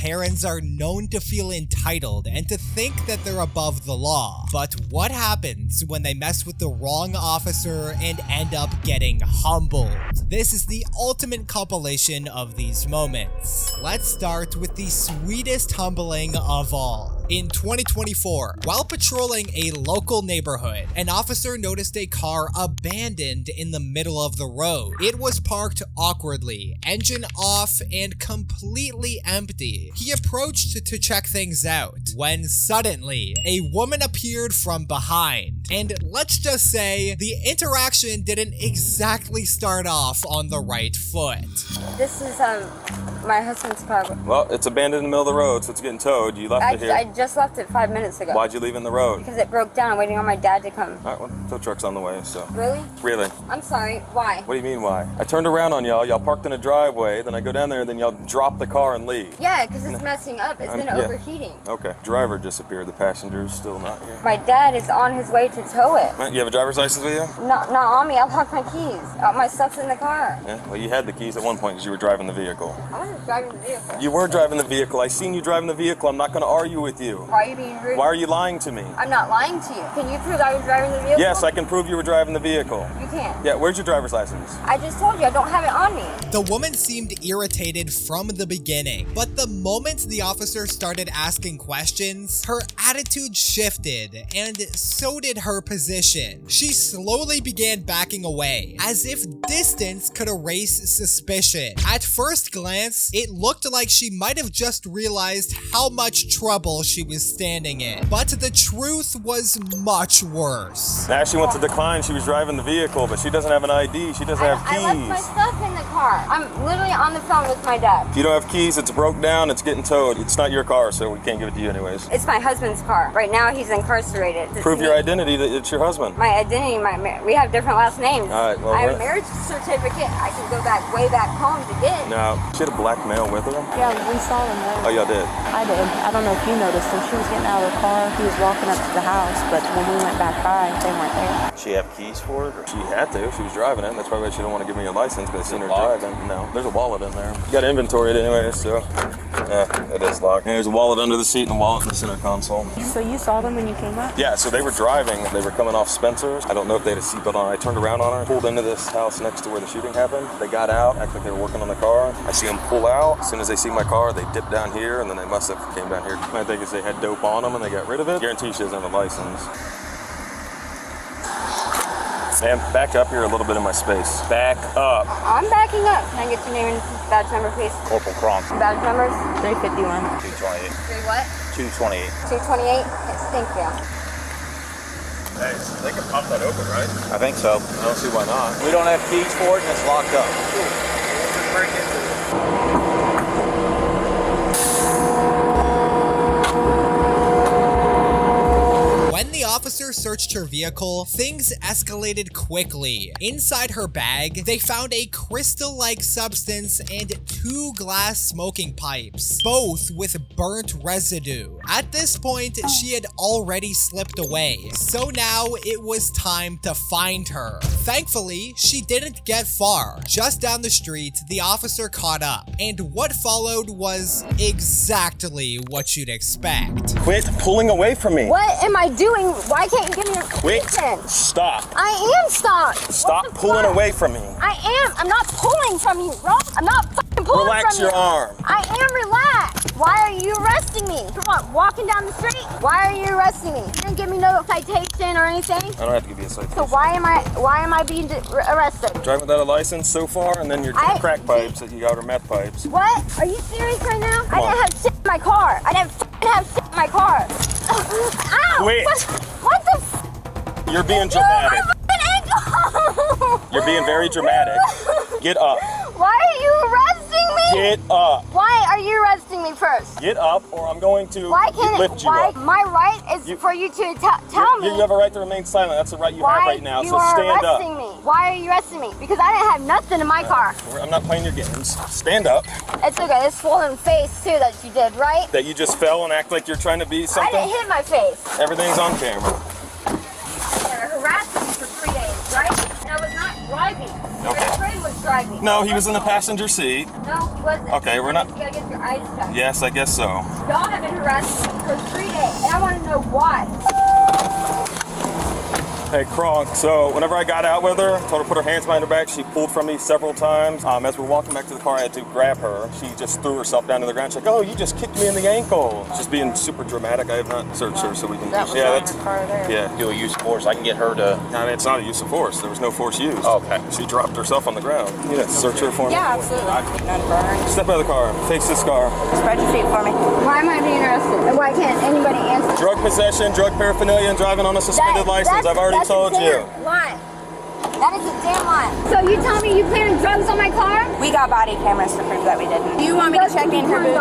Karens are known to feel entitled and to think that they're above the law. But what happens when they mess with the wrong officer and end up getting humbled? This is the ultimate compilation of these moments. Let's start with the sweetest humbling of all. In 2024, while patrolling a local neighborhood, an officer noticed a car abandoned in the middle of the road. It was parked awkwardly, engine off, and completely empty. He approached to check things out, when suddenly, a woman appeared from behind. And let's just say, the interaction didn't exactly start off on the right foot. This is, my husband's car. Well, it's abandoned in the middle of the road, so it's getting towed. You left it here. I just left it 5 minutes ago. Why'd you leave it in the road? Because it broke down, waiting on my dad to come. All right, well, tow truck's on the way, so. Really? Really. I'm sorry, why? What do you mean, why? I turned around on y'all parked in a driveway, then I go down there, then y'all drop the car and leave. Yeah, because it's messing up. It's been overheating. Okay. Driver disappeared. The passenger's still not here. My dad is on his way to tow it. You have a driver's license with you? Not on me. I locked my keys. My stuff's in the car. Yeah, well, you had the keys at one point because you were driving the vehicle. I wasn't driving the vehicle. You were driving the vehicle. I seen you driving the vehicle. I'm not going to argue with you. Why are you being rude? Why are you lying to me? I'm not lying to you. Can you prove I was driving the vehicle? Yes, I can prove you were driving the vehicle. You can't. Yeah, where's your driver's license? I just told you I don't have it on me. The woman seemed irritated from the beginning, but the moment the officer started asking questions, her attitude shifted, and so did her position. She slowly began backing away, as if distance could erase suspicion. At first glance, it looked like she might have just realized how much trouble she was standing in, but the truth was much worse. Now she wants to decline. She was driving the vehicle, but she doesn't have an ID. She doesn't have keys. I left my stuff in the car. I'm literally on the phone with my dad. If you don't have keys, it's broke down, it's getting towed. It's not your car, so we can't give it to you anyways. It's my husband's car. Right now, he's incarcerated. Prove your identity that it's your husband. My identity, we have different last names. All right, well, I have a marriage certificate. I can go back way back home to get. No. She had a black male with her? Yeah, we saw him there. Oh, y'all did? I did. I don't know if you noticed him. She was getting out of the car. He was walking up to the house, but when we went back by, they weren't there. She have keys for it? Or? She had to. She was driving it. That's probably why she didn't want to give me a license, because I seen her driving. No. There's a wallet in there. You got to inventory it anyway, so. Yeah, it is locked. And there's a wallet under the seat and a wallet in the center console. So you saw them when you came up? Yeah, so they were driving. They were coming off Spencer's. I don't know if they had a seatbelt on. I turned around on her, pulled into this house next to where the shooting happened. They got out, acted like they were working on the car. I see them pull out. As soon as they see my car, they dip down here, and then they must have came down here. My thing is they had dope on them and they got rid of it. Guarantee she doesn't have a license. Sam, back up here a little bit in my space. Back up. I'm backing up. Can I get your name and badge number, please? Corporal Kronk. Badge numbers? 351. 228. 3 what? 228. 228? Yes, thank you. Hey, they can pop that open, right? I think so. I don't see why not. We don't have keys for it and it's locked up. When the officer searched her vehicle, things escalated quickly. Inside her bag, they found a crystal-like substance and 2 glass smoking pipes, both with burnt residue. At this point, she had already slipped away, so now it was time to find her. Thankfully, she didn't get far. Just down the street, the officer caught up, and what followed was exactly what you'd expect. Quit pulling away from me. What am I doing? Why can't you give me your Quit. attention? Stop. I am stopped. Stop pulling away from me. I am. I'm not pulling from you, bro. I'm not fucking pulling Relax from you. your arm. I am relaxed. Why are you arresting me? Come on, walking down the street? Why are you arresting me? You didn't give me no citation or anything. I don't have to give you a citation. So why am I being arrested? Driving without a license so far, and then your crack pipes that you got are meth pipes. What? Are you serious right now? I didn't have shit in my car. I didn't have shit in my car. Ow! Quit. What the f? You're being dramatic. You're being very dramatic. Get up. Why are you arresting me? Get up. Why are you arresting me first? Get up, or I'm going to lift you up. My right is for you to tell me. You have a right to remain silent. That's the right you have right now, so stand up. Why are you arresting me? Because I didn't have nothing in my car. I'm not playing your games. Stand up. It's okay. It's swollen face, too, that you did, right? That you just fell and act like you're trying to be something? I didn't hit my face. Everything's on camera. You harassed me for 3 days, right? And I was not driving. Okay. My friend was driving. No, he was in the passenger seat. No, he wasn't. Okay, we're not. You gotta get your eyes checked. Yes, I guess so. Y'all have been harassing me for 3 days, and I want to know why. Hey, Kronk, so whenever I got out with her, told her to put her hands behind her back, she pulled from me several times. As we were walking back to the car, I had to grab her. She just threw herself down to the ground. She's like, oh, you just kicked me in the ankle. Just being super dramatic. I have not searched her so we can... That was yeah, on her car there. Yeah. Do a use of force. I can get her to. I mean, it's not a use of force. There was no force used. Okay. She dropped herself on the ground. You know, search her for me. Yeah, absolutely. None for her. Step out of the car. Face this car. Spread your feet for me. Why am I being arrested? And why can't anybody answer? Drug possession, drug paraphernalia, and driving on a suspended license. I've already told you. Lie. That is a damn lie. So you tell me you planted drugs on my car? We got body cameras to prove that we didn't. Do you want me to check in her boots?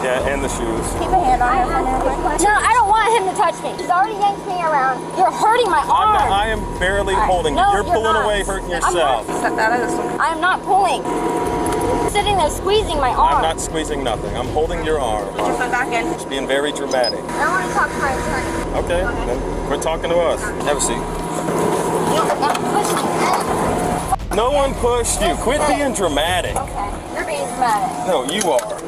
Yeah, and the shoes. Keep a hand on her for me real quick. No, I don't want him to touch me. He's already yanked me around. You're hurting my arm. I am barely holding you. No, You're pulling not. away, hurting I'm yourself. not. Step out of this one. I'm not pulling. I'm sitting there squeezing my arm. I'm not squeezing nothing. I'm holding your arm. Put your foot back in. Just being very dramatic. I want to talk to my attorney. Okay, then quit talking to us. Have a seat. No one pushed you. Quit being dramatic. Okay, you're being dramatic. No, you are.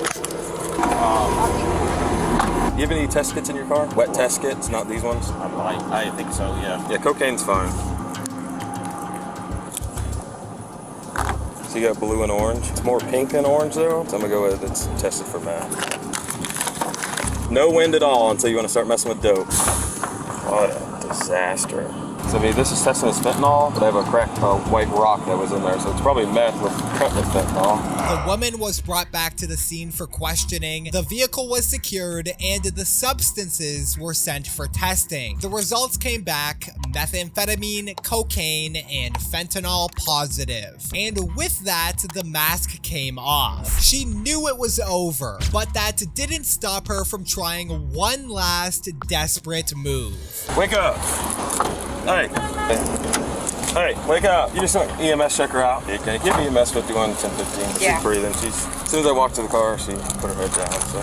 You have any test kits in your car? Wet test kits, not these ones? I think so, yeah. Yeah, cocaine's fine. So you got blue and orange. It's more pink than orange though. So I'm gonna go with it's tested for meth. No wind at all until you want to start messing with dope. What a disaster. So I mean, this is testing as fentanyl, but I have a cracked white rock that was in there, so it's probably meth with cut with fentanyl. The woman was brought back to the scene for questioning, the vehicle was secured, and the substances were sent for testing. The results came back methamphetamine, cocaine, and fentanyl positive. And with that, the mask came off. She knew it was over, but that didn't stop her from trying one last desperate move. Wake up! Hey. Hey, wake up. You just want EMS check her out. Okay, give me EMS 51 1015. Yeah. She's breathing. As soon as I walked to the car, she put her head down. So.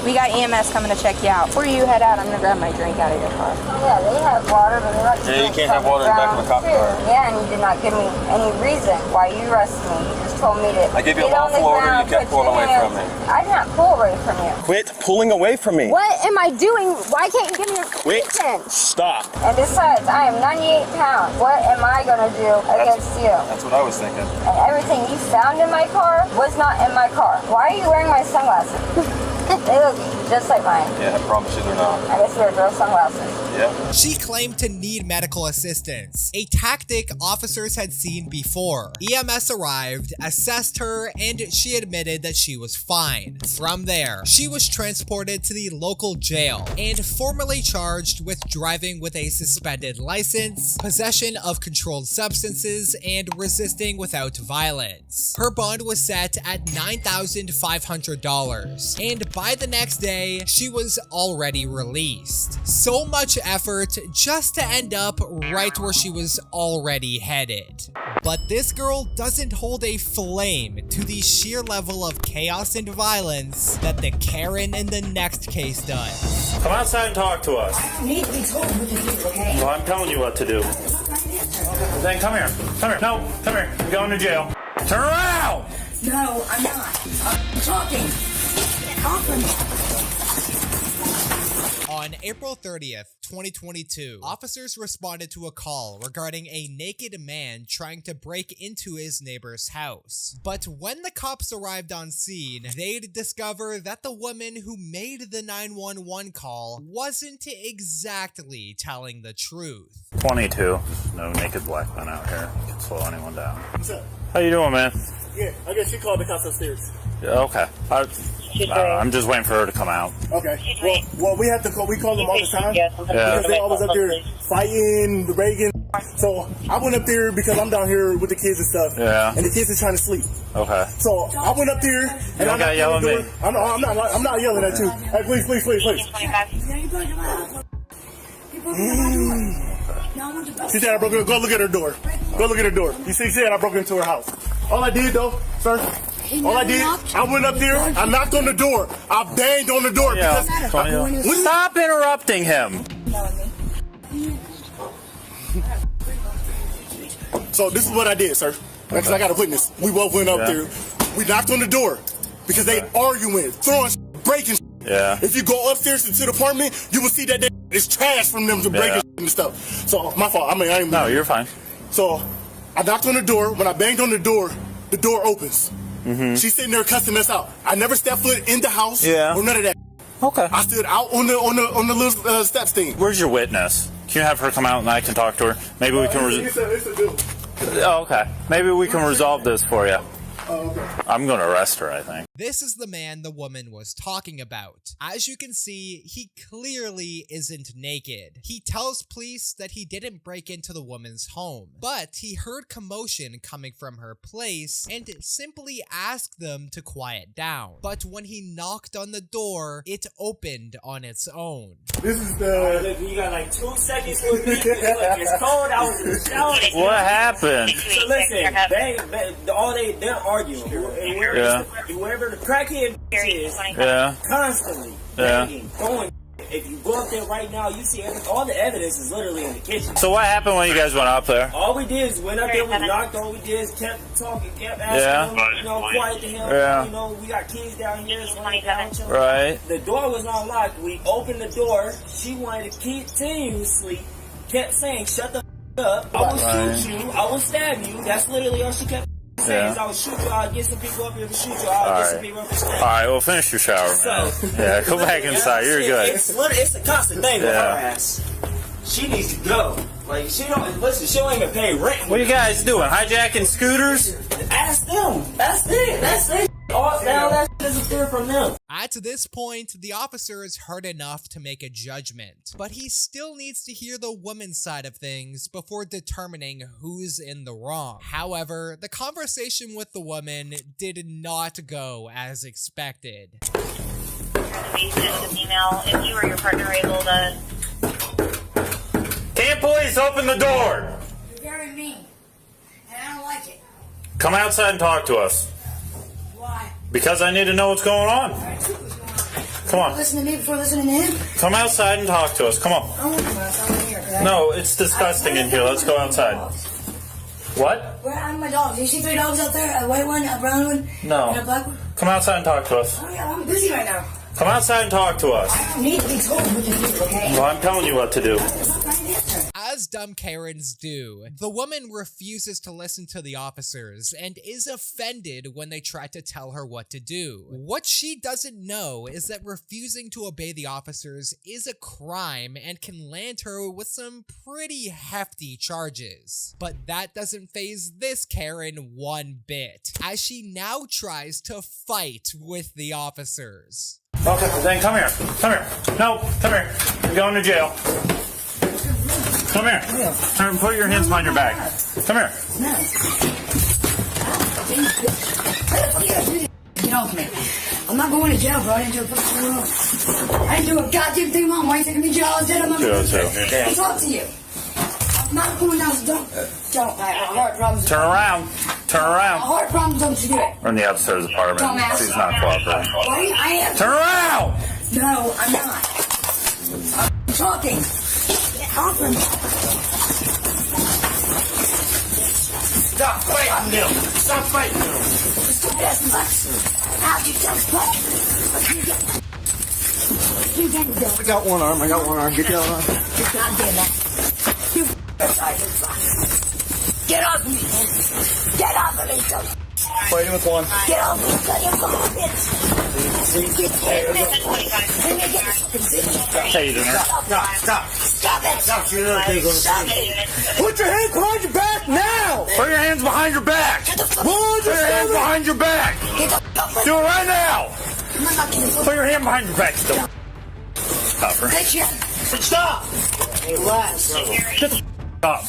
We got EMS coming to check you out. Before you head out, I'm gonna grab my drink out of your car. Yeah, they have water, but they like to Yeah, you drink can't have from water in the back of a cop ground, car. too. Yeah, and you did not give me any reason why you arrested me. You just told me to I gave you a get on the lawful order, ground, you kept put pulling your away hands- from me. I did not pull away from you. Quit pulling away from me. What am I doing? Why can't you give me a Quit. reason? Stop. And besides, I am 98 pounds. What am I gonna do against you? That's what I was thinking. And everything you found in my car was not in my car. Why are you wearing my sunglasses? They look just like mine. Yeah, I promise you they're not. I guess they're real sunglasses. Yeah. She claimed to need medical assistance, a tactic officers had seen before. EMS arrived, assessed her, and she admitted that she was fine. From there, she was transported to the local jail and formally charged with driving with a suspended license, possession of controlled substances, and resisting without violence. Her bond was set at $9,500, and by the next day, she was already released. So much effort just to end up right where she was already headed. But this girl doesn't hold a flame to the sheer level of chaos and violence that the Karen in the next case does. Come outside and talk to us. I don't need to be told what to do, okay? Well, I'm telling you what to do. Then come here. Come here. No, come here. You're going to jail. Turn around! No, I'm not. I'm talking. Talk for me. On April 30th, 2022, officers responded to a call regarding a naked man trying to break into his neighbor's house. But when the cops arrived on scene, they'd discover that the woman who made the 911 call wasn't exactly telling the truth. 22. No naked black men out here. You can slow anyone down. What's up? How you doing, man? Yeah, I guess she called the cops upstairs. Yeah, okay. I'm just waiting for her to come out. Okay. Well, we have to call. We call them all the time Yeah. because they always up there fighting the Reagan. So I went up there because I'm down here with the kids and stuff. Yeah. And the kids are trying to sleep. Okay. So I went up there and I'm gotta yell at me. I'm not yelling at you. Hey, please. She said I broke her. Go look at her door. Go look at her door. You see, she said I broke into her house. All I did though, sir. All I did, I went up there, I knocked on the door, I banged on the door because Stop interrupting him. So this is what I did, sir. Because I got a witness. We both went up there. We knocked on the door because they arguing, throwing, breaking. Yeah. If you go upstairs to the apartment, you will see that it's trash from them to breaking and stuff. So my fault. I mean, I ain't. No, you're fine. So I knocked on the door. When I banged on the door opens. Mm-hmm. She's sitting there cussing us out. I never stepped foot in the house or none of that. Okay. I stood out on the little steps thing. Where's your witness? Can you have her come out and I can talk to her? Maybe we can. It's a dude. Oh, okay. Maybe we can resolve this for you. Oh, okay. I'm going to arrest her, I think. This is the man the woman was talking about. As you can see, he clearly isn't naked. He tells police that he didn't break into the woman's home, but he heard commotion coming from her place and simply asked them to quiet down. But when he knocked on the door, it opened on its own. This is the... Look, you got like 2 seconds to repeat this. Look, it's cold. I was in the shower. What happened? So listen, they're arguing. Whoever the crackhead is, constantly banging, throwing. If you go up there right now, you see all the evidence is literally in the kitchen. So what happened when you guys went up there? All we did is went up there, we knocked, all we did is kept talking, kept asking them, quiet the hell down, we got keys down here, so right. The door was not locked. We opened the door. She wanted to continuously kept saying, shut the up, I will shoot you, I will stab you. That's literally all she kept saying. I will shoot you, I'll get some people up here to shoot you, I'll get some people up here to stab you. Alright, well finish your shower, man. Go back inside, you're good. It's a constant thing with her ass. She needs to go. Like, she don't even pay rent. What are you guys doing, hijacking scooters? Ask them. That's it. All that is clear from them. At this point, the officer is heard enough to make a judgment, but he still needs to hear the woman's side of things before determining who's in the wrong. However, the conversation with the woman did not go as expected. Email if you or your partner are able to. Can police open the door? You're very mean, and I don't like it. Come outside and talk to us. Why? Because I need to know what's going on. Come on. Listen to me before listening to him. Come outside and talk to us. Come on. I don't want to go outside here. No, it's disgusting in here. Let's go outside. What? Where are my dogs? You see 3 dogs out there? A white one, a brown one, No. and a black one? Come outside and talk to us. Oh yeah, I'm busy right now. Come outside and talk to us. I don't need to be told what to do, okay? Well, I'm telling you what to do. As dumb Karens do, the woman refuses to listen to the officers and is offended when they try to tell her what to do. What she doesn't know is that refusing to obey the officers is a crime and can land her with some pretty hefty charges. But that doesn't faze this Karen one bit, as she now tries to fight with the officers. Okay, then come here. Come here. No, come here. You're going to jail. Come here. Come, put your hands behind your back. Come here. Get off me. I'm not going to jail, bro. I didn't do a fucking thing wrong. I didn't do a goddamn thing wrong. Why are you taking me to jail? I was dead on my I'll talk to you. I'm not going down. Don't. I have heart problems. Turn around. Turn around. Heart problems, don't you do it. We're in the upstairs apartment. Dumbass. She's not cooperating. Why? I am. Turn around! No, I'm not. I'm talking. Get off of me. Stop fighting them. Stop fighting them. Stupid ass nuts. How'd you just play? You can't do it. I got one arm. Get down. You goddamn that. You get off me. Get off of me, son. Fighting with one. Get off me, son. You son of a bitch. Stop it. Put your hands behind your back now. Put your hands behind your back. Put your hands behind your back. Do it right now. Put your hand behind your back. Stop. Stop. Relax. Get the up.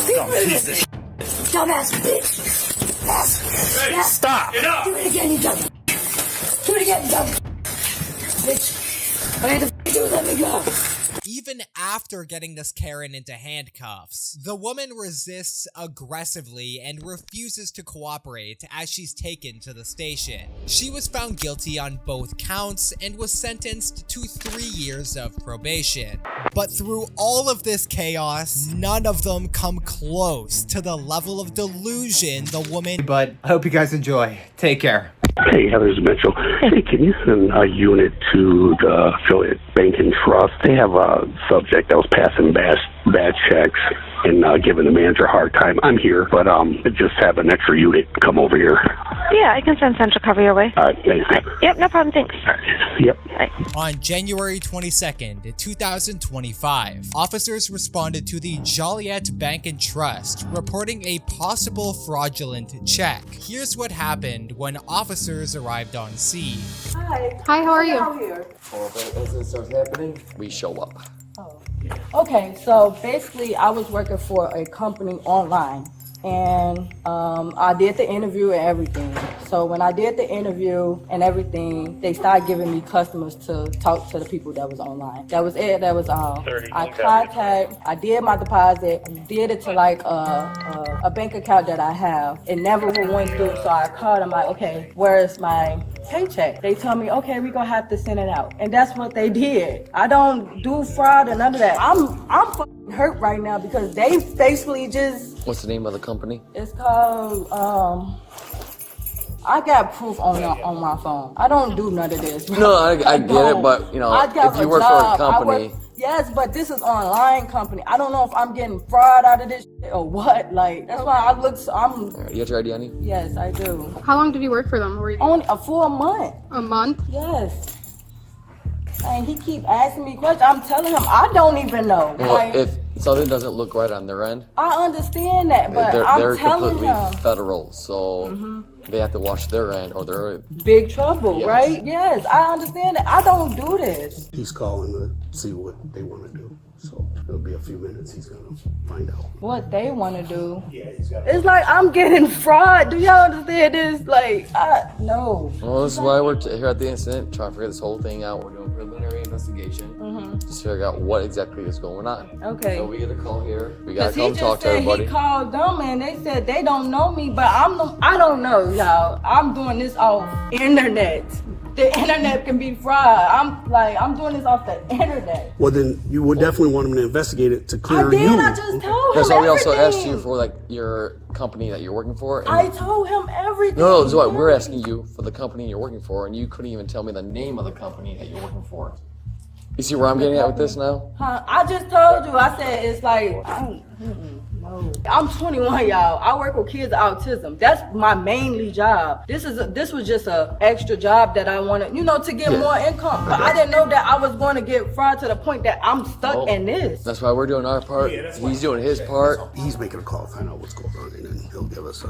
Dumb piece of shit. Dumbass bitch. Stop. Do it again, you dumb. Do it again, dumb bitch. I had to do it. Let me go. Even after getting this Karen into handcuffs, the woman resists aggressively and refuses to cooperate as she's taken to the station. She was found guilty on both counts and was sentenced to 3 years of probation. But through all of this chaos, none of them come close to the level of delusion the woman. But I hope you guys enjoy. Take care. Hey, Heather's Mitchell. Hey, can you send a unit to the affiliate bank and trust? They have a subject that was passing bad checks and giving the manager a hard time. I'm here, but just have an extra unit come over here. Yeah, I can send Central Cover your way. All right, thanks. Yep, no problem, thanks. Yep. On January 22nd, 2025, officers responded to the Joliet Bank and Trust, reporting a possible fraudulent check. Here's what happened when officers arrived on scene. Hi. Hi, how are you? As it starts happening, we show up. Okay, so basically I was working for a company online, and I did the interview and everything. So when I did the interview and everything, they started giving me customers to talk to the people that was online. That was it. That was all. I did my deposit, did it to like a bank account that I have. It never went through, so I called them like, okay, where's my paycheck? They told me, okay, we're gonna have to send it out. And that's what they did. I don't do fraud or none of that. I'm fucking hurt right now because they basically just... What's the name of the company? It's called, I got proof on my phone. I don't do none of this. No, I get it, but you know, if you work for a company... Yes, but this is online company. I don't know if I'm getting fraud out of this shit or what. Like, that's why I look so... You have your ID on you? Yes, I do. How long did you work for them? Only for a month. A month? Yes. And he keep asking me questions. I'm telling him I don't even know. Well, like, if something doesn't look right on their end, I understand that, but they're I'm telling completely him federal, so they have to watch their end, or they're big trouble, right? Yes, I understand that. I don't do this. He's calling to see what they want to do. So it'll be a few minutes. He's going to find out what they want to do. Yeah, it's like I'm getting fraud. Do y'all understand this? Like, no. Well, this is why we're here at the incident, trying to figure this whole thing out. We're doing preliminary investigation, just figure out what exactly is going on. Okay. So we get a call here. We gotta come talk to everybody. He called them and they said they don't know me, but I don't know, y'all. I'm doing this off internet. The internet can be fraud. I'm doing this off the internet. Well, then you would definitely want him to investigate it to clear you. I just told him So we also everything. asked you for like your company that you're working for. And I told him everything. No, Zoe, we're asking you for the company you're working for, and you couldn't even tell me the name of the company that you're working for. You see where I'm getting at with this now? Huh? I just told you. I said it's like, no. I'm 21, y'all. I work with kids with autism. That's my mainly job. This was just a extra job that I wanted, to get more income. But I didn't know that I was going to get fraud to the point that I'm stuck in this. That's why we're doing our part. He's doing his part. He's making a call to find out what's going on, and then he'll give us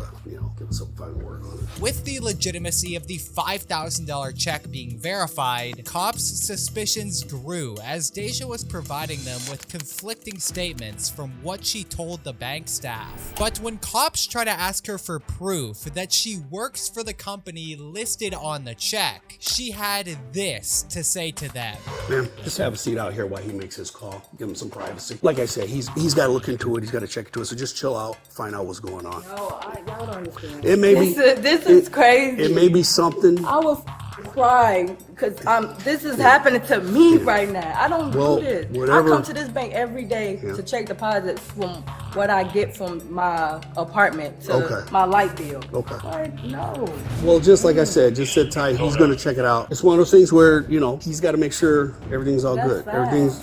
some final word on it. With the legitimacy of the $5,000 check being verified, cops' suspicions grew as Deja was providing them with conflicting statements from what she told the bank staff. But when cops try to ask her for proof that she works for the company listed on the check, she had this to say to them. Man, just have a seat out here while he makes his call. Give him some privacy. Like I said, he's got to look into it. He's got to check into it. So just chill out, find out what's going on. No, y'all don't understand. It may be. This is crazy. It may be something. I was crying because this is happening to me right now. I don't do this. Whatever. I come to this bank every day to check deposits from what I get from my apartment to my light bill. Okay. Like, no. Well, just like I said, just sit tight. He's going to check it out. It's one of those things where, he's got to make sure everything's all good.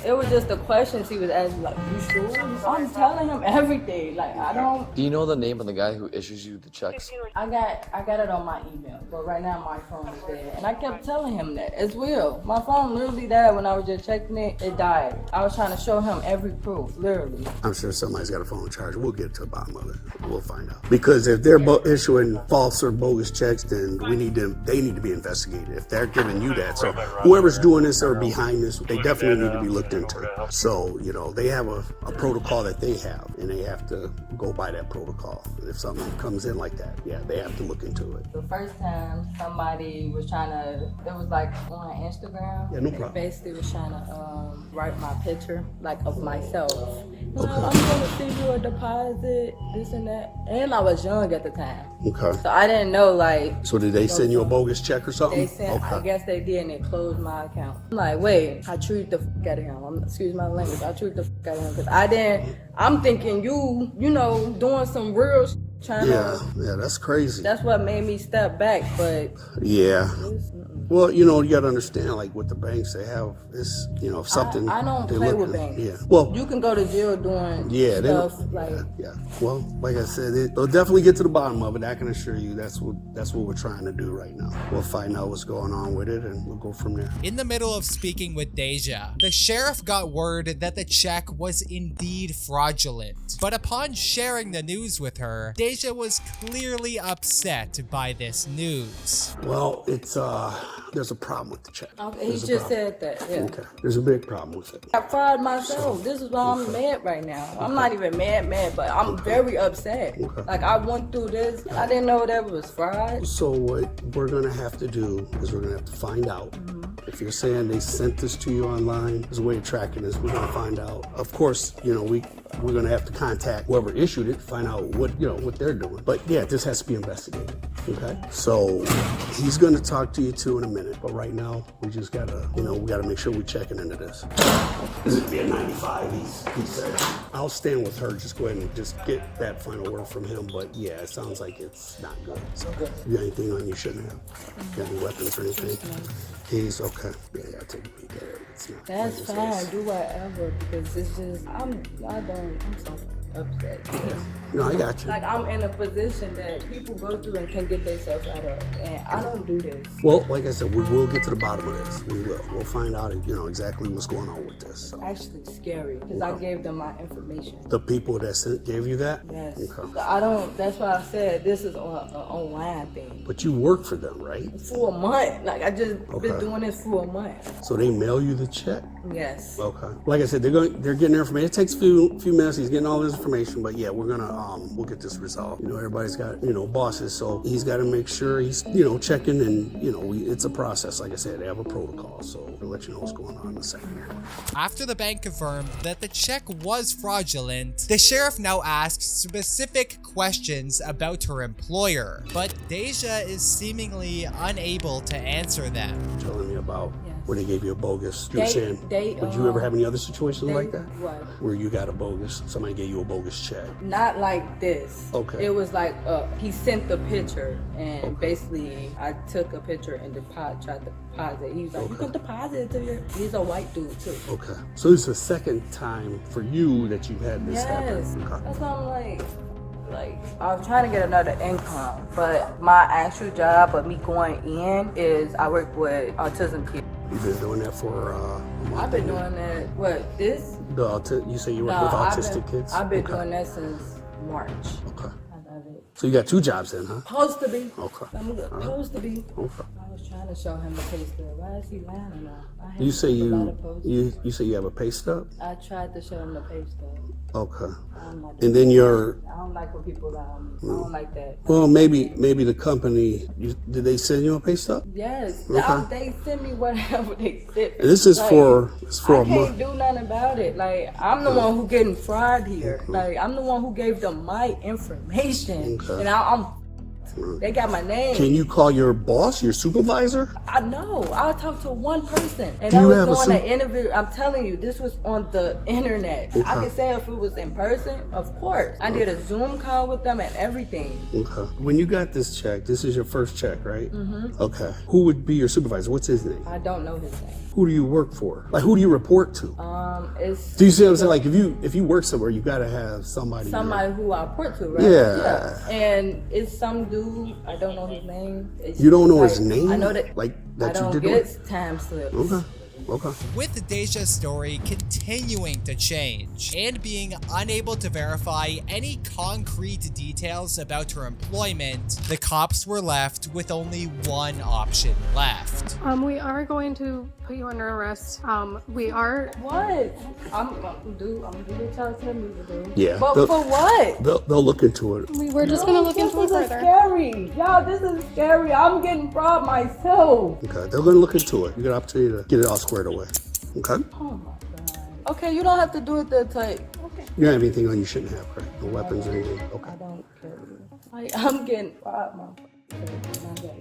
It was just the questions he was asking, like, you sure? I'm telling him everything. Like, I don't. Do you know the name of the guy who issues you the checks? I got it on my email, but right now my phone is dead. And I kept telling him that as well. My phone literally died when I was just checking it. It died. I was trying to show him every proof, literally. I'm sure somebody's got a phone phone charge. We'll get to the bottom of it. We'll find out. Because if they're issuing false or bogus checks, then they need to be investigated. If they're giving you that, so whoever's doing this or behind this, they definitely need to be looked into. So, they have a protocol that they have, and they have to go by that protocol. And if something comes in like that, they have to look into it. The first time somebody was trying to, it was like on Instagram. Yeah, no problem. They basically was trying to write my picture, like of myself. I'm gonna send you a deposit, this and that. And I was young at the time. Okay. So I didn't know, like. So did they send you a bogus check or something? They sent, I guess they did, and they closed my account. I'm like, wait, I treat the fuck out of him. Excuse my language. I treat the fuck out of him because I'm thinking you doing some real trying to. Yeah, that's crazy. That's what made me step back, but. Yeah. Well, you got to understand, like with the banks, they have this, if something. I don't play with banks. Yeah. Well, you can go to jail doing stuff like. Yeah. Well, like I said, they'll definitely get to the bottom of it. I can assure you that's what we're trying to do right now. We'll find out what's going on with it, and we'll go from there. In the middle of speaking with Deja, the sheriff got word that the check was indeed fraudulent. But upon sharing the news with her, Deja was clearly upset by this news. Well, it's there's a problem with the check. Okay, he just said that. Yeah. Okay. There's a big problem with it. I fried myself. This is why I'm mad right now. I'm not even mad, but I'm very upset. Okay. Like I went through this. I didn't know that was fried. So what we're gonna have to do is we're gonna have to find out. If you're saying they sent this to you online, there's a way of tracking this. We're gonna find out. Of course, we're gonna have to contact whoever issued it, find out what they're doing. But yeah, this has to be investigated. Okay. So he's gonna talk to you too in a minute. But right now, we just gotta, we gotta make sure we're checking into this. This would be a 95. He said. I'll stand with her. Just go ahead and just get that final word from him. But yeah, it sounds like it's not good. So you got anything on you shouldn't have? Got any weapons or anything? Keys, okay. Yeah, I take a peek at it. That's fine. Do whatever because it's just I'm so upset. No, I got you. Like I'm in a position that people go through and can get themselves out of, and I don't do this. Well, like I said, we will get to the bottom of this. We will. We'll find out, exactly what's going on with this. So. Actually, scary because I gave them my information. The people that gave you that? Yes. Okay. So I don't. That's why I said this is an online thing. But you work for them, right? For a month. Like I just been doing this for a month. So they mail you the check? Yes. Okay. Like I said, they're getting their information. It takes a few minutes. He's getting all this information, but yeah, we'll get this resolved. Everybody's got bosses, so he's got to make sure he's checking, and it's a process. Like I said, they have a protocol, so we'll let you know what's going on in a second. After the bank confirmed that the check was fraudulent, the sheriff now asks specific questions about her employer, but Deja is seemingly unable to answer them. Telling me about where they gave you a bogus. You were saying, would you ever have any other situations like that? What? Where you got a bogus, somebody gave you a bogus check? Not like this. Okay. It was like he sent the picture, and basically I took a picture and tried to deposit. He was like, you can deposit it to your. He's a white dude too. Okay. So this is the second time for you that you've had this happen. Yes. Okay. That's what I'm like I'm trying to get another income, but my actual job of me going in is I work with autism kids. You've been doing that for a month? I've been doing that. What, this? You say you work with autistic kids? I've been doing that since March. Okay. I love it. So you got two jobs then, huh? Supposed to be. Okay. I'm supposed to be. Okay. I was trying to show him the pay stub. Why is he lying now? You say you say you have a pay stub? I tried to show him the pay stub. Okay. And then I don't like when people lie on me. I don't like that. Well, maybe the company, did they send you a pay stub? Yes. Okay. They send me whatever they send. This is for a month. I can't do nothing about it. Like, I'm the one who getting fried here. Like, I'm the one who gave them my information. Okay. And they got my name. Can you call your boss, your supervisor? I know. I talked to one person, and I was doing an interview. I'm telling you, this was on the internet. Okay. I could say if it was in person, of course. I did a Zoom call with them and everything. Okay. When you got this check, this is your first check, right? Mm-hmm. Okay. Who would be your supervisor? What's his name? I don't know his name. Who do you work for? Like, who do you report to? Do you see what I'm saying? Like, if you work somewhere, you gotta have somebody. Somebody who I report to, right? Yeah. And it's some dude. I don't know his name. You don't know his name? I know that. Like that I don't you did. get time slips. Okay. Okay. With Deja's story continuing to change and being unable to verify any concrete details about her employment, the cops were left with only one option left. We are going to put you under arrest. We are. What? I'm gonna do what y'all tell me to do. Yeah. But for what? They'll look into it. We're just gonna look into it This is further. scary. Y'all, this is scary. I'm getting robbed myself. Okay, they're gonna look into it. You get an opportunity to get it all squared away. Okay? Oh my God. Okay, you don't have to do it that tight. Okay. You don't have anything on you shouldn't have, right? No weapons or anything? Okay. I don't care. I'm getting robbed, motherfucker.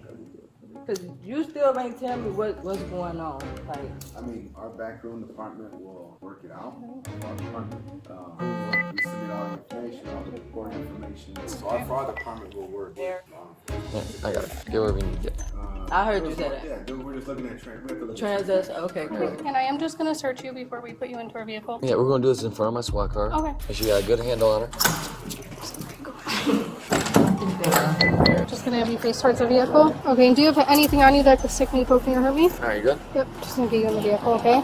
Because you still ain't tell me what's going on. Like, I mean, our backroom department will work it out. Our department, we submit all the information, all the reporting information. So our fraud department will work. I got it. Get where we need to get. I heard you say that. Yeah, we're just looking at transaction. Okay, cool. And I am just gonna search you before we put you into our vehicle. Yeah, we're going to do this in front of my SWAT car. Okay. And she got a good handle on her. Just gonna have you face towards the vehicle. Okay, and do you have anything on you that could stick me, poke me, or hurt me? Alright, you good? Yep, just gonna get you in the vehicle, okay?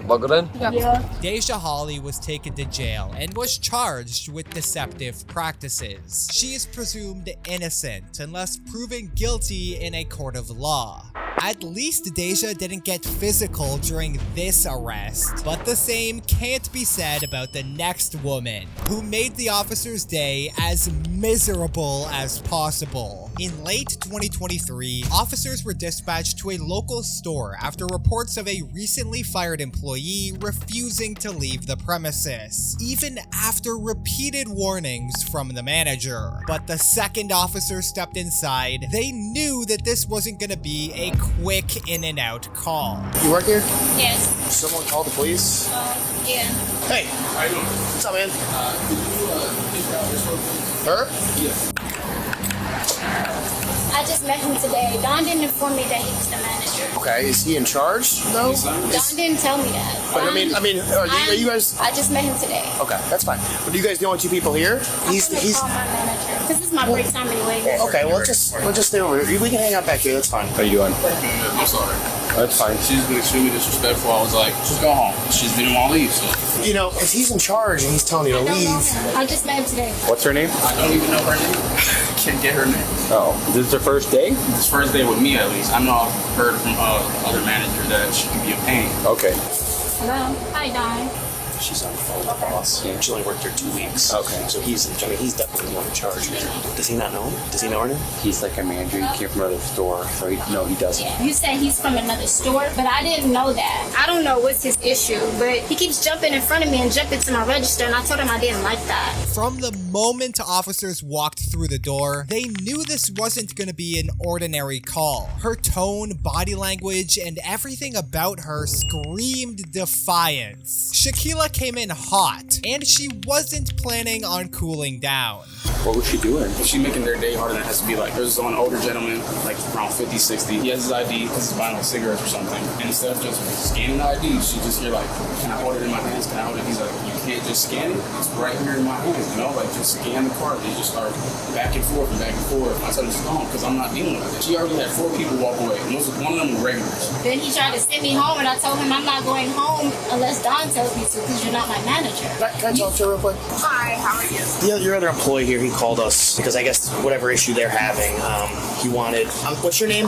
Buckled in? Yeah. Deja Hawley was taken to jail and was charged with deceptive practices. She is presumed innocent unless proven guilty in a court of law. At least Deja didn't get physical during this arrest, but the same can't be said about the next woman, who made the officer's day as miserable as possible. In late 2023, officers were dispatched to a local store after reports of a recently fired employee refusing to leave the premises, even after repeated warnings from the manager. But the second officer stepped inside, they knew that this wasn't gonna be a quick in and out call. You work here? Yes. Someone called the police? Yeah. Hey, how you doing? What's up, man? Her? Yeah. I just met him today. Don didn't inform me that he was the manager. Okay, is he in charge? No, Don didn't tell me that. But are you guys? I just met him today. Okay, that's fine. But are you guys the only two people here? He's call my manager because this is my break time anyway. Okay, we'll just stay over here. We can hang out back here. That's fine. How you doing? I'm sorry. That's fine. She's been extremely disrespectful. I was like, just go home. She's been on leave, so. You know, if he's in charge and he's telling you to leave. I just met him today. What's her name? I don't even know her name. Can't get her name. Oh, is this her first day? This first day with me, at least. I know I've heard from other managers that she can be a pain. Okay. Hello. Hi, Don. She's on the phone with the boss. Yeah, she only worked here 2 weeks. Okay. So he's definitely the one in charge here. Does he not know him? Does he know her name? He's like a manager. He came from another store. So he doesn't. Yeah. You said he's from another store, but I didn't know that. I don't know what's his issue, but he keeps jumping in front of me and jumping to my register, and I told him I didn't like that. From the moment officers walked through the door, they knew this wasn't going to be an ordinary call. Her tone, body language, and everything about her screamed defiance. Shaquila came in hot, and she wasn't planning on cooling down. What was she doing? She's making their day harder than it has to be. Like, there's an older gentleman, like around 50, 60. He has his ID because he's buying like cigarettes or something. And instead of just scanning the ID, she just here like, can I hold it in my hands? Can I hold it? He's like, you can't just scan it. It's right here in my hands, you know? Like, just scan the card. They just start back and forth and back and forth. I told her, just go home because I'm not dealing with it. She already had 4 people walk away. And one of them were regulars. Then he tried to send me home, and I told him I'm not going home unless Don tells me to because you're not my manager. Can I talk to her real quick? Hi, how are you? Your other employee here, he called us because I guess whatever issue they're having, he wanted, what's your name?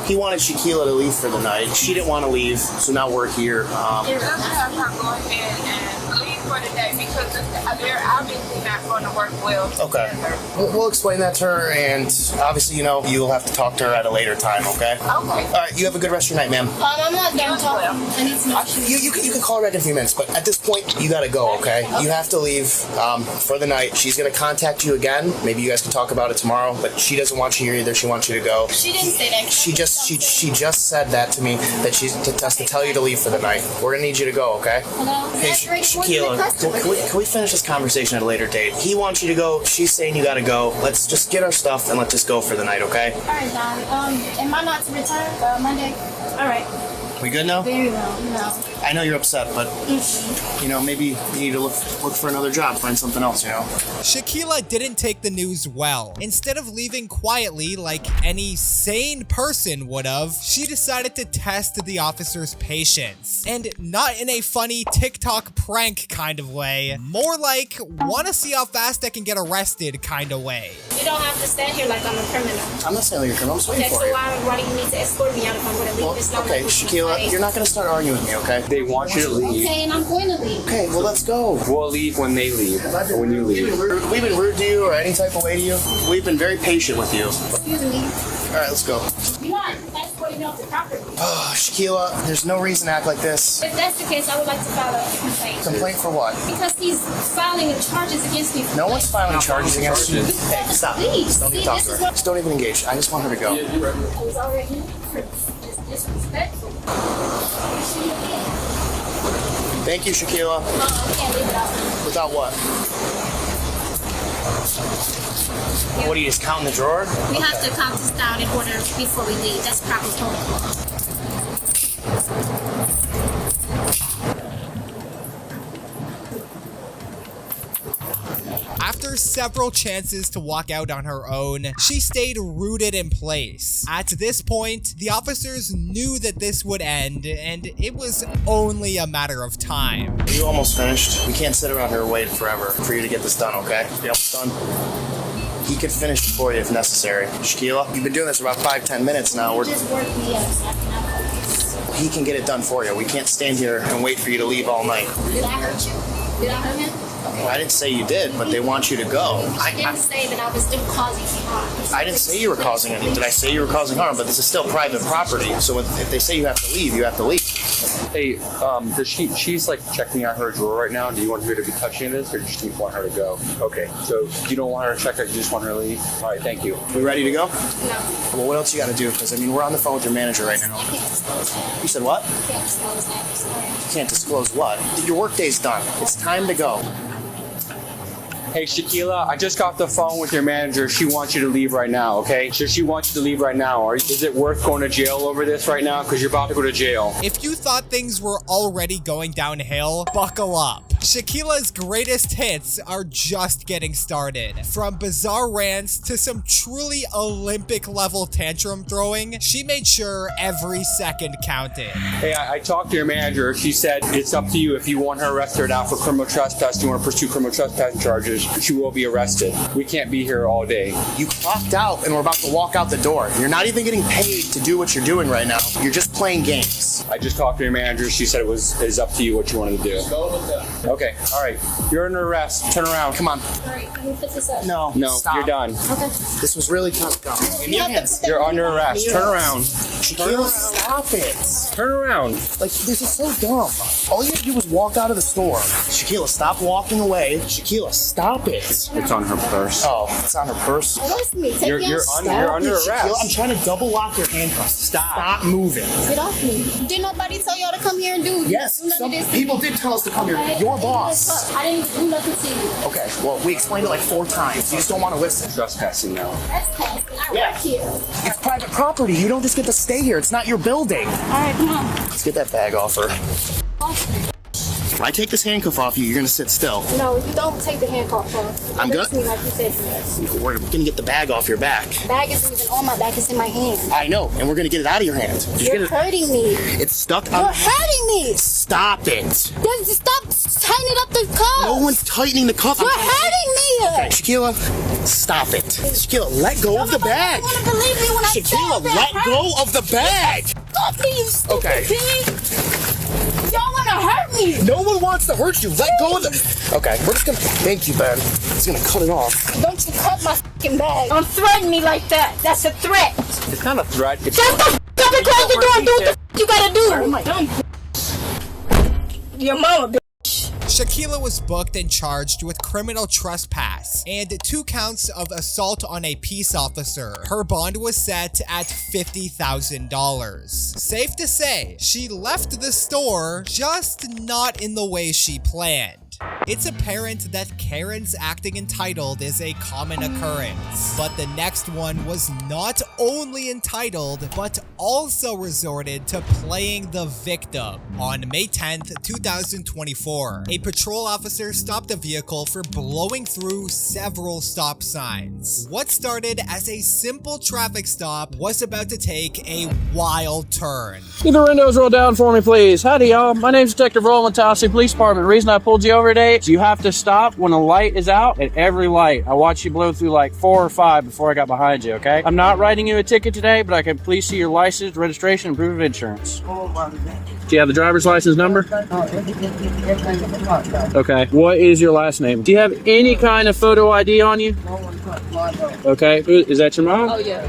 He wanted Shaquila to leave for the night. She didn't want to leave, so now we're here. It doesn't have her going in and leave for the day because they're obviously not going to work well Okay. together. We'll explain that to her, and obviously, you'll have to talk to her at a later time, okay? Okay. All right, you have a good rest of your night, ma'am. I'm not done talking. I need to know. You can call her back in a few minutes, but at this point, you gotta go, okay? You have to leave for the night. She's gonna contact you again. Maybe you guys can talk about it tomorrow, but she doesn't want you here either. She wants you to go. She didn't say that. She just said that to me, that she's to tell you to leave for the night. We're gonna need you to go, okay? Hello? Hey, Shaquila, can we finish this conversation at a later date? He wants you to go. She's saying you gotta go. Let's just get our stuff and let's just go for the night, okay? All right, Don. Am I not to return Monday? All right. We good now? Very well, no. I know you're upset, but you know, maybe you need to look for another job, find something else, you know. Shakila didn't take the news well. Instead of leaving quietly like any sane person would have, she decided to test the officer's patience. And not in a funny TikTok prank kind of way, more like wanna see how fast I can get arrested kind of way. You don't have to stand here like I'm a criminal. I'm not saying you're a criminal, I'm just waiting Okay, for so you. why do you need to escort me out if I'm going to leave? It's not Okay, like Shakila, you're not gonna start arguing with me, okay? They want you to leave. Okay, and I'm going to leave. Okay, well, let's go. We'll leave when they leave, or when you leave. We've been rude to you or any type of way to you. We've been very patient with you. Excuse me. All right, let's go. You're not escorting me off the property. Oh, Shakila, there's no reason to act like this. If that's the case, I would like to file a complaint. Complaint for what? Because he's filing charges against me. No one's filing charges against you. Hey, stop. Please. Just don't even talk to her. Just don't even engage. I just want her to go. I was already disrespectful. Thank you, Shakila. I can't leave without him. Without what? What, are you just counting the drawer? We have to count this down in order before we leave. That's proper protocol. After several chances to walk out on her own, she stayed rooted in place. At this point, the officers knew that this would end, and it was only a matter of time. Are you almost finished? We can't sit around here waiting forever for you to get this done, okay? You almost done? He could finish it for you if necessary. Shakila, you've been doing this for about 5-10 minutes now. Just work me up so I can have focus. He can get it done for you. We can't stand here and wait for you to leave all night. Did I hurt you? Did I hurt him? Well, I didn't say you did, but they want you to go. I didn't say that I was still causing harm. I didn't say you were causing any. Did I say you were causing harm? But this is still private property. So if they say you have to leave, you have to leave. Hey, does she's like checking out her drawer right now. Do you want her to be touching this, or do you just want her to go? Okay, so you don't want her to check it, you just want her to leave? All right, thank you. We ready to go? No. Well, what else you got to do? Because, I mean, we're on the phone with your manager right now. I can't disclose that. You said what? I can't disclose that. I'm sorry. You can't disclose what? Your workday's done. It's time to go. Hey, Shakila, I just got the phone with your manager. She wants you to leave right now, okay? So she wants you to leave right now. Is it worth going to jail over this right now? Because you're about to go to jail. If you thought things were already going downhill, buckle up. Shakila's greatest hits are just getting started. From bizarre rants to some truly Olympic level tantrum throwing, she made sure every second counted. Hey, I talked to your manager. She said it's up to you if you want her arrested now for criminal trespass. Do you want to pursue criminal trespass charges? She will be arrested. We can't be here all day. You clocked out and we're about to walk out the door. You're not even getting paid to do what you're doing right now. You're just playing games. I just talked to your manager. She said it's up to you what you wanted to do. Okay, all right. You're under arrest. Turn around. Come on. All right, let me put this up. No, stop. You're done. Okay. This was really tough. Go. Give me your hands. You're under arrest. Turn around. Shakila, stop it. Turn around. Like, this is so dumb. All you have to do is walk out of the store. Shakila, stop walking away. Shakila, stop it. It's on her purse. Oh, it's on her purse. Arrest me. Take me outside. You're under arrest. Shakila, I'm trying to double lock your handcuffs. Stop moving. Get off me. Did nobody tell y'all to come here and do Yes, do none some of this? people did tell us to come here. Your boss. I didn't do nothing to you. Okay, well, we explained it like 4 times. You just don't want to listen. Trespassing now. Trespassing. I work here. It's private property. You don't just get to stay here. It's not your building. All right, come on. Let's get that bag off her. Off me. If I take this handcuff off you, you're going to sit still. No, you don't take the handcuff off. I'm Arrest gonna- me like you said to me. We're going to get the bag off your back. Bag isn't even on my back. It's in my hand. I know, and we're going to get it out of your hand. You're hurting me. It's stuck You're on. hurting me. Stop it. Just stop tightening up the cuff. No one's tightening the cuff. You're hurting me. Okay, Shakila, stop it. Shakila, let go of the bag. You want to believe me when I Shakila, say that? let go of the bag. Stop me, you stupid Okay. pig. Y'all want to hurt me. No one wants to hurt you. Let go of the. Okay, we're just gonna. Thank you, Ben. It's gonna cut it off. Don't you cut my fucking bag. Don't threaten me like that. That's a threat. It's not a threat. It's Shut the fuck up and close the door and do what the you gotta do. Oh my God. Your mama, bitch. Shakila was booked and charged with criminal trespass and 2 counts of assault on a peace officer. Her bond was set at $50,000. Safe to say, she left the store, just not in the way she planned. It's apparent that Karen's acting entitled is a common occurrence, but the next one was not only entitled, but also resorted to playing the victim. On May 10th, 2024, a patrol officer stopped a vehicle for blowing through several stop signs. What started as a simple traffic stop was about to take a wild turn. Get the windows rolled down for me, please. Howdy, y'all. My name's Detective Roland, Tallahassee Police Department. The reason I pulled you over today is you have to stop when a light is out at every light. I watched you blow through like 4 or 5 before I got behind you, okay? I'm not writing you a ticket today, but I can please see your license, registration, and proof of insurance. Do you have the driver's license number? Okay. What is your last name? Do you have any kind of photo ID on you? Okay. Is that your mom? Oh, yeah.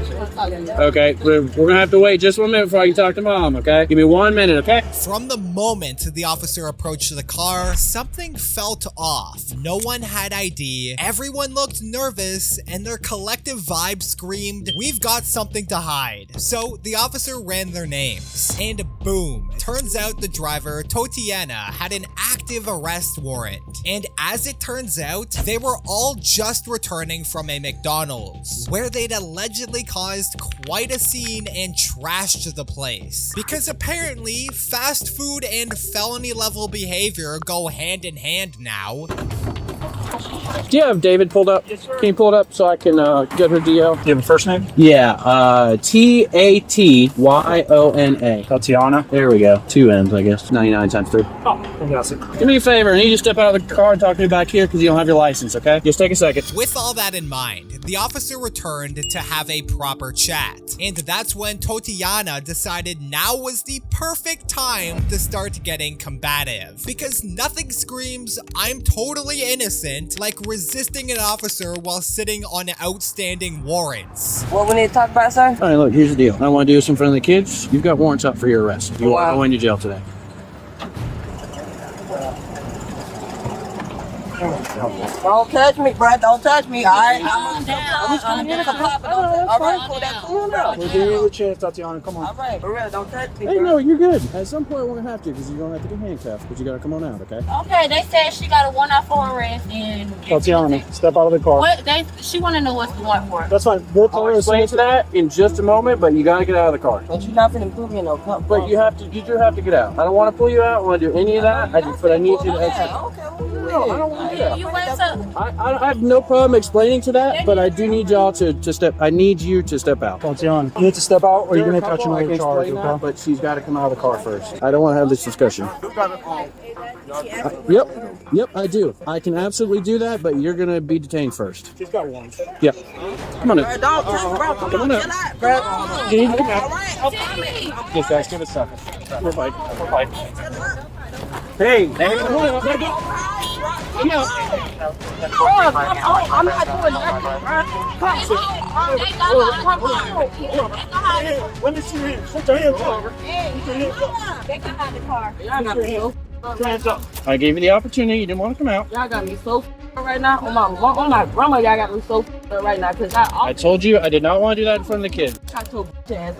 Okay. We're going to have to wait just 1 minute before I can talk to mom, okay? Give me 1 minute, okay? From the moment the officer approached the car, something felt off. No one had ID, everyone looked nervous, and their collective vibe screamed, "We've got something to hide." So the officer ran their names, and boom. Turns out the driver, Totiana, had an active arrest warrant. And as it turns out, they were all just returning from a McDonald's, where they'd allegedly caused quite a scene and trashed the place. Because apparently, fast food and felony level behavior go hand in hand now. Do you have David pulled up? Yes, sir. Can you pull it up so I can get her DL? Do you have a first name? Yeah, Tatyona. Tatiana. There we go. 2 N's, I guess. 99 times 3. Oh, fantastic. Do me a favor. I need you to step out of the car and talk to me back here because you don't have your license, okay? Just take a second. With all that in mind, the officer returned to have a proper chat. And that's when Totiana decided now was the perfect time to start getting combative. Because nothing screams, "I'm totally innocent," like resisting an officer while sitting on outstanding warrants. What we need to talk about, sir? All right, look, here's the deal. I want to do this in front of the kids. You've got warrants out for your arrest. You want to go into jail today. Don't touch me, bro. Don't touch me. All right. Calm down. All right, cool. That's cool now. We'll give you a chance, Tatiana. Come on. All right, for real. Don't touch me, Hey, bro. no, you're good. At some point, we're going to have to because you're going to have to get handcuffed. But you got to come on out, okay? Okay, they said she got a warrant for arrest and Tatiana, step out of the car. what she want to know what's the warrant for. That's fine. We'll explain to that in just a moment, but you got to get out of the car. But you're not finna put me in no cup. But you do have to get out. I don't want to pull you out. I don't want to do any of that. But I need you to exit. No, I don't want to do that. You wait till I have no problem explaining to that, but I do need y'all to step. I need you to step out. Tatiana, you need to step out or you're going to catch another charge, okay? But she's got to come out of the car first. I don't want to have this discussion. Yep, I do. I can absolutely do that, but you're going to be detained first. She's got one. Yep. Come on in. Don't touch me, bro. Come on up. bro. Yes, guys, give it a second. We're fine. Hey, I'm not doing nothing, let me see your hands. Put your hands up. they can have the car. Put your hands up. I gave you the opportunity. You didn't want to come out. Y'all got me so right now. On my grandma, y'all got me so right now because I told you I did not want to do that in front of the kids.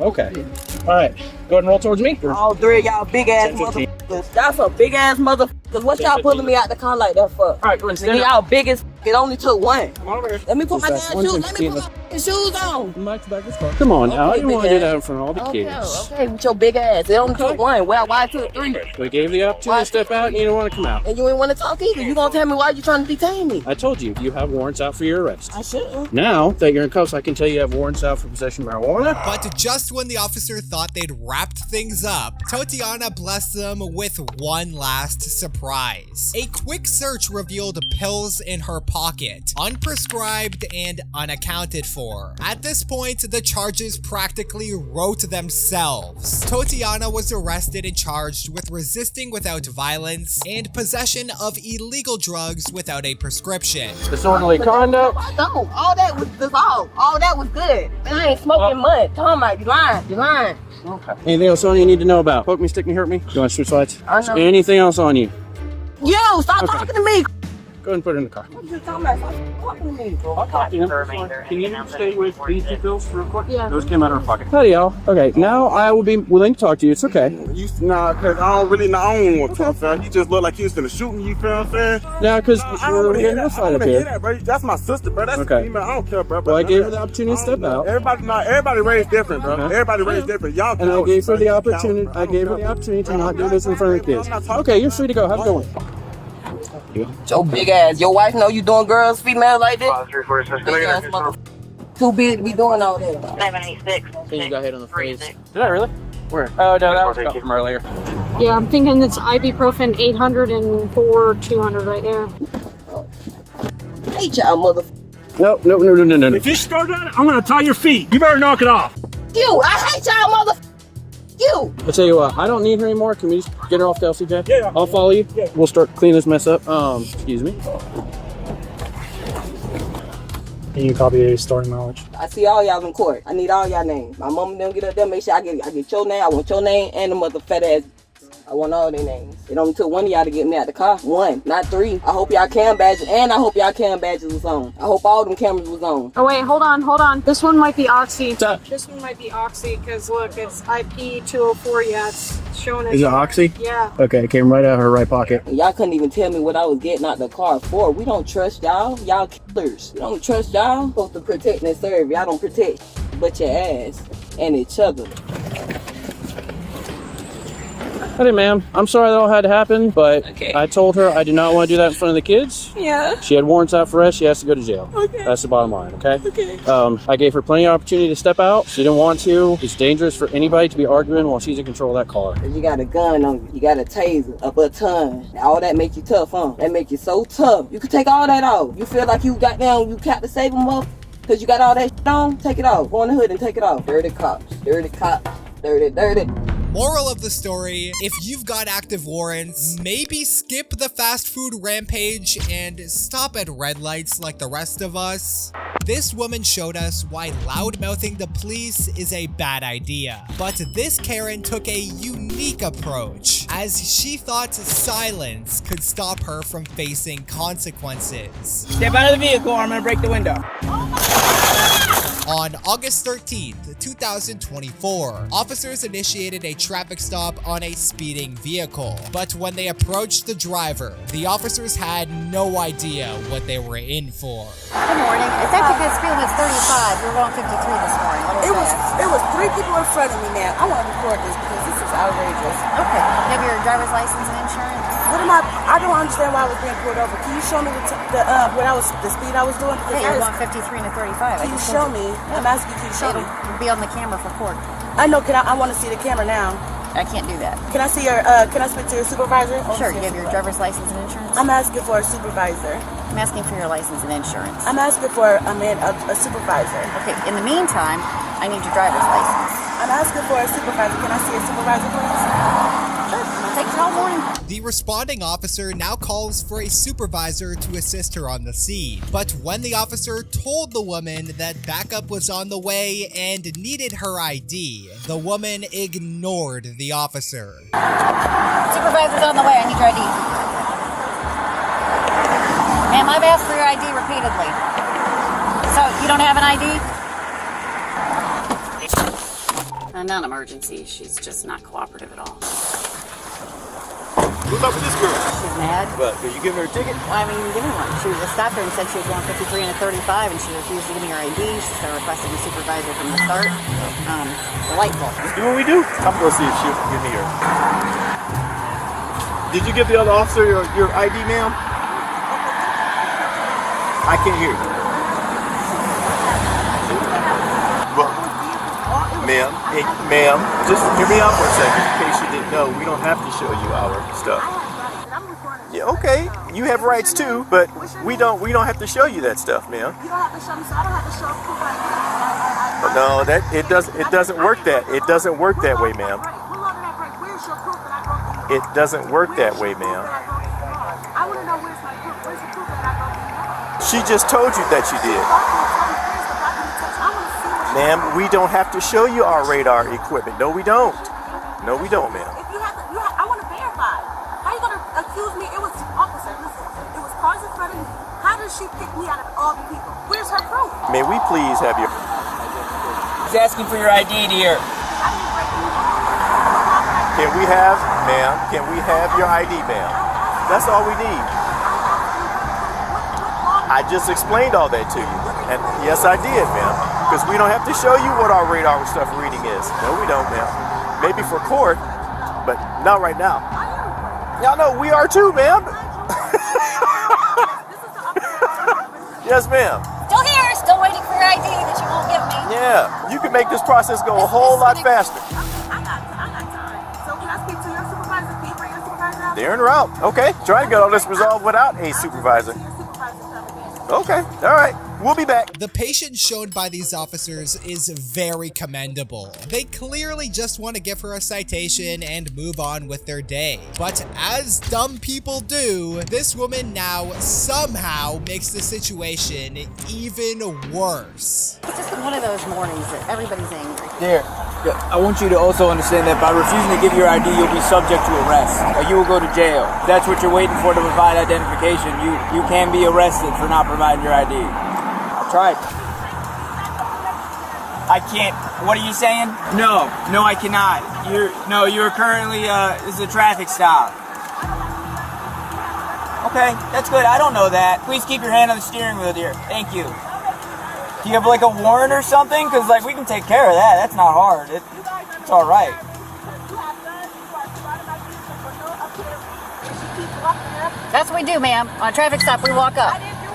Okay. All right. Go ahead and roll towards me. All 3 of y'all big ass motherfuckers. Y'all some big ass motherfuckers. What y'all pulling me out the car like that for? All right, go ahead and stand up. Y'all big as it only took one. Come on over here. Let me put my damn Just shoes. one, Let me put my shoes on. Mike's back in his car. Come on now. I didn't want to do that in front of all the kids. Okay, with your big ass. It only took one. Well, why took 3? We gave you the opportunity to step out and you didn't want to come out. And you ain't want to talk either. You gonna tell me why you trying to detain me? I told you, you have warrants out for your arrest. I shouldn't. Now that you're in cuffs, I can tell you have warrants out for possession of marijuana. But just when the officer thought they'd wrapped things up, Totiana blessed them with one last surprise. A quick search revealed pills in her pocket, unprescribed and unaccounted for. At this point, the charges practically wrote themselves. Totiana was arrested and charged with resisting without violence and possession of illegal drugs without a prescription. Disorderly conduct. No, all that was dissolved. All that was good. And I ain't smoking mud. Talking about you lying. You lying. Okay. Anything else on you need to know about? Poke me, stick me, hurt me? You want to switch sides? I know. Anything else on you? Yo, stop talking to me. Go ahead and put it in the car. What you talking about? Talking to me, bro. I'll talk to him. Can you stay with these two bills real quick? Yeah. Those came out of her pocket. Howdy, y'all. Okay, now I will be willing to talk to you. It's okay. Nah, cause I don't really know. I don't want to talk, fam. You just look like he was gonna shoot me. You feel what I'm saying? Yeah, because I don't want to hear that. I don't want to hear that, bro. That's my sister, bro. That's okay. female. I don't care, bro. Well, I gave her the opportunity to step out. Everybody raised different, bro. Everybody raised different. Y'all. And I gave her the opportunity. I gave her the opportunity to not do this in front of the kids. Okay, you're free to go. Have a good one. Your big ass. Your wife know you doing girls, females like this? Too big to be doing all that. 786. You got hit on the face. Did I really? Where? Oh, no, that was got from earlier. Yeah, I'm thinking it's ibuprofen 800 and 200 right there. Hey, y'all mother. No. If you start on it, I'm gonna tie your feet. You better knock it off. You, I hate y'all mother. You. I'll tell you what, I don't need her anymore. Can we just get her off to LCJ? Yeah. I'll follow you. Yeah. We'll start cleaning this mess up. Excuse me. Can you copy a story knowledge? I see all y'all in court. I need all y'all names. My mama don't get up there. Make sure I get your name. I want your name and the mother fat ass. I want all their names. It only took one of y'all to get me out the car. One, not three. I hope y'all cam badges, and I hope y'all cam badges was on. I hope all them cameras was on. Oh wait, hold on. This one might be Oxy. This one might be Oxy because look, it's IP 204. Yeah, it's showing it. Is it Oxy? Yeah. Okay, it came right out of her right pocket. Y'all couldn't even tell me what I was getting out the car for. We don't trust y'all. Y'all killers. We don't trust y'all. Supposed to protect and serve. Y'all don't protect but your ass and each other. Hey, ma'am. I'm sorry that all had to happen, but I told her I did not want to do that in front of the kids. Yeah. She had warrants out for arrest. She has to go to jail. Okay. That's the bottom line, okay? Okay. I gave her plenty of opportunity to step out. She didn't want to. It's dangerous for anybody to be arguing while she's in control of that car. You got a gun on you. You got a taser, a baton. All that make you tough, huh? That make you so tough. You can take all that off. You feel like you got down, you got to save them up because you got all that shit on? Take it off. Go in the hood and take it off. Dirty cops. Dirty cops. Dirty. Moral of the story, if you've got active warrants, maybe skip the fast food rampage and stop at red lights like the rest of us. This woman showed us why loudmouthing the police is a bad idea. But this Karen took a unique approach, as she thought silence could stop her from facing consequences. Step out of the vehicle or I'm gonna break the window. On August 13th, 2024, officers initiated a traffic stop on a speeding vehicle. But when they approached the driver, the officers had no idea what they were in for. Good morning. It's actually good speed limit 35. You're going 53 this morning. It was three people in front of me now. I want to report this because this is outrageous. Okay. You have your driver's license and insurance? What am I don't understand why I was being pulled over. Can you show me the speed I was doing? Yeah, you're going 53 and a 35. Can you show me? I'm asking you, can you show me? It'll be on the camera for court. I know. I want to see the camera now. I can't do that. Can I see your? Can I speak to your supervisor? Sure. You have your driver's license and insurance? I'm asking for a supervisor. I'm asking for your license and insurance. I'm asking for a supervisor. Okay. In the meantime, I need your driver's license. I'm asking for a supervisor. Can I see a supervisor, please? Sure. I'll take it all morning. The responding officer now calls for a supervisor to assist her on the scene. But when the officer told the woman that backup was on the way and needed her ID, the woman ignored the officer. Supervisor's on the way. I need your ID. Ma'am, I've asked for your ID repeatedly. So, you don't have an ID? Non-emergency. She's just not cooperative at all. What's up with this girl? She's mad. What? Did you give her a ticket? Well, I mean, you give me one. She was stopped her and said she was going 53 and a 35, and she refused to give me her ID. She started requesting a supervisor from the start. Delightful. Let's do what we do. I'm going to see if she'll give me her. Did you give the other officer your ID, ma'am? I can't hear you. Well, ma'am, just hear me out for a second. In case you didn't know, we don't have to show you our stuff. Yeah, okay. You have rights too, but we don't have to show you that stuff, ma'am. You don't have to show me, so I don't have to show proof ID. No, it doesn't work that way, ma'am. It doesn't work that way, ma'am. I want to know where's my proof. Where's the proof that I go? She just told you that you did. Ma'am, we don't have to show you our radar equipment. No, we don't. No, we don't, ma'am. If I want to verify. How are you going to accuse me? It was officer. Listen, it was cars in front of me. does she pick me out of all the people? Where's her proof? May we please have your... He's asking for your ID, dear. Can we have, ma'am, can we have your ID, ma'am? That's all we need. I just explained all that to you. And yes, I did, ma'am. Because we don't have to show you what our radar stuff reading is. No, we don't, ma'am. Maybe for court, but not right now. Y'all know we are too, ma'am. Yes, ma'am. Still here, still waiting for your ID that you won't give me. Yeah, you can make this process go a whole lot faster. I got time. So can I speak to your supervisor? Can you bring your supervisor out? They're en route. Okay, try to get all this resolved without a supervisor. Okay, all right. We'll be back. The patience shown by these officers is very commendable. They clearly just want to give her a citation and move on with their day. But as dumb people do, this woman now somehow makes the situation even worse. It's just one of those mornings that everybody's angry. Dear, I want you to also understand that by refusing to give your ID, you'll be subject to arrest. Or you will go to jail. If that's what you're waiting for to provide identification, you can be arrested for not providing your ID. Tried. I can't. What are you saying? No, I cannot. You're currently, this is a traffic stop. Okay, that's good. I don't know that. Please keep your hand on the steering wheel, dear. Thank you. Do you have like a warrant or something? Because like we can take care of that. That's not hard. It's all right. That's what we do, ma'am. On a traffic stop, we walk up. I didn't do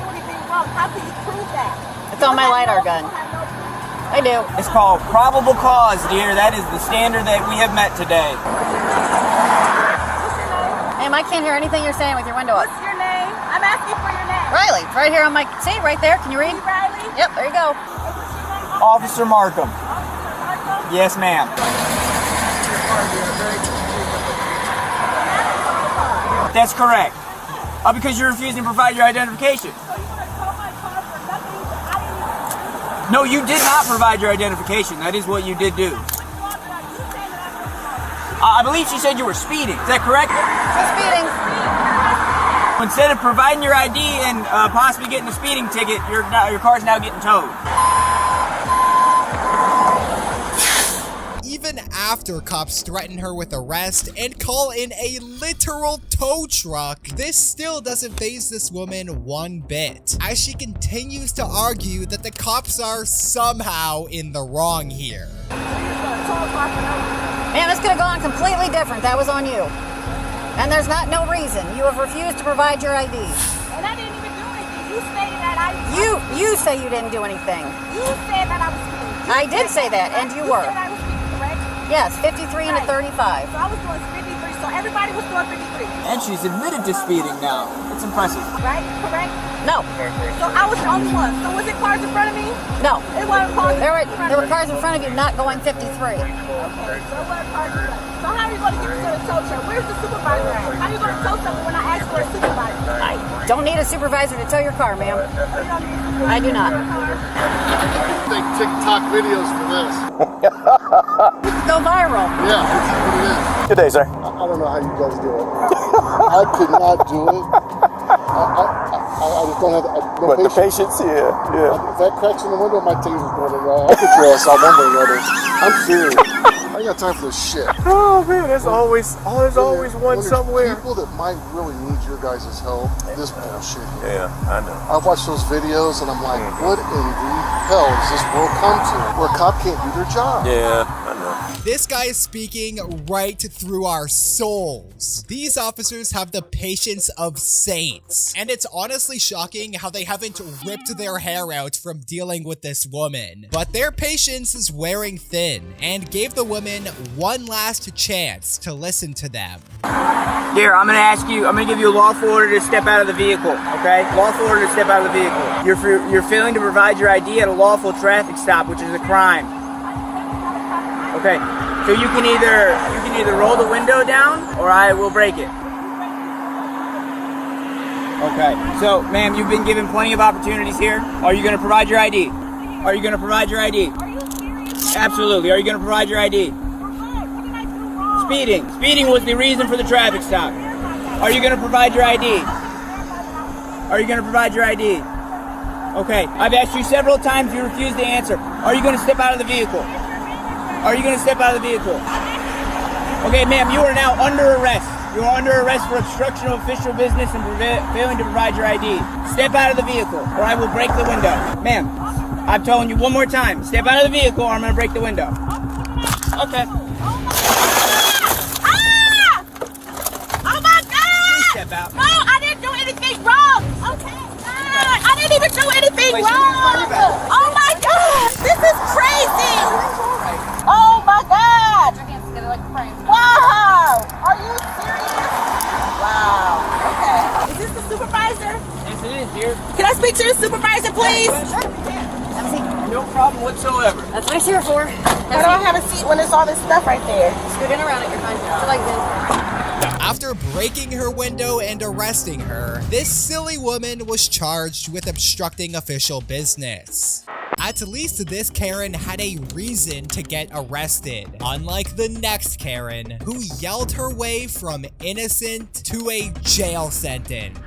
anything wrong. How can you prove that? It's on my LiDAR gun. I do. It's called probable cause, dear. That is the standard that we have met today. Ma'am, I can't hear anything you're saying with your window up. What's your name? I'm asking for your name. Riley, right here on my... See, right there. Can you read? Riley? Yep, there you go. Officer Markham. Yes, ma'am. That's correct. Because you're refusing to provide your identification. No, you did not provide your identification. That is what you did do. I believe she said you were speeding. Is that correct? She's speeding. Instead of providing your ID and possibly getting a speeding ticket, your car's now getting towed. Even after cops threaten her with arrest and call in a literal tow truck, this still doesn't faze this woman one bit, as she continues to argue that the cops are somehow in the wrong here. Man, this could have gone completely different. That was on you. And there's no reason. You have refused to provide your ID. And I didn't even do anything. You stated that I... You say you didn't do anything. You said that I was speeding. I did say that, and you were. Said I was speeding, correct? Yes, 53 and a 35. So I was doing 53, so everybody was doing 53. And she's admitted to speeding now. It's impressive. Right? Correct? No. So I was the only one. So was it cars in front of me? No. It wasn't cars there were cars in front of you not going 53. Okay, so it wasn't cars in front. So how are you going to get me to the tow truck? Where's the supervisor at? How are you going to tow something when I ask for a supervisor? I don't need a supervisor to tow your car, ma'am. I do not. Take TikTok videos for this. Go viral. Yeah, that's what it is. Good day, sir. I don't know how you guys do it. I could not do it. I just don't have no patience. Yeah. If that cracks in the window, my teeth is going to roll. I'll put your ass out one way or another. I'm serious. I ain't got time for this shit. Oh man, there's always one somewhere. People that might really need your guys' help. This bullshit. Yeah, I know. I watch those videos and I'm like, what in the hell does this world come to? Where a cop can't do their job. Yeah, I know. This guy is speaking right through our souls. These officers have the patience of saints, and it's honestly shocking how they haven't ripped their hair out from dealing with this woman. But their patience is wearing thin, and gave the woman one last chance to listen to them. Here, I'm gonna give you a lawful order to step out of the vehicle, okay? Lawful order to step out of the vehicle. You're failing to provide your ID at a lawful traffic stop, which is a crime. Okay, so you can either roll the window down or I will break it. Okay, so ma'am, you've been given plenty of opportunities here. Are you gonna provide your ID? Are you gonna provide your ID? Absolutely. Are you gonna provide your ID? Speeding. Speeding was the reason for the traffic stop. Are you gonna provide your ID? Are you going to provide your ID? Okay. I've asked you several times. You refuse to answer. Are you going to step out of the vehicle? Are you going to step out of the vehicle? Okay, ma'am, you are now under arrest. You are under arrest for obstruction of official business and failing to provide your ID. Step out of the vehicle, or I will break the window. Ma'am, I'm telling you one more time. Step out of the vehicle, or I'm going to break the window. Okay. Oh my God! Please step out. No, I didn't do anything wrong. Okay. I didn't even do anything wrong. Oh my God! This is crazy. Oh my God! Wow! Are you serious? Wow. Okay. Is this the supervisor? Yes, it is, dear. Can I speak to the supervisor, please? No problem whatsoever. That's what it's here for. I don't have a seat when there's all this stuff right there. Scoot in around it, you're fine. So like this. After breaking her window and arresting her, this silly woman was charged with obstructing official business. At least this Karen had a reason to get arrested, unlike the next Karen, who yelled her way from innocent to a jail sentence.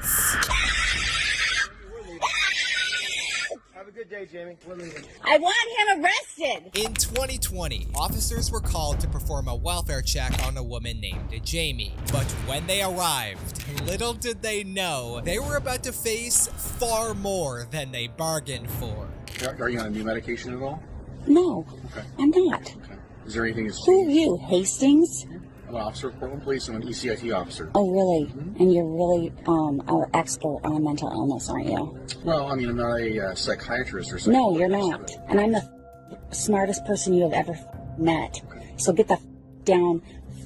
Have a good day, Jamie. We're leaving. I want him arrested. In 2020, officers were called to perform a welfare check on a woman named Jamie. But when they arrived, little did they know they were about to face far more than they bargained for. Are you on a new medication at all? No, Okay. I'm not. Okay. Is there anything that's Who are you, Hastings? I'm an officer of Portland Police. I'm an ECIT officer. Oh, really? And you're really an expert on mental illness, aren't you? Well, I mean, I'm not a psychiatrist or something. No, you're not. And I'm the smartest person you have ever met. So get the down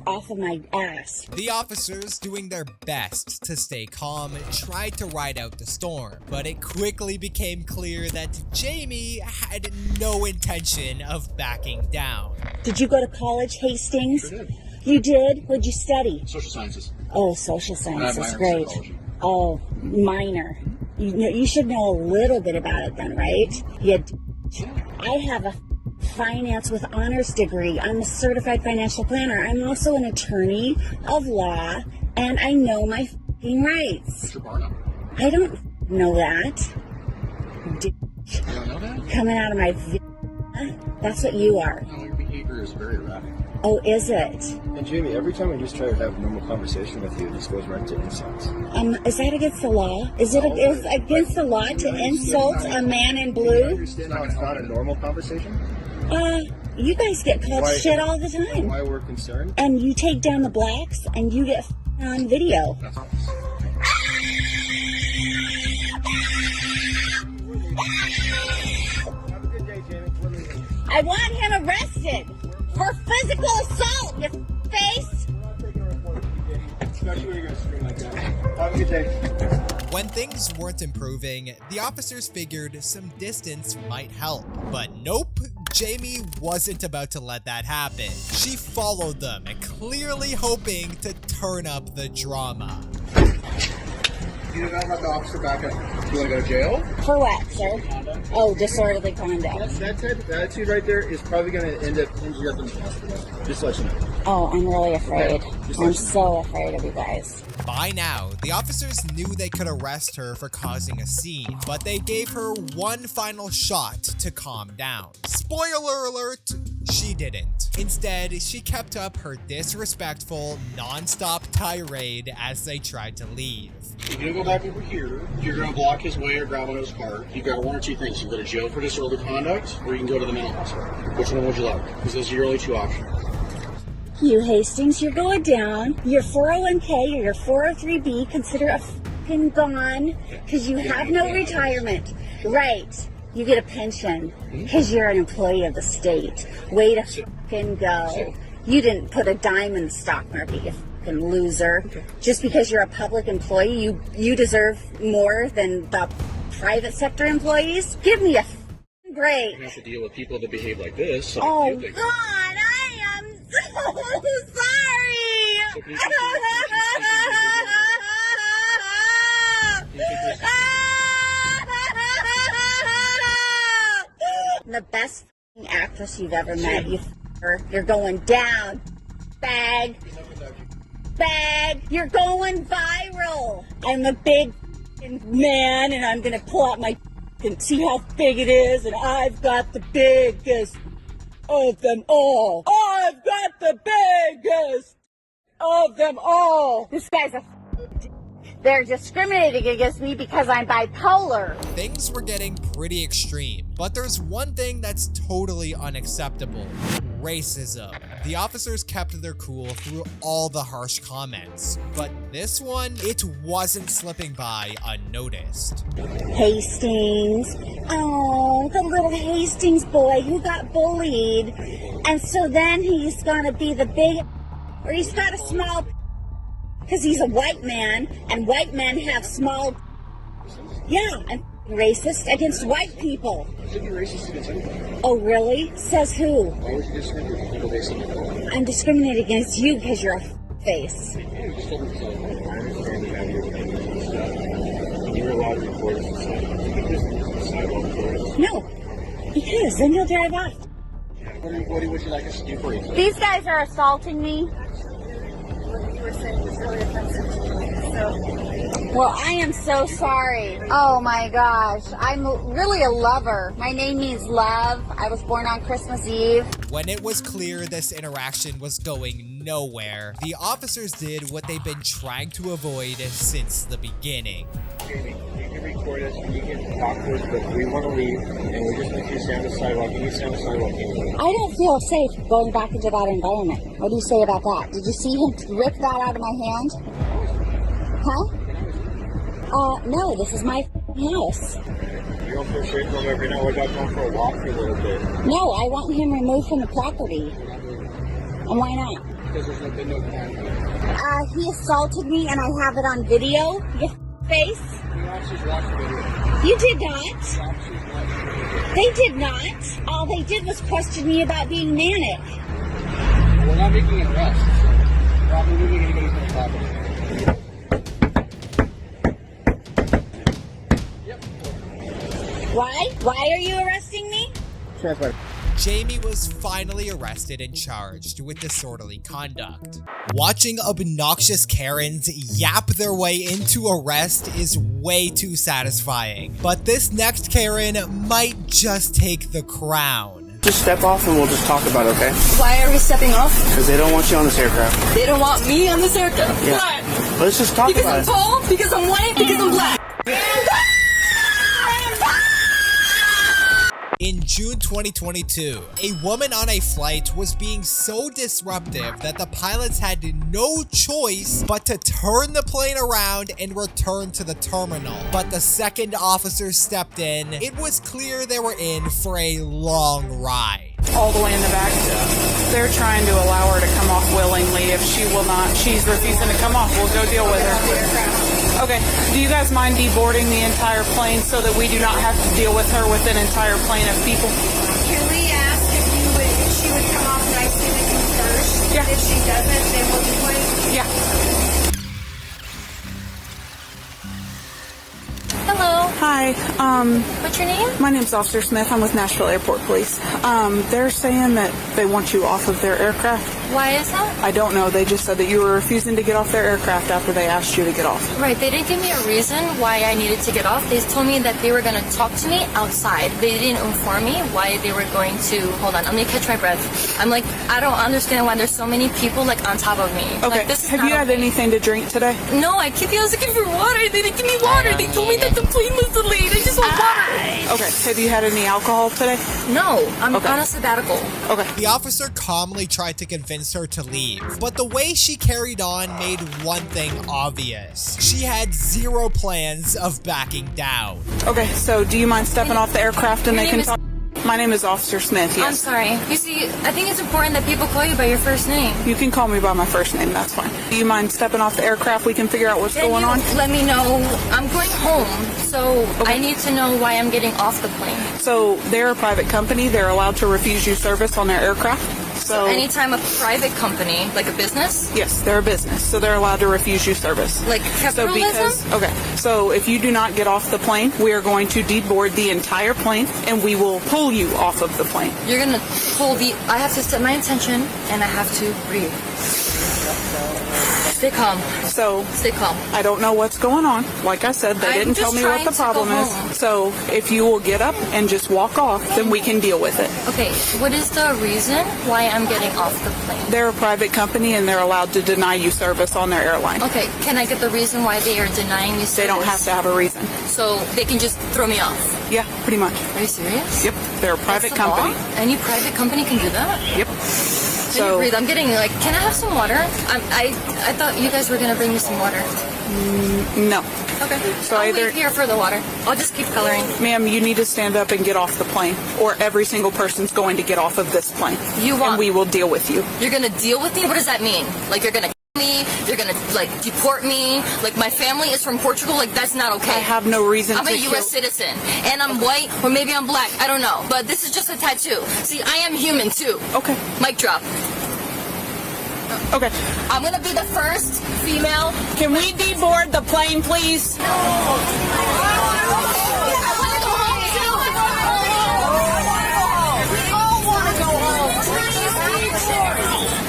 off of my ass. The officers, doing their best to stay calm, tried to ride out the storm, but it quickly became clear that Jamie had no intention of backing down. Did you go to college, Hastings? Sure did. You did? What'd you study? Social sciences. Oh, social And I have sciences, minor in great. psychology. Oh, minor. You should know a little bit about it then, right? I have a finance with honors degree. I'm a certified financial planner. I'm also an attorney of law, and I know my f***ing rights. What's your bar number? I don't know that. You don't know that? Coming out of my that's what you are. No, your behavior is very erratic. Oh, is it? And Jamie, every time I just try to have a normal conversation with you, it just goes right to insults. Is that against the law? Is it against the law to insult a man in Do you blue? understand how it's not a normal conversation? You guys get called shit all the time. Why we're concerned? And you take down the blacks and you get on video. I want him arrested for physical assault, you face. Especially when you're going to scream like that. Have a good day. When things weren't improving, the officers figured some distance might help. But nope, Jamie wasn't about to let that happen. She followed them, clearly hoping to turn up the drama. You don't let the officer back up. You want to go to jail? For what, sir? Oh, disorderly conduct. That type of attitude right there is probably going to end up ending up in the hospital. Just to let you know. Oh, I'm really afraid. Okay. I'm so afraid of you guys. By now, the officers knew they could arrest her for causing a scene, but they gave her one final shot to calm down. Spoiler alert, she didn't. Instead, she kept up her disrespectful, non-stop tirade as they tried to leave. You're going to go back over here. You're going to block his way or grab on his car. You've got one or two things. You can go to jail for disorderly conduct, or you can go to the mental hospital. Which one would you like? Because those are your only two options. You, Hastings, you're going down. Your 401k or your 403b, consider a f***ing gone because you have no retirement. Right. You get a pension because you're an employee of the state. Way to f***ing go. You didn't put a dime in the stock market, you f***ing loser. Just because you're a public employee, you deserve more than the private sector employees? Give me a f***ing break. You have to deal with people that behave like this. So Oh, you think- God, I am so sorry. The best f***ing actress you've ever met, you f***er. You're going down. Bag. You're going viral. I'm a big man, and I'm gonna pull out my and see how big it is, and I've got the biggest of them all. I've got the biggest of them all. This guy's a They're discriminating against me because I'm bipolar. Things were getting pretty extreme, but there's one thing that's totally unacceptable: racism. The officers kept their cool through all the harsh comments, but this one, it wasn't slipping by unnoticed. Hastings. Oh, the little Hastings boy who got bullied. And so then he's gonna be the big, or he's got a small, because he's a white man, and white men have small, yeah, and racist against white people. Oh, really? Says who? Why would you discriminate? I'm discriminating against you because you're a face. You're allowed to record us No, because then you'll drive off. What would you like us to do for you? These guys are assaulting me. Well, I am so sorry. Oh my gosh. I'm really a lover. My name means love. I was born on Christmas Eve. When it was clear this interaction was going nowhere, the officers did what they've been trying to avoid since the beginning. Jamie, you can record us and you can talk to us, but we want to leave and we're just going to stand on the sidewalk. You stand on the sidewalk. I don't feel safe going back into that environment. What do you say about that? Did you see him rip that out of my hand? Huh? No, this is my house. You don't feel safe from every now. We're about going for a walk for a little bit. No, I want him removed from the property. And why not? Because there's been no time. He assaulted me and I have it on video. Your face. The officers watched the video. You did not. They did not. All they did was question me about being manic. We're not making an arrest. We're not removing anybody from the property. Why? Why are you arresting me? Transport. Jamie was finally arrested and charged with disorderly conduct. Watching obnoxious Karens yap their way into arrest is way too satisfying, but this next Karen might just take the crown. Just step off and we'll just talk about it, okay? Why are we stepping off? Because they don't want you on this aircraft. They don't want me on this aircraft. Yeah. Why? Let's just talk Because about I'm it. tall? Because I'm white? Because I'm black? In June 2022, a woman on a flight was being so disruptive that the pilots had no choice but to turn the plane around and return to the terminal. But the second officer stepped in, it was clear they were in for a long ride. All the way in the back. They're trying to allow her to come off willingly. If she will not, she's refusing to come off. We'll go deal with her. Okay. Do you guys mind deboarding the entire plane so that we do not have to deal with her with an entire plane of people? Can we ask if she would come off nicely with you first? Yeah. If she doesn't, then we'll deploy. Yeah. Hello. Hi. What's your name? My name's Officer Smith. I'm with Nashville Airport Police. They're saying that they want you off of their aircraft. Why is that? I don't know. They just said that you were refusing to get off their aircraft after they asked you to get off. Right, they didn't give me a reason why I needed to get off. They told me that they were going to talk to me outside. They didn't inform me why they were going to... Hold on, let me catch my breath. I'm like, I don't understand why there's so many people like on top of me. Okay, Like, this is have you had anything to drink today? No, I keep asking for water. They didn't give me water. They told me that the plane was delayed. I just want water. Okay, have you had any alcohol today? No, I'm on a sabbatical. Okay. The officer calmly tried to convince her to leave, but the way she carried on made one thing obvious. She had zero plans of backing down. Okay, so do you mind stepping off the aircraft and they can talk? My name is Officer Smith, yes. I'm sorry. You see, I think it's important that people call you by your first name. You can call me by my first name, that's fine. Do you mind stepping off the aircraft? We can figure out what's going on. Let me know. I'm going home, so I need to know why I'm getting off the plane. So they're a private company. They're allowed to refuse you service on their aircraft. So anytime a private company, like a business? Yes, they're a business, so they're allowed to refuse you service. Like capitalism? So if you do not get off the plane, we are going to deboard the entire plane and we will pull you off of the plane. You're gonna pull I have to set my intention and I have to breathe. Stay calm. So stay calm. I don't know what's going on. Like I said, they didn't tell me what the problem is. So if you will get up and just walk off, then we can deal with it. Okay, what is the reason why I'm getting off the plane? They're a private company and they're allowed to deny you service on their airline. Okay, can I get the reason why they are denying me service? They don't have to have a reason. So they can just throw me off? Yeah, pretty much. Are you serious? Yep, they're a private company. Any private company can do that? Yep. So breathe. I'm getting like, can I have some water? I thought you guys were gonna bring me some water. No. Okay. So I'll wait here for the water. I'll just keep coloring. Ma'am, you need to stand up and get off the plane, or every single person's going to get off of this plane. And we will deal with you. You're gonna deal with me? What does that mean? Like you're gonna me? You're gonna like deport me? Like my family is from Portugal? Like that's not okay. I have no reason I'm a U.S. citizen, and I'm white, or maybe I'm black. I don't know. But this is just a tattoo. See, I am human too. Okay. Mic drop. Okay. I'm gonna be the first female. Can we deboard the plane, please?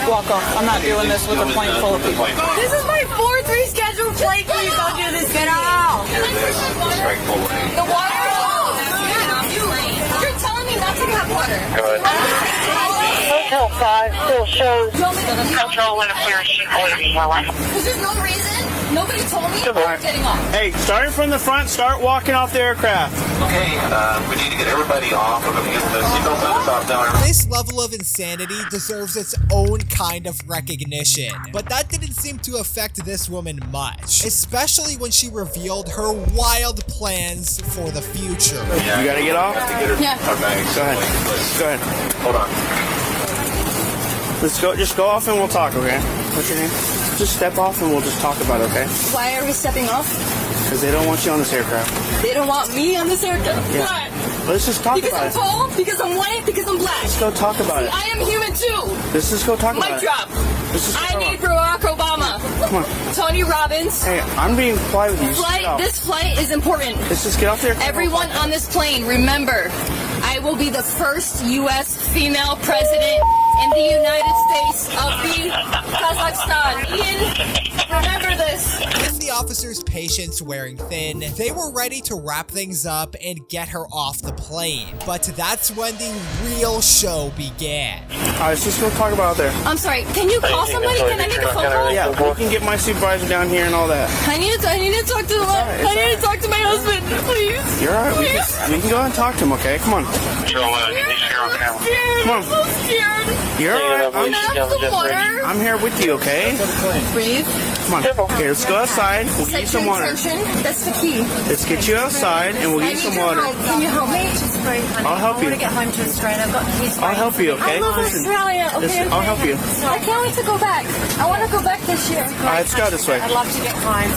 Walk off. I'm not doing this with a plane full of people. This is my 4th rescheduled flight. Please don't do this. Get out. The water. You're telling me not to have water. Hotel 5 still shows control interference waiting. Because there's no reason. Nobody told me about getting off. Hey, starting from the front, start walking off the aircraft. Okay, we need to get everybody off. We're going to get the seatbelts on the top down. This level of insanity deserves its own kind of recognition, but that didn't seem to affect this woman much, especially when she revealed her wild plans for the future. You gotta get off? Yeah. Okay, go ahead. Go ahead. Hold on. Let's go. Just go off and we'll talk, okay? What's your name? Just step off and we'll just talk about it, okay? Why are we stepping off? Because they don't want you on this aircraft. They don't want me on this aircraft. Yeah. Why? Let's just talk Because about I'm it. tall, because I'm white, because I'm black. Let's go talk about it. I am human too. Let's just go talk about Mic it. drop. Let's just I need Barack Obama. Come on. Tony Robbins. Hey, I'm being polite with you. This flight is important. Let's just get off there. Everyone on this plane, remember, I will be the first U.S. female president in the United States of the Kazakhstan. Ian, remember this. With the officer's patience wearing thin, they were ready to wrap things up and get her off the plane. But that's when the real show began. Alright, let's just go talk about it there. I'm sorry, can you call somebody? Can I make a phone call? Yeah, we can get my supervisor down here and all that. I need to talk to I need to talk to my husband, please. You're alright. We can go ahead and talk to him, okay? Come on. Come on. I'm so scared. You're alright. Can I have some water? I'm here with you, okay? Breathe. Come on. Here, let's go outside. We'll get you some water. That's the key. Let's get you outside and we'll get you some water. Can you help me? I'll help you. I want to get home to Australia. I've got kids. I'll help you, okay? I love Australia. Okay, Listen, I'll help you. I can't wait to go back. I want to go back this year. Alright, let's go this way. I'd love to get home.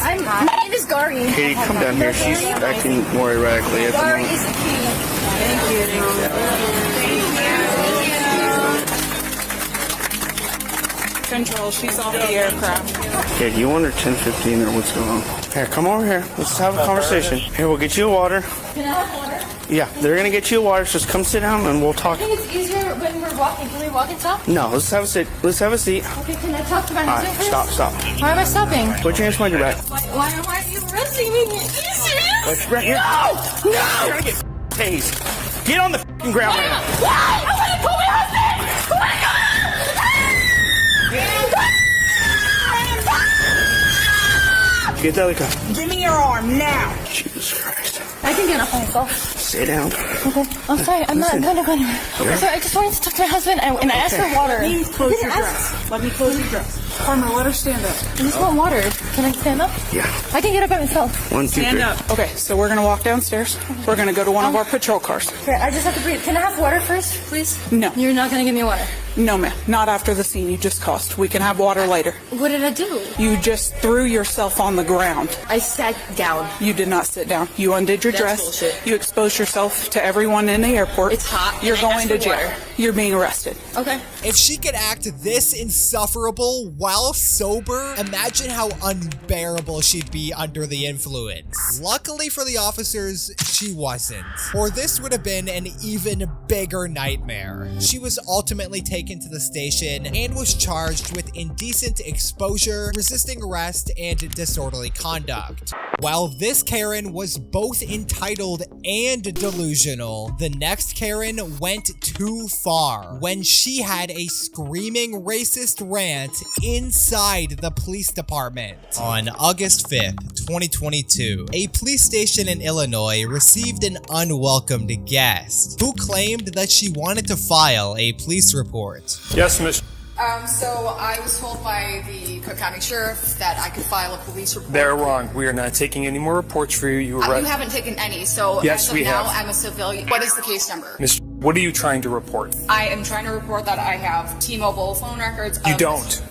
My name is Gary. Katie, come down here. She's acting more erratically at the Gary moment. is the key. Thank you. Control, she's off the aircraft. Okay, you want her 10:15 or what's going on? Here, come over here. Let's have a conversation. Here, we'll get you a water. Can I have water? Yeah, they're gonna get you a water. Just come sit down and we'll I talk. think it's easier when we're walking. Can we walk and talk? No, let's have a sit. Let's have a seat. Okay, can I talk to my husband Alright, first? stop. Why am I stopping? Put your hands behind your back. Why are you arresting me? Are you serious? Let's right here. No! You're gonna get tased. Get on the fucking ground right now. Why? I want to call my husband! Oh my God! Get the other car. Give me your arm now. Jesus Christ. I can get up myself. Sit down. Okay. I'm sorry. I'm not gonna. Okay. Sorry. I just wanted to talk to my husband and I asked for water. Please close your dress. Let me close your dress. Farmer, let her stand up. I just want water. Can I stand up? Yeah. I can get up by myself. 1, 2, 3. Stand up. Okay, so we're going to walk downstairs. We're going to go to one of our patrol cars. Okay, I just have to breathe. Can I have water first, please? No. You're not gonna give me water. No, ma'am. Not after the scene you just caused. We can have water later. What did I do? You just threw yourself on the ground. I sat down. You did not sit down. You undid your That's dress. bullshit. You exposed yourself to everyone in the airport. It's hot. You're and I going to asked for jail. water. You're being arrested. Okay. If she could act this insufferable while sober, imagine how unbearable she'd be under the influence. Luckily for the officers, she wasn't, or this would have been an even bigger nightmare. She was ultimately taken taken to the station and was charged with indecent exposure, resisting arrest, and disorderly conduct. While this Karen was both entitled and delusional, the next Karen went too far when she had a screaming racist rant inside the police department. On August 5th, 2022, a police station in Illinois received an unwelcomed guest who claimed that she wanted to file a police report. Yes, Miss. So I was told by the Cook County Sheriff that I could file a police report. They're wrong. We are not taking any more reports for you. You haven't taken any, so yes, as of we now, have. I'm a civilian. What is the case number? Miss, what are you trying to report? I am trying to report that I have T-Mobile phone records. You don't.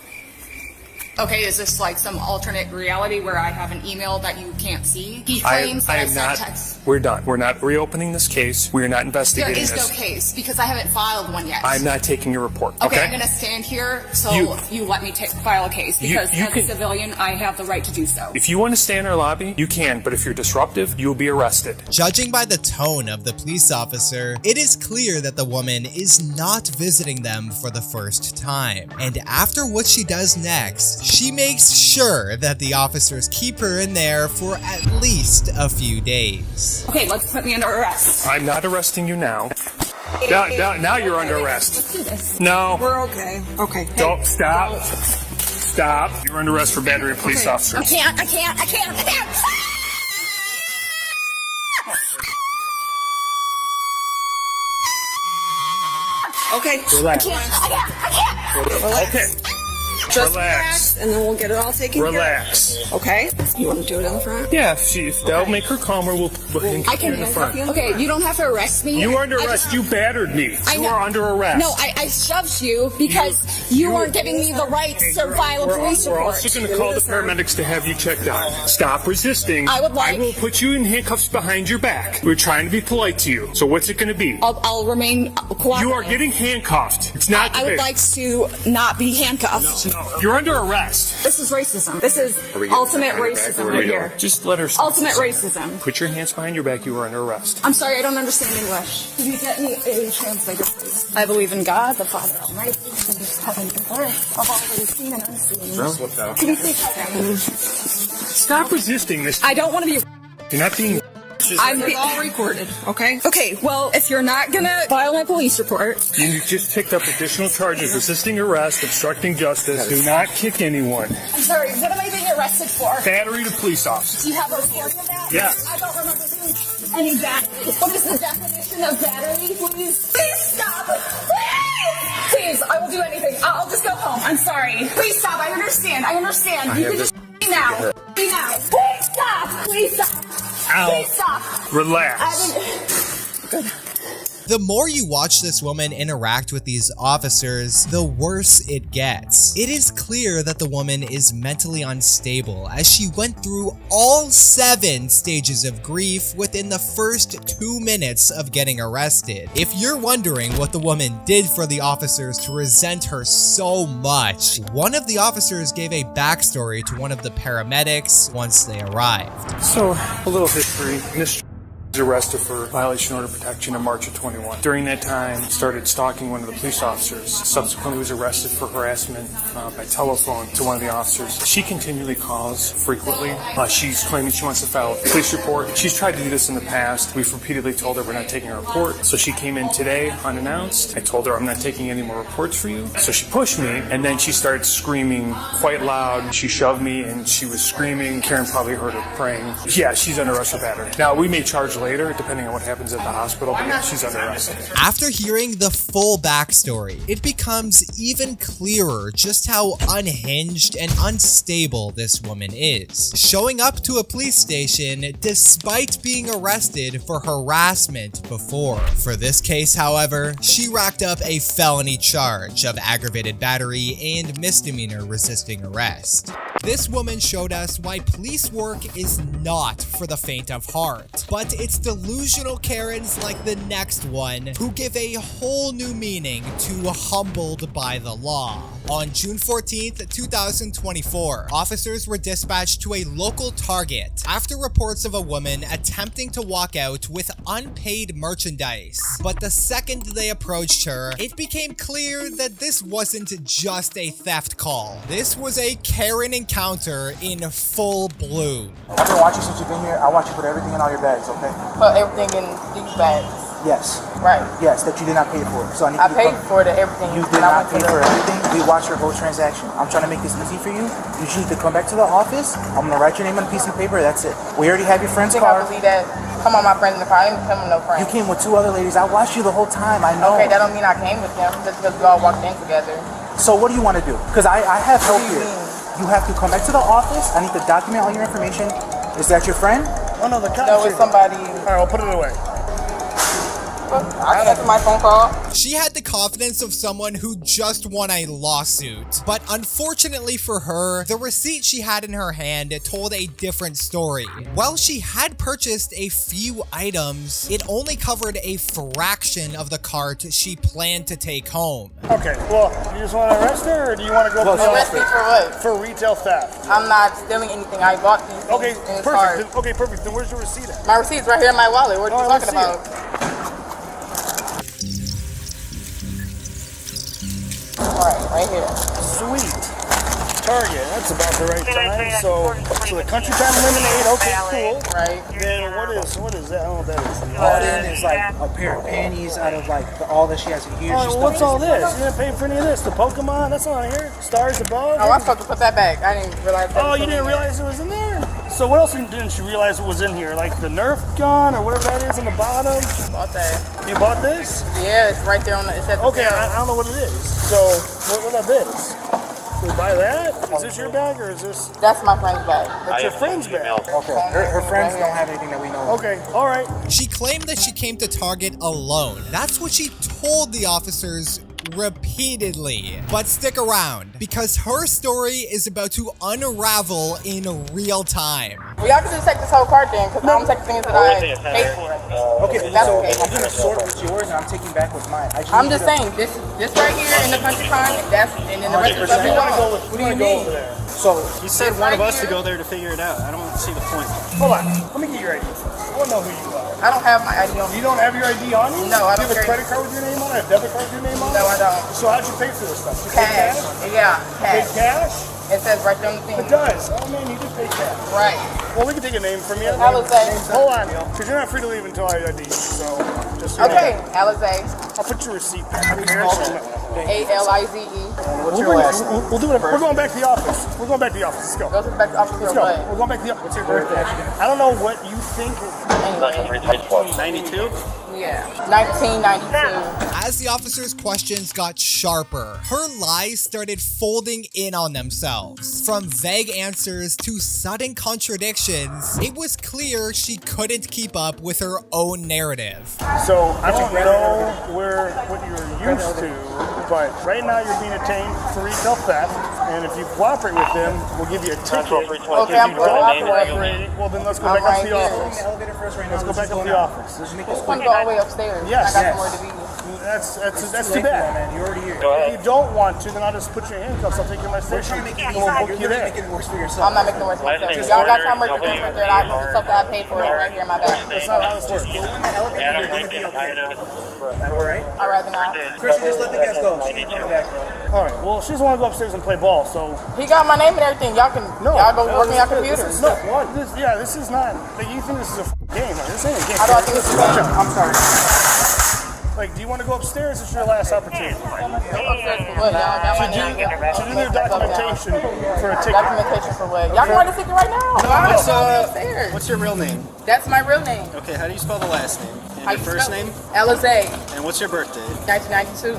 Okay, is this like some alternate reality where I have an email that you can't see? He claims that I sent text. We're done. We're not reopening this case. We are not investigating this. There is no case because I haven't filed one yet. I'm not taking your report. Okay, Okay, I'm going to stand here so you let me file a case because as a civilian, I have the right to do so. If you want to stay in our lobby, you can, but if you're disruptive, you will be arrested. Judging by the tone of the police officer, it is clear that the woman is not visiting them for the first time. And after what she does next, she makes sure that the officers keep her in there for at least a few days. Okay, let's put me under arrest. I'm not arresting you now. Now you're under arrest. Let's do this. No. We're okay. Okay. Don't stop. Stop. You're under arrest for battery of police officers. I can't. Okay. Relax. I can't. Okay. Just relax, and then we'll get it all taken care of. Relax. Okay. You want to do it in the front? Yeah, if that'll make her calmer, we'll I can in the front. Okay, you don't have to arrest me. You are under arrest. You battered me. You are under arrest. No, I shoved you because you weren't giving me the right to file a police report. We're also going to call the paramedics to have you checked out. Stop resisting. I will put you in handcuffs behind your back. We're trying to be polite to you. So what's it going to be? I'll remain cooperative. You are getting handcuffed. It's not. I would like to not be handcuffed. No. You're under arrest. This is racism. This is ultimate racism right here. Just let her. Ultimate racism. Put your hands behind your back. You are under arrest. I'm sorry, I don't understand English. Can you get me a translator, please? I believe in God, the Father Almighty, who heaven and earth, of all that is seen and unseen. Can you please stop resisting this? I don't want to be. You're not being. I'm all recorded, okay? Okay, well, if you're not gonna file my police report... You just picked up additional charges, resisting arrest, obstructing justice. Do not kick anyone. I'm sorry, what am I being arrested for? Battery to police officer. Do you have a recording of that? Yes. I don't remember doing any battery. What is the definition of battery, please? Please stop! Please, I will do anything. I'll just go home. I'm sorry. Please stop, I understand. You can just me now. Me now. Please stop! Please stop! Ow. Please stop! Relax. Good. The more you watch this woman interact with these officers, the worse it gets. It is clear that the woman is mentally unstable as she went through all 7 stages of grief within the first 2 minutes of getting arrested. If you're wondering what the woman did for the officers to resent her so much, one of the officers gave a backstory to one of the paramedics once they arrived. So, a little history. Miss was arrested for violation of order of protection in March of 21. During that time, started stalking one of the police officers. Subsequently was arrested for harassment by telephone to one of the officers. She continually calls frequently. She's claiming she wants to file a police report. She's tried to do this in the past. We've repeatedly told her we're not taking a report. So she came in today unannounced. I told her I'm not taking any more reports for you. So she pushed me and then she started screaming quite loud. She shoved me and she was screaming. Karen probably heard her praying. Yeah, she's under arrest for battery. Now we may charge later, depending on what happens at the hospital, but yeah, she's under arrest. After hearing the full backstory, it becomes even clearer just how unhinged and unstable this woman is. Showing up to a police station despite being arrested for harassment before. For this case, however, she racked up a felony charge of aggravated battery and misdemeanor resisting arrest. This woman showed us why police work is not for the faint of heart, but it's delusional Karens like the next one who give a whole new meaning to humbled by the law. On June 14th, 2024, officers were dispatched to a local Target after reports of a woman attempting to walk out with unpaid merchandise. But the second they approached her, it became clear that this wasn't just a theft call. This was a Karen encounter in full bloom. I've been watching since you've been here. I want you to put everything in all your bags, okay? Put everything in these bags. Yes. Right. Yes, that you did not pay for. So I paid for everything. You did not pay for everything. We watched your whole transaction. I'm trying to make this easy for you. You just need to come back to the office. I'm gonna write your name on a piece of paper. That's it. We already have your friend's car. I believe that. Come on, my friends in the car. I didn't come with no friends. You came with 2 other ladies. I watched you the whole time. I know. Okay, that don't mean I came with them just because we all walked in together. So what do you want to do? Because I have help here. You have to come back to the office. I need to document all your information. Is that your friend? Oh no, the cop. No, it's somebody. All right, I'll put it away. I answered my phone call. She had the confidence of someone who just won a lawsuit, but unfortunately for her, the receipt she had in her hand told a different story. While she had purchased a few items, it only covered a fraction of the cart she planned to take home. Okay, well, you just want to arrest her, or do you want to go arrest me for what? For retail theft. I'm not stealing anything. I bought these things in this cart. Okay, perfect. Then where's your receipt at? My receipt's right here in my wallet. What are you talking about? Alright, right here. Sweet. Target, that's about the right time. So the country time lemonade, okay, cool. Right. Then what is that? I don't know what that is. All in is like a pair of panties out of like all that she has in here. Oh, what's all this? You didn't pay for any of this? The Pokemon? That's not here. Stars above? Oh, I'm supposed to put that back. I didn't realize that. Oh, you didn't realize it was in there? So what else didn't you realize was in here? Like the Nerf gun or whatever that is on the bottom? Bought that. You bought this? Yeah, it's right there on the. Okay, I don't know what it is. So what that is? We buy that? Is this your bag or is this? That's my friend's bag. That's your friend's bag. Okay. Her friends don't have anything that we know of. Okay, all right. She claimed that she came to Target alone. That's what she told the officers repeatedly. But stick around, because her story is about to unravel in real time. Well, y'all can just take this whole cart then, because I'm taking things that I paid for. Okay, so I'm gonna sort what's yours and I'm taking back what's mine. I'm just saying, this right here in the country time, that's, and then the rest of the stuff. What do you go over there? So you said one of us to go there to figure it out. I don't see the point. Hold on, let me get your ID. I want to know who you are. I don't have my ID on me. You don't have your ID on you? No, I don't. Do you have a credit card with your name on it? A debit card with your name on it? No, I don't. So how'd you pay for this stuff? Cash. Yeah, cash. Paid cash? It says right there on the thing. It does. Oh man, you did pay cash. Right. Well, we can take a name from you. Alize. Hold on, because you're not free to leave until I ID you. So just okay, Alize. I'll put your receipt back. ALIZE. What's your last name? We'll do whatever. We're going back to the office. We're going back to the office. Let's go. Go back to the office. Let's go. We're going back to the office. What's your birthday? I don't know what you think. 92? Yeah, 1992. As the officers' questions got sharper, her lies started folding in on themselves. From vague answers to sudden contradictions, it was clear she couldn't keep up with her own narrative. So I don't know what you're used to, but right now you're being detained for retail theft, and if you cooperate with them, we'll give you a ticket. Okay, I'm cooperating. Well, then let's go back up to the office. Let's go back up to the office. Go all the way upstairs. Yes. I got somewhere to be. That's too bad. You're already here. If you don't want to, then I'll just put your handcuffs. I'll take you to my station. We'll book you there. Making it worse for yourself. I'm not making it worse for myself. Y'all got time worth of things right there. I know the stuff that I paid for right here in my bag. That's not how this works. Go in the elevator. You're gonna be okay. Alright? I'd rather not. Christian, just let the guys go. She ain't coming back. Alright, well, she doesn't want to go upstairs and play ball, so. He got my name and everything. Y'all can. Y'all go work on your computers. This is not. Like, you think this is a game? This ain't a game. How do I think this is a game? I'm sorry. Like, do you want to go upstairs? It's your last opportunity. Upstairs for what? Y'all got my name. To do their documentation for a ticket. Documentation for what? Y'all can write a ticket right now. What's your real name? That's my real name. Okay, how do you spell the last name? And How your you Oh. first spell it? name? Alize. And what's your birthday? 1992.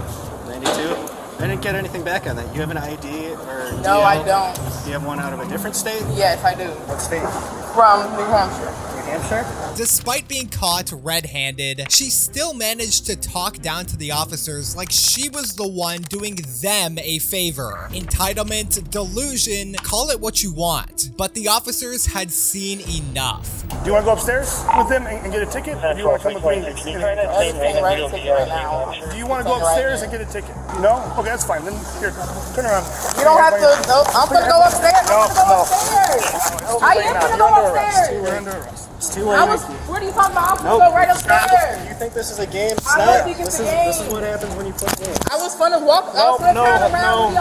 92? I didn't get anything back on that. You have an ID or No, I don't. Do you have one out of a different state? Yes, I do. What state? From New Hampshire. New damn sure. Despite being caught red-handed, she still managed to talk down to the officers like she was the one doing them a favor. Entitlement, delusion, call it what you want. But the officers had seen enough. Do you want to go upstairs with them and get a ticket? Or do you want to come with me? Do you want to go upstairs and get a ticket? No? Okay, that's fine. Then here, turn around. You don't have to. No, I'm gonna go upstairs. No. I am gonna go upstairs. We're under arrest. It's too late. What are you talking about? I'm gonna go right upstairs. You think this is a game? It's I not. don't think it's a game. This is what happens when you play games. I was gonna walk. I was gonna turn around.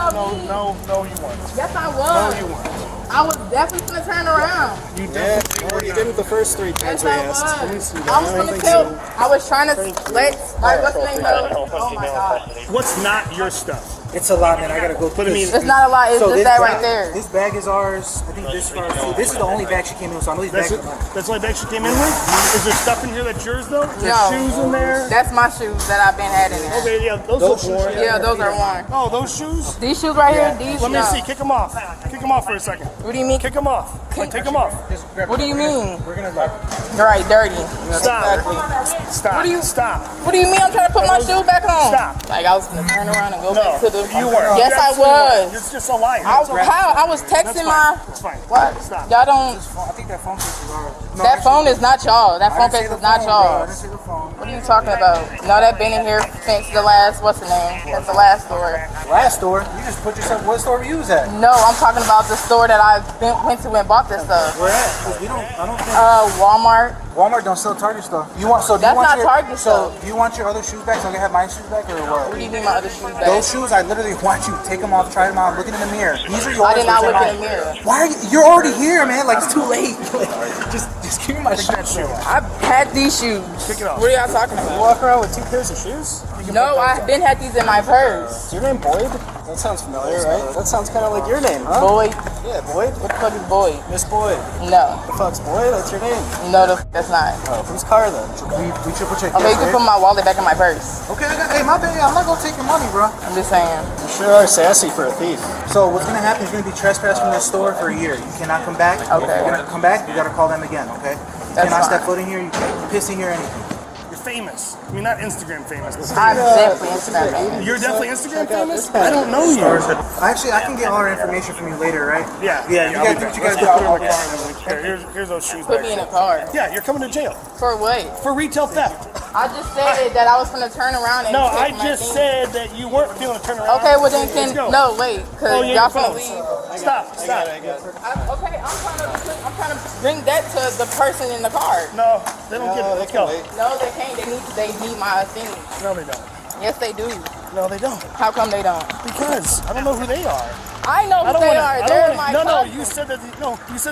No, you weren't. Yes, I was. No, you weren't. I was definitely gonna turn around. You did. You didn't the first 3 times we asked. I was gonna tell. I was trying to let. What's the name of? Oh my god. What's not your stuff? It's a lot, man. I gotta go through this. It's not a lot. It's just that right there. This bag is ours. I think this is ours too. This is the only bag she came in with, so I know these bags are mine. That's the only bag she came in with? Is there stuff in here that's yours, though? Is there shoes in there? That's my shoes that I've been had in there. Okay, yeah, those are worn. Yeah, those are worn. Oh, those shoes? These shoes right here, these Let me see. Kick them off. Kick them off for a second. What do you mean? Kick them off. Take them off. What do you mean? We're gonna like. Right, dirty. Stop. Exactly. Stop. What do you? Stop. What do you mean? I'm trying to put my shoes back on. Stop. Like I was gonna turn around and go back to the. You weren't. Yes, I was. You're just a liar. How? I was texting my. That's fine. What? Stop. Y'all don't. I think that phone case is ours. No, That phone is not y'all. That phone case is not y'all. I didn't see the phone. What are you talking about? No, that been in here since the last. What's the name? Since the last store. Last store? You just put yourself. What store were you at? No, I'm talking about the store that I went to and bought this stuff. Where at? 'Cause we don't. I don't think. Walmart. Walmart don't sell Target stuff. You want so? Do That's you want not your, Target So stuff. do you want your other shoes back? So I can have my shoes back or what? What do you mean my other shoes back? Those shoes, I literally want you to take them off, try them out, look in the mirror. These are yours. I did not those look are in the mine. mirror. Why are you? You're already here, man. Like it's too late. just give me my shoes. I've had these shoes. Kick it off. What are y'all talking about? You walk around with 2 pairs of shoes? No, I've been had these in my purse. Is your name Boyd? That sounds familiar, right? That sounds kind of like your name, huh? Boyd? Yeah, Boyd. What the fuck is Boyd? Miss Boyd. No. The fuck's Boyd? That's your name. No, that's not. Oh, whose car then? We triple check. Okay, you can put my wallet back in my purse. Okay, hey, my bad. I'm not gonna take your money, bro. I'm just saying. You sure are sassy for a thief. So what's gonna happen is you're gonna be trespassed from this store for a year. You cannot come back. Okay. If you're gonna come back, you gotta call them again, okay? You That's cannot fine. step foot in here, you can't piss in here or anything. You're famous. I mean, not Instagram famous. But I'm definitely Instagram famous. You're definitely Instagram famous? I don't know you. Actually, I can get all our information from you later, right? Yeah. Yeah, you I'll guys be do what you back. guys Let's do. go put her in the car and then here's those shoes Put back me in a there. car. Yeah, you're coming to jail. For what? For retail theft. I just said that I was gonna turn around and No, take I my just things. said that you weren't feeling to turn around. Okay, well then Let's go. no, wait, cause Oh, yeah, y'all your finna phone. leave. Stop. Okay, I'm trying to bring that to the person in the car. No, they don't get it. Let's go. No, they can't. They need my thing. No, they don't. Yes, they do. No, they don't. How come they don't? Because I don't know who they are. I know who they are. They're my cousins. You said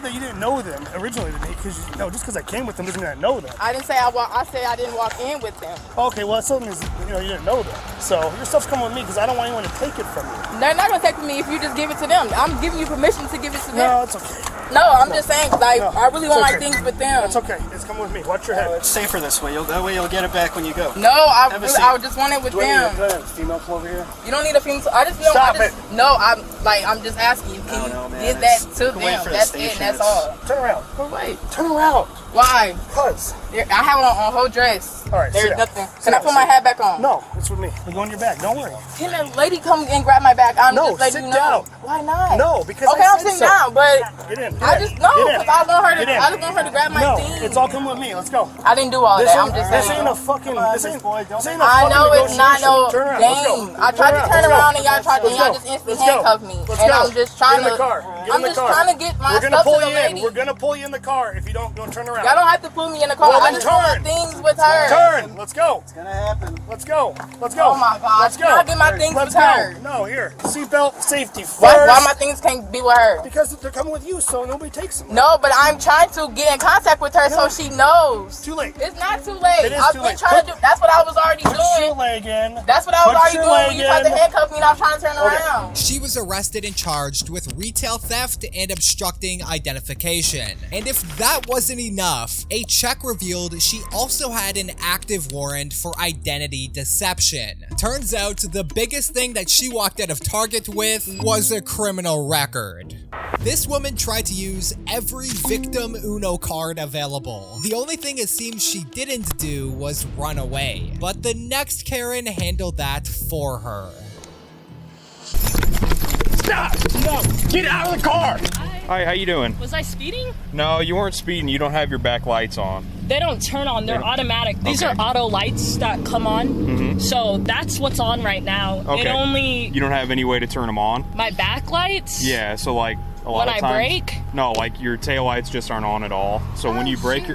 that you didn't know them originally to me because just because I came with them doesn't mean I know them. I didn't say I said I didn't walk in with them. Okay, well, that still means you didn't know them. So your stuff's coming with me because I don't want anyone to take it from you. They're not gonna take it from me if you just give it to them. I'm giving you permission to give it to them. No, it's okay. No, I'm just saying, like, No, I really want it's my okay. things with them. It's okay. It's coming with me. Watch your head. It's safer this way. That way you'll get it back when you go. No, I Have a just want it with Do I need them. a female come over here? You don't need a female. I just know. Stop it. No, I'm just asking you. Can you man, give that to you can wait them? for the That's it. station. That's all. Turn around. Wait. Turn around. Why? Cause. I have on whole dress. All right. There's sit down. nothing. Sit Can I down, put my hat back on? No, it's with me. We're going in your bag. Don't worry. Can a lady come and grab my bag? I'm No, just letting sit you know. down. Why not? No, because okay, I I'm said sitting so. down, but Get in. I just no, Get in. because I want her Get to. in. I just want her to grab my No, things. it's all coming with me. Let's go. I didn't do all This that. ain't, I'm just this saying. ain't a fucking. This ain't a I know it's not no negotiation. Turn around. Let's go. game. I tried to turn around and y'all tried to. Let's Y'all go. just instantly Let's go. handcuffed me, Let's and go. I'm just trying Get in to. the car. Get I'm in the just car. trying to get my We're gonna stuff pull to the you in. lady. We're gonna pull you in the car if you don't turn around. Y'all don't have to pull me in the car. Well, I then just want my turn. things with her. Turn. Let's go. It's gonna happen. Let's go. Let's go. Oh my gosh. Let's go. Can I get my things Let's with go. her? No, here. Seatbelt, safety first. Why my things can't be with her? Because they're coming with you, so nobody takes them. No, but I'm trying to get in contact with her so she knows. Too late. It's not too late. It is I've too been late. trying to do. That's what I was already Put your doing. leg in. That's what I was Put already your doing when leg you tried to in. handcuff me and I was trying to turn around. She was arrested and charged with retail theft and obstructing identification. And if that wasn't enough, a check revealed she also had an active warrant for identity deception. Turns out the biggest thing that she walked out of Target with was a criminal record. This woman tried to use every victim Uno card available. The only thing it seems she didn't do was run away. But the next Karen handled that for her. Stop! No! Get out of the car! Hi, how you doing? Was I speeding? No, you weren't speeding. You don't have your back lights on. They don't turn on. They're automatic. These are auto lights that come on. So that's what's on right now. Okay. It only... You don't have any way to turn them on? My back lights? Yeah, so like a lot when of times... When I brake? No, like your tail lights just aren't on at all. So when you brake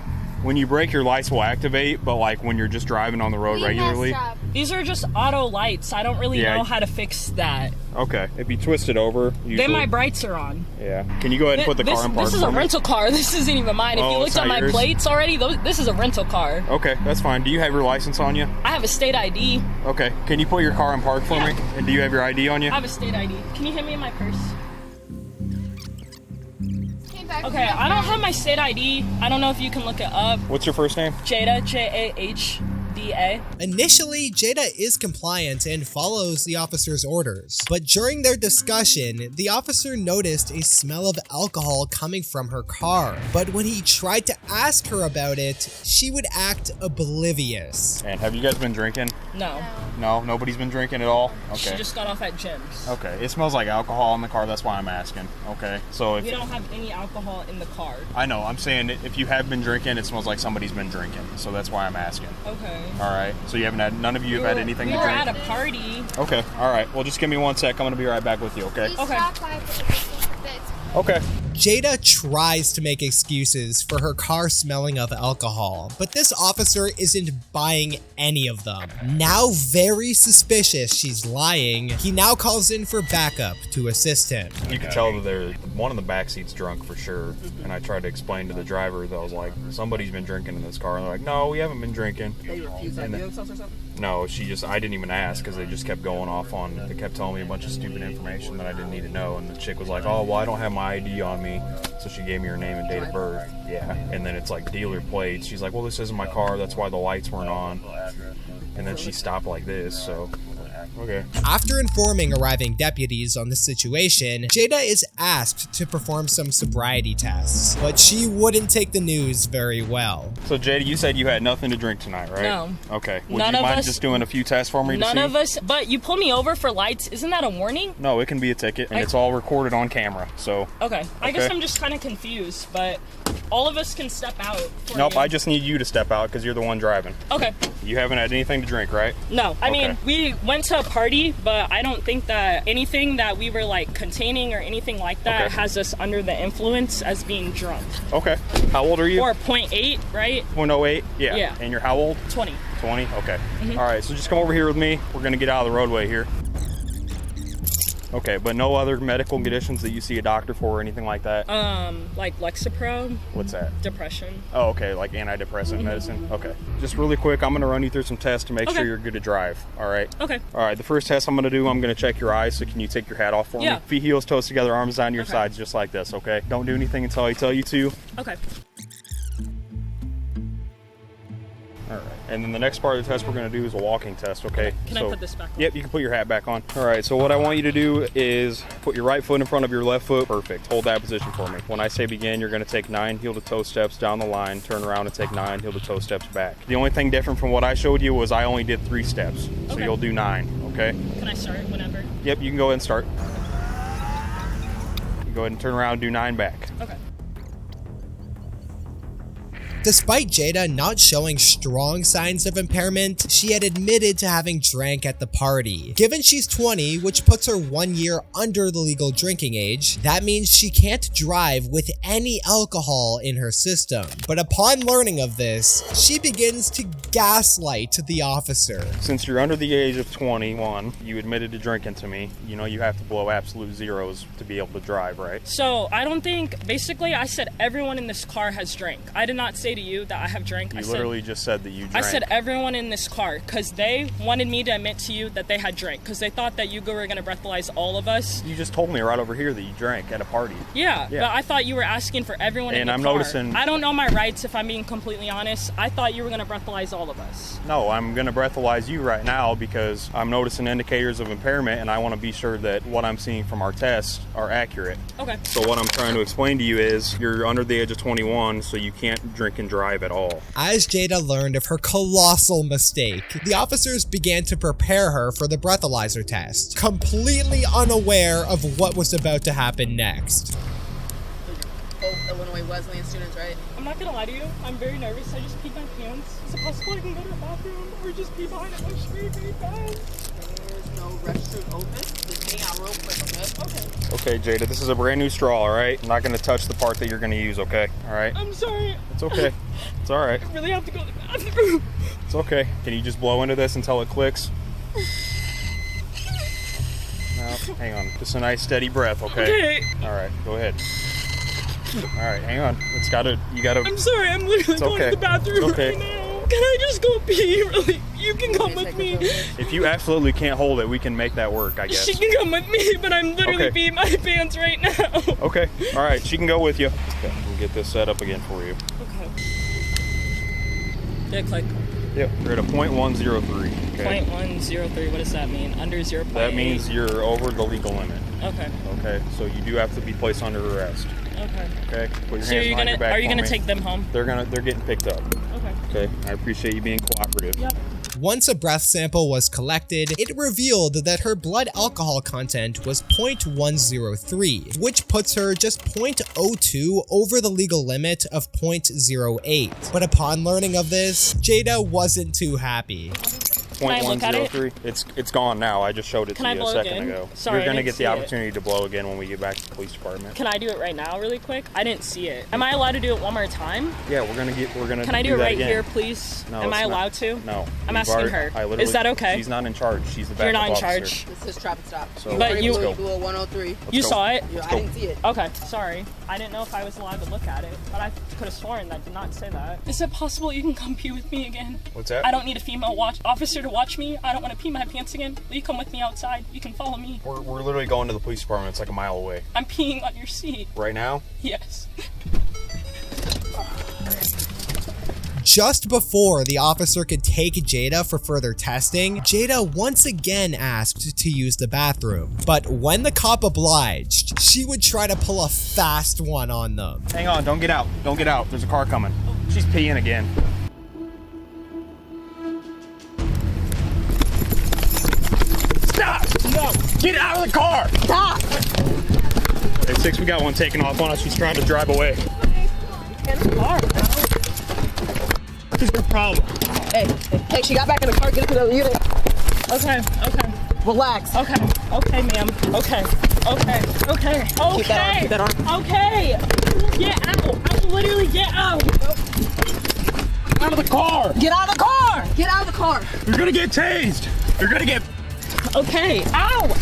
your lights will activate, but like when you're just driving on the road regularly. These are just auto lights. I don't really know how to fix that. Okay. If you twist it over, usually... Then my brights are on. Yeah. Can you go ahead and put the car in park? This is a rental car. This isn't even mine. If you looked at my plates already, this is a rental car. Okay, that's fine. Do you have your license on you? I have a state ID. Okay. Can you put your car in park for me? And do you have your ID on you? I have a state ID. Can you hand me my purse? Okay, I don't have my state ID. I don't know if you can look it up. What's your first name? Jada, Jahda. Initially, Jada is compliant and follows the officer's orders, but during their discussion, the officer noticed a smell of alcohol coming from her car. But when he tried to ask her about it, she would act oblivious. And have you guys been drinking? No. No, nobody's been drinking at all? Okay. She just got off at Jim's. Okay, it smells like alcohol in the car, that's why I'm asking. Okay, so if... We don't have any alcohol in the car. I know, I'm saying if you have been drinking, it smells like somebody's been drinking, so that's why I'm asking. Okay. Alright, so you haven't had, none of you have had anything to drink? We were at a party. Okay, alright, well just give me 1 sec, I'm gonna be right back with you, okay? Okay. Okay. Jada tries to make excuses for her car smelling of alcohol, but this officer isn't buying any of them. Now very suspicious she's lying, he now calls in for backup to assist him. You can tell that one of the back seat's drunk for sure, and I tried to explain to the driver that I was like, somebody's been drinking in this car, and they're like, no, we haven't been drinking. No, I didn't even ask because they just kept going off they kept telling me a bunch of stupid information that I didn't need to know, and the chick was like, oh, well, I don't have my ID on me, so she gave me her name and date of birth. Yeah, and then it's like dealer plates. She's like, well, this isn't my car, that's why the lights weren't on. And then she stopped like this, so... Okay. After informing arriving deputies on the situation, Jada is asked to perform some sobriety tests, but she wouldn't take the news very well. So Jada, you said you had nothing to drink tonight, right? No. Okay. Would you mind just doing a few tests for me to see? None of us, but you pulled me over for lights. Isn't that a warning? No, it can be a ticket, and it's all recorded on camera, so... Okay. I guess I'm just kind of confused, but all of us can step out. Nope, I just need you to step out because you're the one driving. Okay. You haven't had anything to drink, right? No. I mean, we went to a party, but I don't think that anything that we were like containing or anything like that has us under the influence as being drunk. Okay. How old are you? Or 0.8, right? 0.08? Yeah. Yeah. And you're how old? 20. 20? Okay. All right, so just come over here with me. We're going to get out of the roadway here. Okay, but no other medical conditions that you see a doctor for or anything like that? Like Lexapro. What's that? Depression. Oh, okay, like antidepressant medicine? Okay. Just really quick, I'm gonna run you through some tests to make sure you're good to drive, all right? Okay. All right, the first test I'm gonna do, I'm gonna check your eyes, so can you take your hat off for me? Feet, heels, toes together, arms down your sides, just like this, okay? Don't do anything until I tell you to. Okay. All right, and then the next part of the test we're going to do is a walking test, okay? Can I put this back on? Yep, you can put your hat back on. All right, so what I want you to do is put your right foot in front of your left foot. Perfect. Hold that position for me. When I say begin, you're going to take 9 heel-to-toe steps down the line, turn around and take 9 heel-to-toe steps back. The only thing different from what I showed you was I only did 3 steps, so you'll do 9, okay? Can I start whenever? Yep, you can go ahead and start. You go ahead and turn around and do 9 back. Okay. Despite Jada not showing strong signs of impairment, she had admitted to having drank at the party. Given she's 20, which puts her 1 year under the legal drinking age, that means she can't drive with any alcohol in her system. But upon learning of this, she begins to gaslight the officer. Since you're under the age of 21, you admitted to drinking to me. You know you have to blow absolute zeros to be able to drive, right? So I don't think, basically I said everyone in this car has drank. I did not say to you that I have drank? You literally just said that you drank. I said everyone in this car, because they wanted me to admit to you that they had drank, because they thought that you were going to breathalyze all of us. You just told me right over here that you drank at a party. Yeah, but I thought you were asking for everyone in the car. And I'm noticing... I don't know my rights, if I'm being completely honest. I thought you were going to breathalyze all of us. No, I'm going to breathalyze you right now because I'm noticing indicators of impairment, and I want to be sure that what I'm seeing from our tests are accurate. Okay. So what I'm trying to explain to you is you're under the age of 21, so you can't drink and drive at all. As Jada learned of her colossal mistake, the officers began to prepare her for the breathalyzer test, completely unaware of what was about to happen next. Both Illinois Wesleyan students, right? I'm not gonna lie to you, I'm very nervous. I just peed my pants. Is it possible I can go to the bathroom or just pee behind a bush very fast? There's no restroom open. Just hang out real quick, okay? Okay, Jada, this is a brand new straw, all right? I'm not gonna touch the part that you're gonna use, okay? All right? I'm sorry. It's okay. It's all right. I really have to go to the bathroom. It's okay. Can you just blow into this until it clicks? No, hang on. Just a nice steady breath, okay? All right, go ahead. All right, hang on. It's gotta, you gotta... I'm sorry, I'm literally going to the bathroom right now. Can I just go pee? Really? You can come with me. If you absolutely can't hold it, we can make that work, I guess. She can come with me, but I'm literally peeing my pants right now. Okay, all right, she can go with you. Okay, we'll get this set up again for you. Okay. Did it click? Yep, we're at a 0.103. Okay. 0.103, what does that mean? Under 0.8? That means you're over the legal limit. Okay. Okay, so you do have to be placed under arrest. Okay. Okay. Put your So hands behind your back are you for gonna me. take them home? They're getting picked up. Okay. Okay. I appreciate you being cooperative. Yep. Once a breath sample was collected, it revealed that her blood alcohol content was 0.103, which puts her just 0.02 over the legal limit of 0.08. But upon learning of this, Jada wasn't too happy. Can I look at it? 0.103. It's gone now. I just showed it to you a second ago. Sorry, You're going to I didn't get the see opportunity to blow again when we get back to the police department. Can I do it right now really quick? I didn't see it. Am I allowed to do it one more time? Yeah, we're going to Can I do it right here, please? No, Am I it's not. allowed to? No. I'm asking her. Is that okay? She's not in charge. She's the backup You're not in officer. charge. This is traffic stop. So, but you do a 103. You saw it? Yeah, I didn't see it. Okay, sorry. I didn't know if I was allowed to look at it, but I could have sworn that did not say that. Is it possible you can come pee with me again? What's that? I don't need a female officer to watch me. I don't want to pee my pants again. Will you come with me outside? You can follow me. We're literally going to the police department. It's like a mile away. I'm peeing on your seat. Right now? Yes. Just before the officer could take Jada for further testing, Jada once again asked to use the bathroom. But when the cop obliged, she would try to pull a fast one on them. Hang on, don't get out. Don't get out. There's a car coming. She's peeing again. Stop! No! Get out of the car! Stop! Hey, 6, we got one taking off on us. She's trying to drive away. Get in the car. What is your problem? Hey, she got back in the car. Get into the unit. Okay. Relax. Okay, ma'am. Okay. Keep that on. Okay. Get out. I literally get out. Out of the car! Get out of the car! Get out of the car! You're gonna get tased! You're gonna get... Okay. Ow!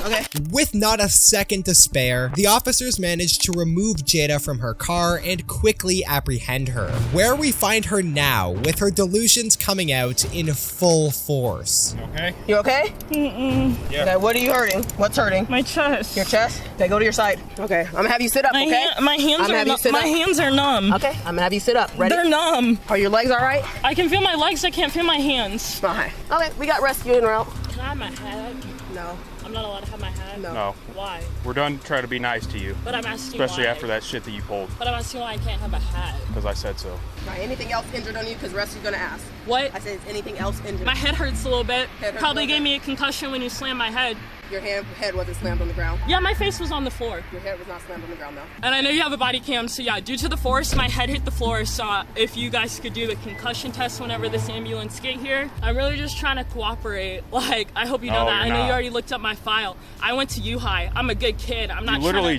Okay. With not a second to spare, the officers managed to remove Jada from her car and quickly apprehend her, where we find her now with her delusions coming out in full force. Okay? You okay? Yeah. Okay, what are you hurting? What's hurting? My chest. Your chest? Okay, go to your side. Okay, I'm gonna have you sit up, okay? My hands are numb. Okay, I'm gonna have you sit up. Ready? They're numb. Are your legs all right? I can feel my legs, I can't feel my hands. Fine. Okay, we got rescue en route. Can I have my hat? No. I'm not allowed to have my hat? No. Why? We're done trying to be nice to you. But I'm asking Especially why. after that shit that you pulled. But I'm asking why I can't have a hat. Because I said so. Right, anything else injured on you? Because rescue's gonna ask. What? I said, is anything else injured? My head hurts a little bit. Head hurts Probably a little gave bit? me a concussion when you slammed my head. Your head wasn't slammed on the ground. Yeah, my face was on the floor. Your head was not slammed on the ground, though. And I know you have a body cam, so yeah, due to the force, my head hit the floor, so if you guys could do the concussion test whenever this ambulance get here. I'm really just trying to cooperate. Like, I hope you know that. I know you already looked up my file. I went to U-High. I'm a good kid. I'm not trying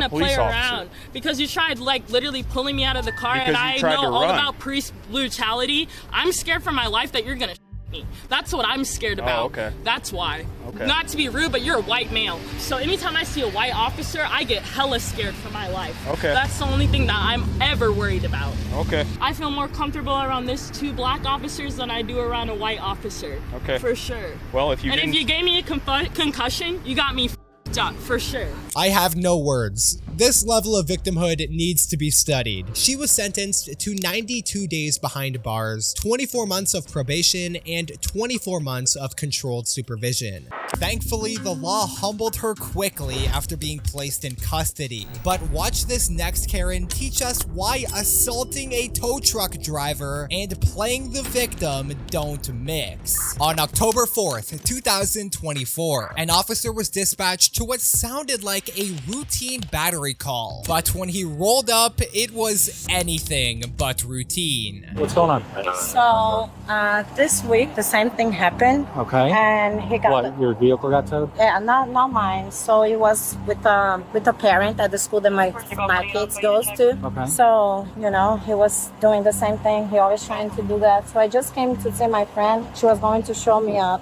to play around. Because you tried, like, literally pulling me out of the car, and I know all about police brutality. I'm scared for my life that you're gonna me. That's what I'm scared about. Oh, okay. That's why. Okay. Not to be rude, but you're a white male. So anytime I see a white officer, I get hella scared for my life. Okay. That's the only thing that I'm ever worried about. Okay. I feel more comfortable around this 2 black officers than I do around a white officer. Okay. For sure. Well, if you and if you gave me a concussion, you got me f***ed up, for sure. I have no words. This level of victimhood needs to be studied. She was sentenced to 92 days behind bars, 24 months of probation, and 24 months of controlled supervision. Thankfully, the law humbled her quickly after being placed in custody. But watch this next Karen teach us why assaulting a tow truck driver and playing the victim don't mix. On October 4th, 2024, an officer was dispatched to what sounded like a routine battery call, but when he rolled up, it was anything but routine. What's going on? So this week the same thing happened. Okay. And he got What, your vehicle got towed? Yeah, not mine. So it was with a parent at the school that my kids goes to. Okay. So he was doing the same thing. He always trying to do that. So I just came to see my friend. She was going to show me a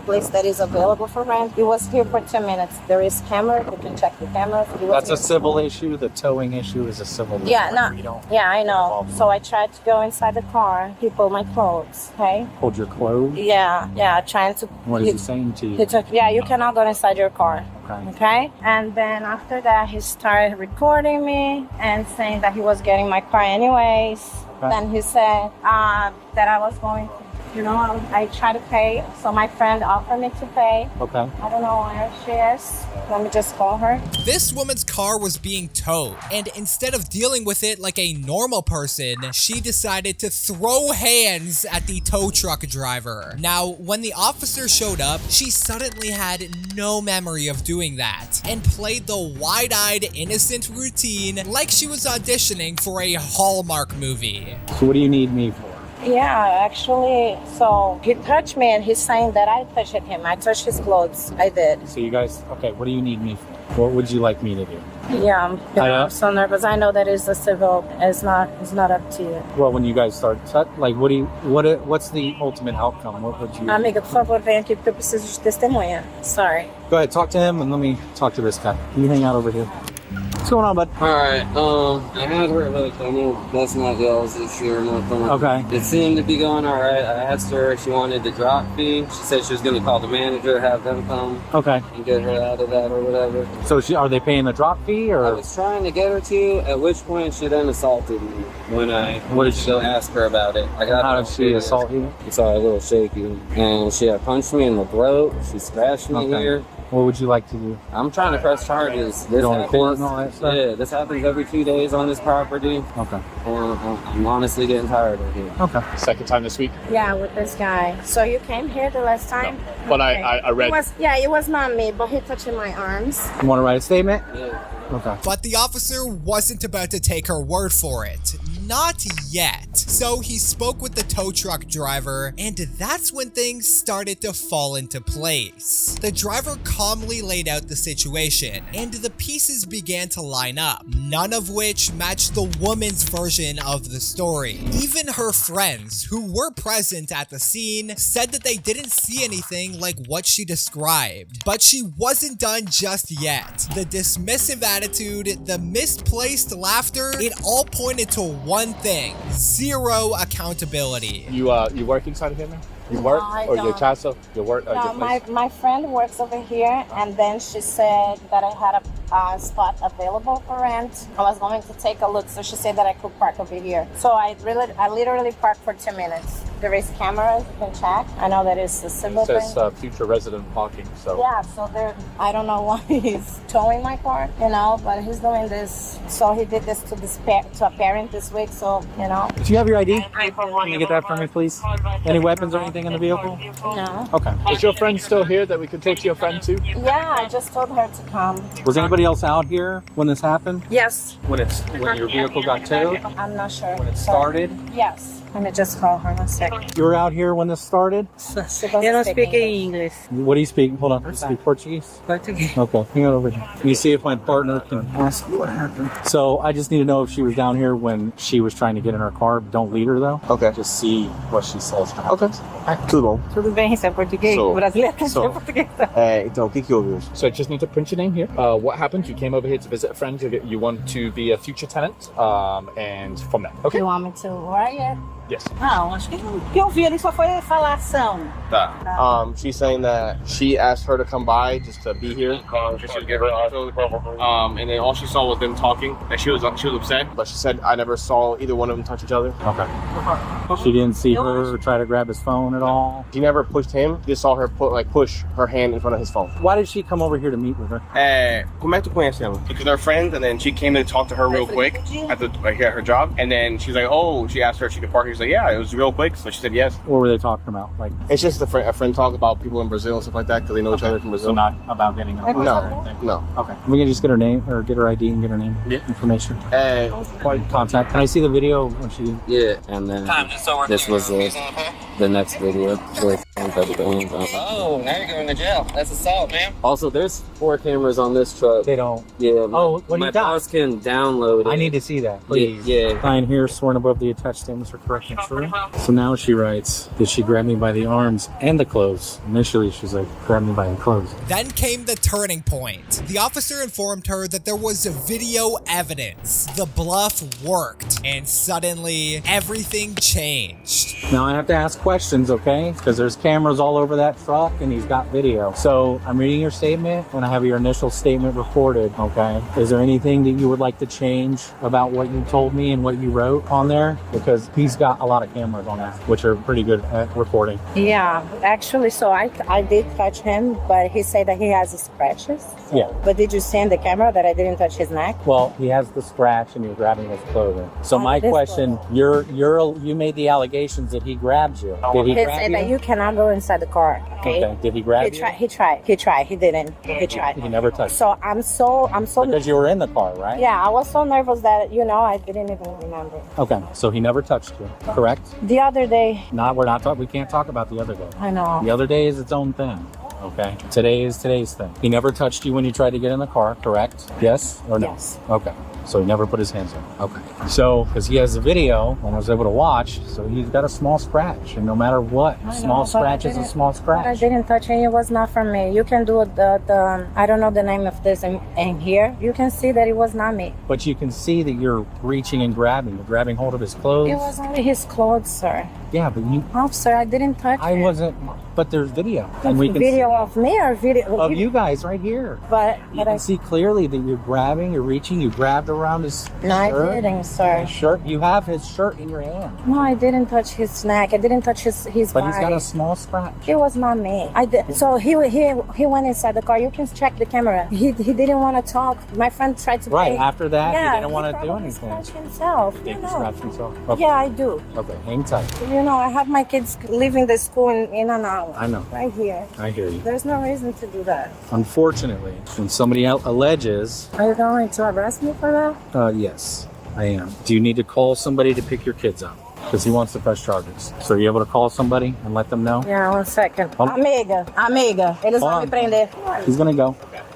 place that is available for rent. It was here for 2 minutes. There is camera. You can check the cameras. That's a civil issue. The towing issue is a civil issue. Yeah, no. Yeah, I know. So I tried to go inside the car. He pulled my clothes. Okay. Hold your clothes? Yeah, trying to. What is he saying to you? He took. Yeah, you cannot go inside your car. Okay. Okay. And then after that, he started recording me and saying that he was getting my car anyways. Okay. Then he said that I was going to. I tried to pay, so my friend offered me to pay. Okay. I don't know where she is. Let me just call her. This woman's car was being towed, and instead of dealing with it like a normal person, she decided to throw hands at the tow truck driver. Now, when the officer showed up, she suddenly had no memory of doing that, and played the wide-eyed, innocent routine like she was auditioning for a Hallmark movie. So what do you need me for? Yeah, actually, so he touched me and he's saying that I touched him. I touched his clothes. I did. So you guys, okay, what do you need me for? What would you like me to do? Yeah, I'm so nervous. I know that is a civil. It's not up to you. Well, when you guys start, what's the ultimate outcome? What would you... Amiga, por favor, venha aqui porque eu preciso de testemunha. Sorry. Go ahead, talk to him and let me talk to this guy. You hang out over here. What's going on, bud? Alright, I had her like, I know that's not y'all's issue or nothing. Okay. It seemed to be going alright. I asked her if she wanted the drop fee. She said she was gonna call the manager, have them come. Okay. And get her out of that or whatever. So are they paying the drop fee or? I was trying to get her to, at which point she then assaulted me when I went to go ask her about it. How did she assault you? It's all a little shaky. And she had punched me in the throat. She scratched me here. What would you like to do? I'm trying to press charges. This Going to court and all that stuff? Yeah, this happens every 2 days on this property. Okay. I'm honestly getting tired of it. Okay. Second time this week? Yeah, with this guy. So you came here the last time? No. But okay. I read... It was not me, but he touched my arms. You want to write a statement? Yeah. Okay. But the officer wasn't about to take her word for it. Not yet. So he spoke with the tow truck driver, and that's when things started to fall into place. The driver calmly laid out the situation, and the pieces began to line up, none of which matched the woman's version of the story. Even her friends, who were present at the scene, said that they didn't see anything like what she described. But she wasn't done just yet. The dismissive attitude, the misplaced laughter, it all pointed to one thing: zero accountability. You work inside of here now? You work? No, or your casa? You work? No, my friend works over here, and then she said that I had a spot available for rent. I was going to take a look, so she said that I could park over here. So I literally parked for 2 minutes. There is cameras, you can check. I know that it's a civil It says thing. future resident parking, so... Yeah, so I don't know why he's towing my car, but he's doing this. So he did this to a parent this week, so, Do you have your ID? Can you get that for me, please? Any weapons or anything in the vehicle? No. Okay. Is your friend still here that we could take to your friend too? Yeah, I just told her to come. Was anybody else out here when this happened? Yes. When your vehicle got towed? I'm not sure. When it started? Yes. Let me just call her 1 second. You were out here when this started? You don't speak English. What do you speak? Hold on. You speak Portuguese? Portuguese. Okay, hang on over here. Let me see if my partner can ask you what happened. So I just need to know if she was down here when she was trying to get in her car. Don't lead her though. Okay. Just see what she says. Ok. Tudo bom. Tudo bem, isso é português? Sou. Brasileiro tem Sou. português. Então, o que houve hoje? So I just need to print your name here. What happened? You came over here to visit a friend. You want to be a future tenant, and from there. Okay. You want me to wire? Yes. Não, acho que o que eu vi ali só foi falação. Tá. She's saying that she asked her to come by just to be here. She should give her and then all she saw was them talking. And she was upset, but she said I never saw either one of them touch each other. Okay. She didn't see her try to grab his phone at all. She never pushed him. Just saw her push her hand in front of his phone. Why did she come over here to meet with her? Como é que tu conhece ela? Because they're friends, and then she came to talk to her real quick at her job, and then she's like, oh, she asked her if she could park. She's like, yeah, it was real quick, so she said yes. What were they talking about? Like, it's just a friend talk about people in Brazil and stuff like that because they know each other from Brazil. So not about getting her. No. Okay. We can just get her name or get her ID and get her name information. Contact. Can I see the video when she? Yeah, and then this was the next video. Oh, now you're going to jail. That's assault, man. Also, there's 4 cameras on this truck. They don't. Yeah. Oh, what do my you got? boss can download it. I need to see that, please. Yeah. Sign here, sworn above the attached statements are correct and true. So now she writes, did she grab me by the arms and the clothes? Initially, she's like, grab me by the clothes. Then came the turning point. The officer informed her that there was video evidence. The bluff worked, and suddenly everything changed. Now I have to ask questions, okay? Because there's cameras all over that truck and he's got video. So I'm reading your statement and I have your initial statement recorded, okay? Is there anything that you would like to change about what you told me and what you wrote on there? Because he's got a lot of cameras on that, which are pretty good at recording. Yeah, actually, so I did touch him, but he said that he has scratches. Yeah. But did you see in the camera that I didn't touch his neck? Well, he has the scratch and you're grabbing his clothing. So my question, you made the allegations that he grabbed you. Did he grab said you? that you cannot go inside the car. Okay. Did he grab you? He tried. He didn't. He tried. He never touched. So I'm so. Because you were in the car, right? Yeah, I was so nervous that I didn't even remember. Okay, so he never touched you, correct? The other day. We can't talk about the other day. I know. The other day is its own thing. Okay. Today is today's thing. He never touched you when you tried to get in the car, correct? Yes or no? Yes. Okay. So he never put his hands on. Okay. So, because he has the video and I was able to watch, so he's got a small scratch. And no matter what, small scratch is a small scratch. But I didn't touch it. It was not from me. You can do the I don't know the name of this in here. You can see that it was not me. But you can see that you're reaching and grabbing. You're grabbing hold of his clothes. It was only his clothes, sir. Yeah, but you... Oh, sir, I didn't touch I wasn't... But there's video. And we can video of me or video... Of you guys right here. But you can see clearly that you're grabbing, you're reaching, you grabbed around his No, I didn't, sir. His shirt. You have his shirt in your hand. No, I didn't touch his neck. I didn't touch his But body. he's got a small scratch. It was not me. I did. So he went inside the car. You can check the camera. He didn't want to talk. My friend tried to Right, pay. after that, Yeah, he didn't want to do anything. Scratch himself. He You know. scratched himself. Okay. Yeah, I do. Okay, hang tight. You know, I have my kids leaving the school in an hour. I know. Right here. I hear you. There's no reason to do that. Unfortunately, when somebody alleges... Are you going to arrest me for that? Yes, I am. Do you need to call somebody to pick your kids up? Because he wants to press charges. So are you able to call somebody and let them know? Yeah, 1 second. Hold on. Amiga, eles vão me prender. He's going to go.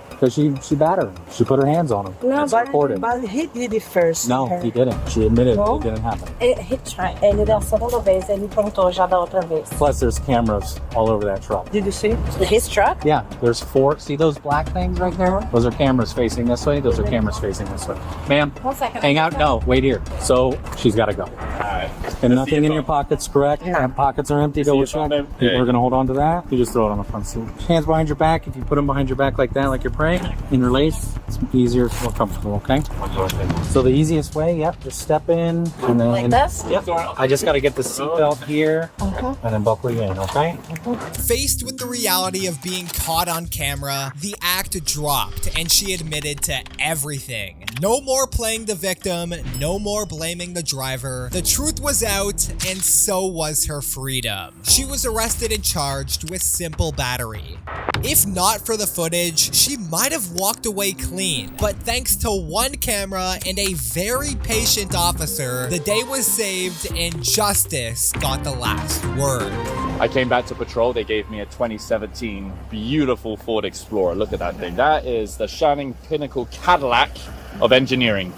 Because she battered him. She put her hands on him. No, but he did it first. No, he didn't. She admitted it didn't happen. He tried. Ele da segunda vez, ele tentou já da outra vez. Plus, there's cameras all over that truck. Did you see? His truck? Yeah, there's 4. See those black things right there? Those are cameras facing this way. Those are cameras facing this way. Ma'am, 1 second. hang out. No, wait here. So she's got to go. And nothing in your pockets, correct? No. Pockets are empty. We're going to hold on to that. You just throw it on the front seat. Hands behind your back. If you put them behind your back like that, like you're praying, interlace, it's easier, it's more comfortable, okay? So the easiest way, just step in. And then, like this? Yep. I just got to get the seatbelt here and then buckle you in, okay? Faced with the reality of being caught on camera, the act dropped and she admitted to everything. No more playing the victim, no more blaming the driver. The truth was out, and so was her freedom. She was arrested and charged with simple battery. If not for the footage, she might have walked away clean, but thanks to one camera and a very patient officer, the day was saved and justice got the last word. I came back to patrol. They gave me a 2017 beautiful Ford Explorer. Look at that thing. That is the shining pinnacle Cadillac of engineering.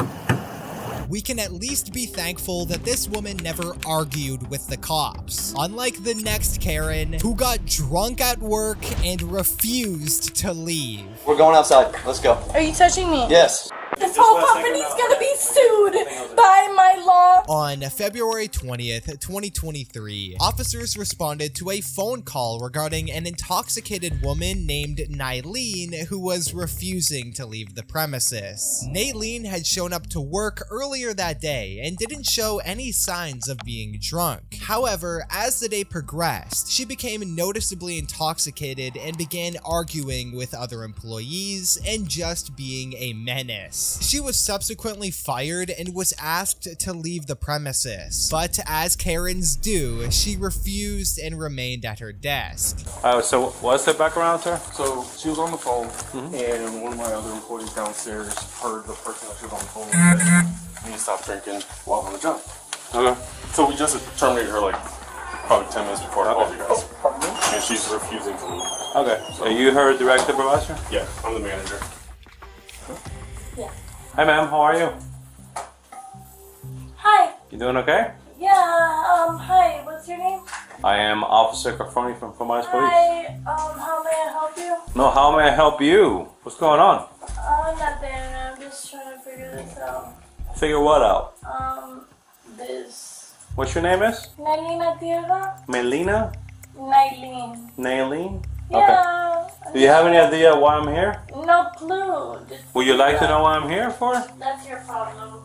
We can at least be thankful that this woman never argued with the cops. Unlike the next Karen, who got drunk at work and refused to leave. We're going outside. Let's go. Are you touching me? Yes. This whole company's gonna be sued by my law. On February 20th, 2023, officers responded to a phone call regarding an intoxicated woman named Nylene who was refusing to leave the premises. Nylene had shown up to work earlier that day and didn't show any signs of being drunk. However, as the day progressed, she became noticeably intoxicated and began arguing with other employees and just being a menace. She was subsequently fired and was asked to leave the premises, but as Karens do, she refused and remained at her desk. So what's the background, sir? So she was on the phone, and one of my other employees downstairs heard the person that she was on the phone with say, "You need to stop drinking while on the job." Okay. So we just terminated her like probably 10 minutes before I called you guys, and she's refusing to leave. Okay. So you her direct supervisor? Yeah, I'm the manager. Yeah. Hi, ma'am. How are you? Hi. You doing okay? Yeah, hi, what's your name? I am Officer Cafroni from Police. Hi, how may I help you? No, how may I help you? What's going on? Nothing, I'm just trying to figure this out. Figure what out? This. What's your name is? Nylene Tierra? Melina? Nylene. Nailene? Yeah. Okay. Do you have any idea why I'm here? No clue. Would you like to know what I'm here for? That's your problem.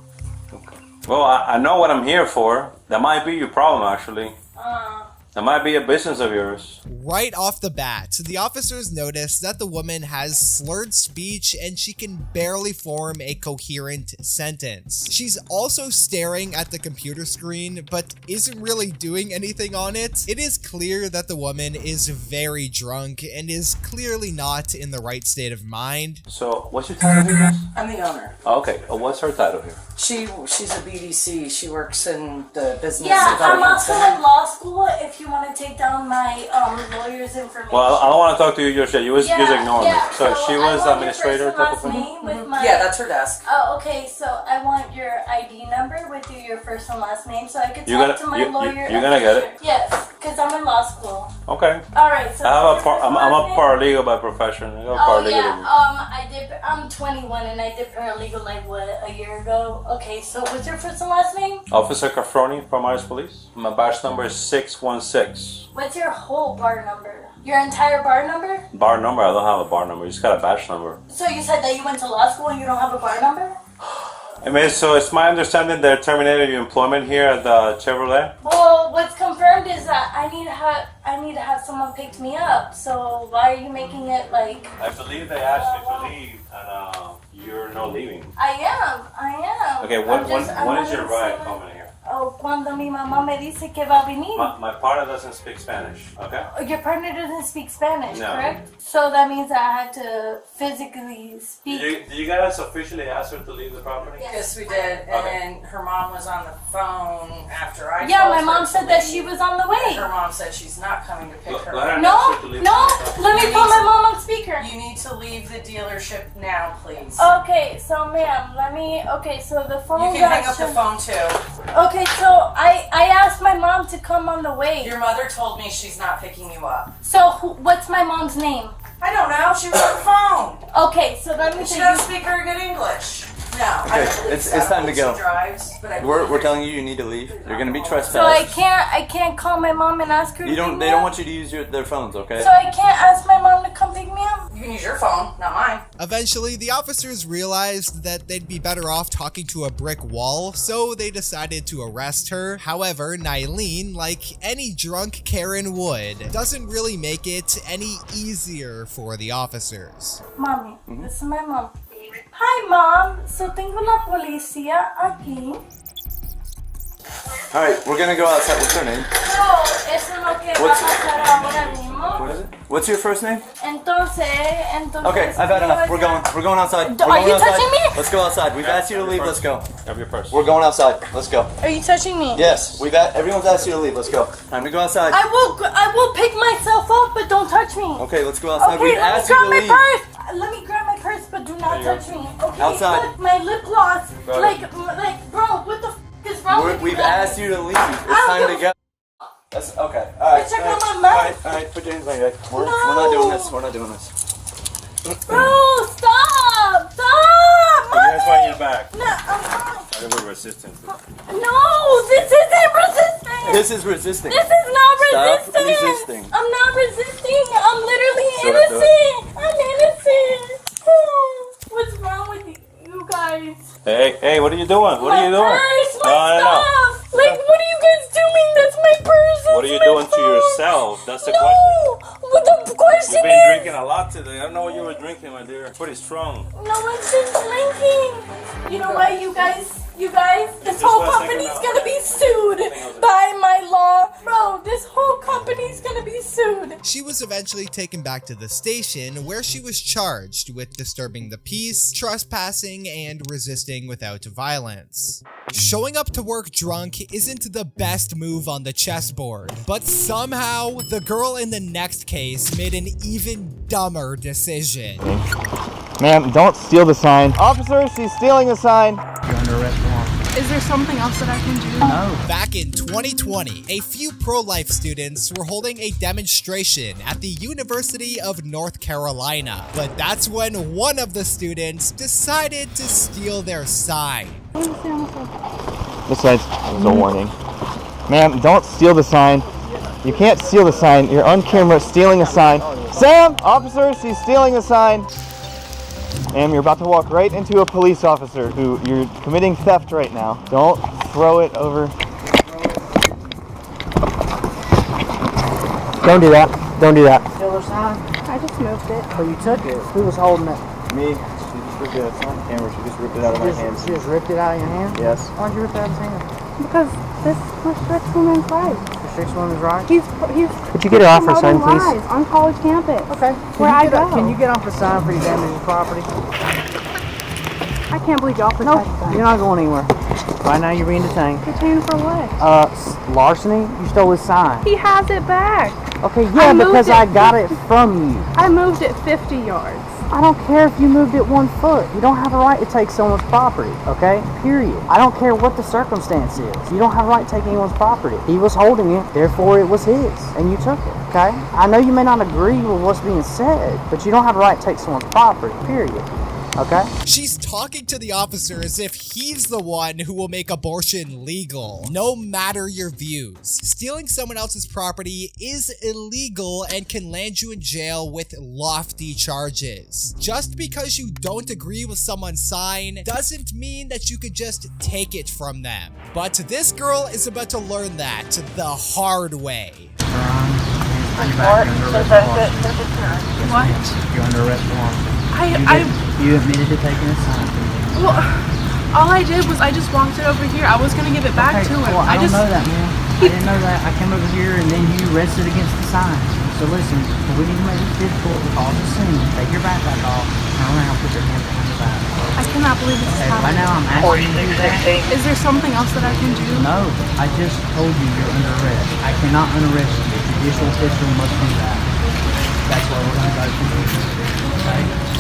Well, I know what I'm here for. That might be your problem, actually. That might be a business of yours. Right off the bat, the officers notice that the woman has slurred speech and she can barely form a coherent sentence. She's also staring at the computer screen, but isn't really doing anything on it. It is clear that the woman is very drunk and is clearly not in the right state of mind. So, what's your title here, miss? I'm the owner. Okay, what's her title here? She's a BDC. She works in the business. Yeah, I'm development also center. in law school if you want to take down my lawyer's information. Well, I don't want to talk to you just yet. You just ignore me. So she was I want administrator your type of first and thing? last name with my... Yeah, that's her desk. Oh, okay, so I want your ID number with your first and last name so I can You're talk to my lawyer. You're gonna get it. Yes, because I'm in law school. Okay. Alright, so I'm a paralegal by profession. I got a Oh paralegal yeah, I'm 21 and I did paralegal like what, a year ago? Okay, so what's your first and last name? Officer Cafroni from Police. My badge number is 616. What's your whole bar number? Your entire bar number? Bar number? I don't have a bar number. You just got a badge number. So you said that you went to law school and you don't have a bar number? I mean, so it's my understanding they terminated your employment here at the Chevrolet? Well, what's confirmed is that I need to have someone pick me up. So why are you making it like? I believe they asked you to leave, and you're not leaving. I am. Okay, when is your ride coming here? Oh, cuando mi mamá me dice que va a venir. My partner doesn't speak Spanish, okay? Your partner doesn't speak Spanish, No. correct? So that means I had to physically speak. Did you guys officially ask her to leave the property? Yes, we did. And then her mom was on the phone after I Yeah, told my her mom to said that leave. she was on the way. Her mom said she's not coming to pick her go ahead up. and ask her to leave No, let me You put need my to- mom on speaker. You need to leave the dealership now, please. Okay, so ma'am, okay, so the phone You can got hang up the shut- phone too. Okay, so I asked my mom to come on the way. Your mother told me she's not picking you up. So what's my mom's name? I don't know. She was on the phone. Okay, so that means She that doesn't speak very good English. No. I Okay, don't believe it's so. time to go. She drives, but I We're telling you need to leave. You're gonna be trespassed. So I can't call my mom and ask her to You don't. pick They me don't up? want you to use their phones, okay? So I can't ask my mom to come pick me up? You can use your phone, not mine. Eventually, the officers realized that they'd be better off talking to a brick wall, so they decided to arrest her. However, Nylene, like any drunk Karen would, doesn't really make it any easier for the officers. Mommy, this is my mom. Hi, Mom. So tengo la policía aquí. All right, we're gonna go outside. What's her name? No, eso es lo que va a pasar ahora mismo. What is it? What's your first name? Entonces. Okay, I've had enough. We're going outside. Are you touching me? Let's go outside. We've asked you to leave. Let's go. Have your purse. We're going outside. Let's go. Are you touching me? Yes, everyone's asked you to leave. Let's go. Time to go outside. I will pick myself up, but don't touch me. Okay, let's go outside. Okay, We've let me asked you grab to my leave. purse. Let me grab my purse, but do not touch me. Okay, Outside. look, my lip gloss. Got Like, bro, what the is wrong with you? We've guys? asked you to leave. It's time to go. That's okay. All right. Check out my mouth. All right. Put your hands behind your back. We're not doing this. We're not doing this. Bro, stop! Stop! Put your hands behind your back. No, I think we're resistant. no, this isn't resisting. This is resisting. This is not Stop resisting. resisting. I'm not resisting. I'm literally Do it. innocent. I'm innocent. What's wrong with you guys? Hey, what are you doing? What are you doing? Purse, my No. stuff. Like, what are you guys doing? That's my purse. What are you doing to yourself? That's the question. What the question You've been is? drinking a lot today. I don't know what you were drinking, my dear. Pretty strong. No one's been drinking. You know what, you guys, this whole company's gonna be sued by my law. Bro, this whole company's gonna be sued. She was eventually taken back to the station where she was charged with disturbing the peace, trespassing, and resisting without violence. Showing up to work drunk isn't the best move on the chessboard, but somehow the girl in the next case made an even dumber decision. Ma'am, don't steal the sign. Officer, she's stealing the sign. You're under arrest for harm. Is there something else that I can do? No. Back in 2020, a few pro-life students were holding a demonstration at the University of North Carolina. But that's when one of the students decided to steal their sign. Besides, there's a warning. Ma'am, don't steal the sign. You can't steal the sign. You're on camera stealing a sign. Sam! Officer, she's stealing the sign. Ma'am, you're about to walk right into a police officer who you're committing theft right now. Don't throw it over. Don't do that. Don't do that. Steal her sign? I just moved it. Oh, you took it. Who was holding it? Me. She just ripped it out. It's on camera. She just ripped it out of my hands. She just ripped it out of your hand? Yes. Why'd you rip it out of his hand? Because this restricts women's rights. Restricts women's rights? He's Could you get her off her sign, please? lies on college campus. Okay. Where I go. Can you get off the sign for you damaging property? I can't believe y'all protect them. You're not going anywhere. Right now you're being detained. Detained for what? Larceny? You stole his sign. He has it back. Okay, yeah, because I got it from you. I moved it 50 yards. I don't care if you moved it 1 foot. You don't have a right to take someone's property, okay? Period. I don't care what the circumstance is. You don't have a right to take anyone's property. He was holding it, therefore it was his, and you took it, okay? I know you may not agree with what's being said, but you don't have a right to take someone's property, period. Okay? She's talking to the officer as if he's the one who will make abortion legal, no matter your views. Stealing someone else's property is illegal and can land you in jail with lofty charges. Just because you don't agree with someone's sign doesn't mean that you could just take it from them. But this girl is about to learn that the hard way. What? You're under arrest for harm. You admitted to taking a sign. Well, all I did was I just walked it over here. I was gonna give it back to him. Well, I don't know that, man. I didn't know that. I came over here and then you rested against the sign. So listen, we need to make this difficult. We'll call the scene. Take your backpack off. Turn around. Put your hands behind your back. I cannot believe this is happening. Right now I'm asking you to do that. Is there something else that I can do? No, I just told you you're under arrest. I cannot unarrest you. A judicial official must do that. That's why we're gonna go to the okay?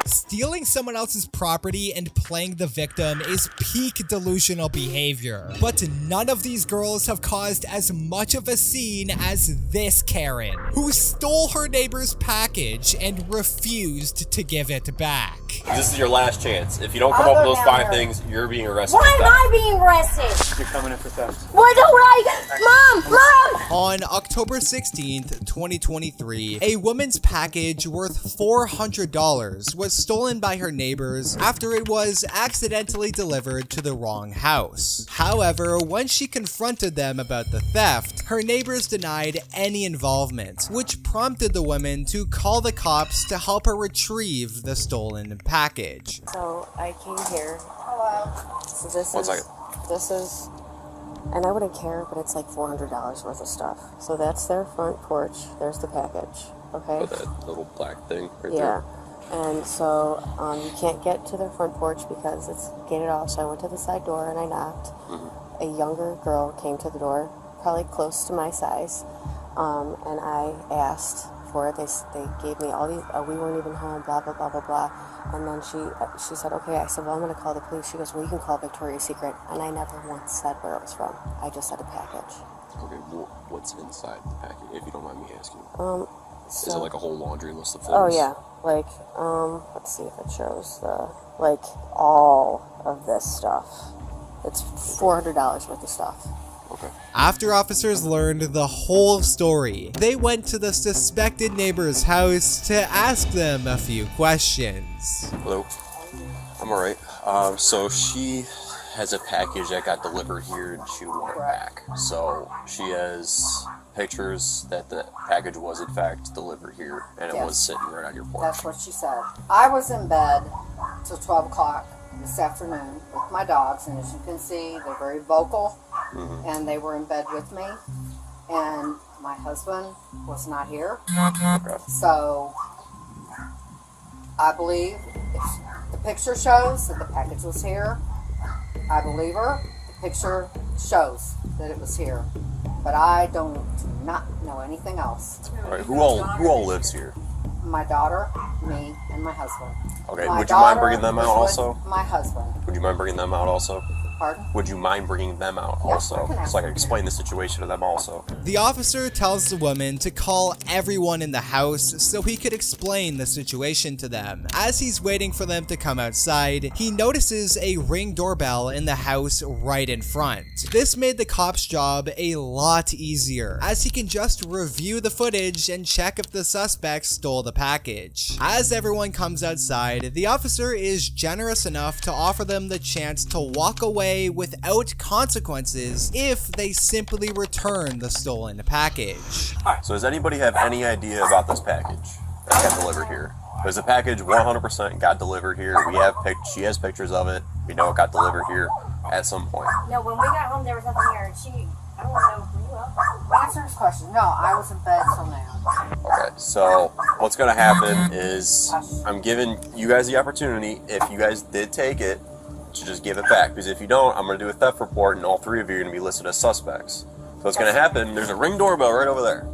Stealing someone else's property and playing the victim is peak delusional behavior. But none of these girls have caused as much of a scene as this Karen, who stole her neighbor's package and refused to give it back. This is your last chance. If you don't come up with those 5 things, you're being arrested. Why am I being arrested? You're coming in for theft. Why don't I? Mom! On October 16th, 2023, a woman's package worth $400 was stolen by her neighbors after it was accidentally delivered to the wrong house. However, when she confronted them about the theft, her neighbors denied any involvement, which prompted the woman to call the cops to help her retrieve the stolen package. So I came here. Hello. So this is, and I wouldn't care, but it's like $400 worth of stuff. So that's their front porch. There's the package. Okay. With that little black thing right there. Yeah. And so you can't get to their front porch because it's gated off. So I went to the side door and I knocked. Mm-hmm. A younger girl came to the door, probably close to my size, and I asked for it. They gave me all these. We weren't even home. Blah blah blah blah blah. And then she said, okay. I said, well, I'm going to call the police. She goes, well, you can call Victoria's Secret. And I never once said where it was from. I just said a package. Okay, well, what's inside the package, if you don't mind me asking? So, is it like a whole laundry list of things? Oh yeah, like let's see if it shows all of this stuff. It's $400 worth of stuff. Okay. After officers learned the whole story, they went to the suspected neighbor's house to ask them a few questions. Hello. I'm alright. So she has a package that got delivered here and she went back. So she has pictures that the package was in fact delivered here and it was sitting right on your porch. That's what she said. I was in bed till 12 o'clock this afternoon with my dogs, and as you can see, they're very vocal, and they were in bed with me, and my husband was not here. Okay. So I believe if the picture shows that the package was here, I believe her. The picture shows that it was here, but I do not know anything else. All right. Who all lives here? My daughter, me, and my husband. Okay, My would you mind daughter bringing them out was with also? My husband. Would you mind bringing them out also? Pardon? Would you mind bringing them out Yeah, also? I can ask So I can explain the situation to them also. The officer tells the woman to call everyone in the house so he could explain the situation to them. As he's waiting for them to come outside, he notices a Ring doorbell in the house right in front. This made the cop's job a lot easier, as he can just review the footage and check if the suspect stole the package. As everyone comes outside, the officer is generous enough to offer them the chance to walk away without consequences if they simply return the stolen package. So does anybody have any idea about this package that got delivered here? Because the package 100% got delivered here. She has pictures of it. We know it got delivered here at some point. No, when we got home, there was nothing here, and I don't know, were you up? Answer this question. No, I was in bed till now. Okay, so what's going to happen is I'm giving you guys the opportunity, if you guys did take it, to just give it back. Because if you don't, I'm going to do a theft report and all three of you are going to be listed as suspects. So what's going to happen, there's a Ring doorbell right over there.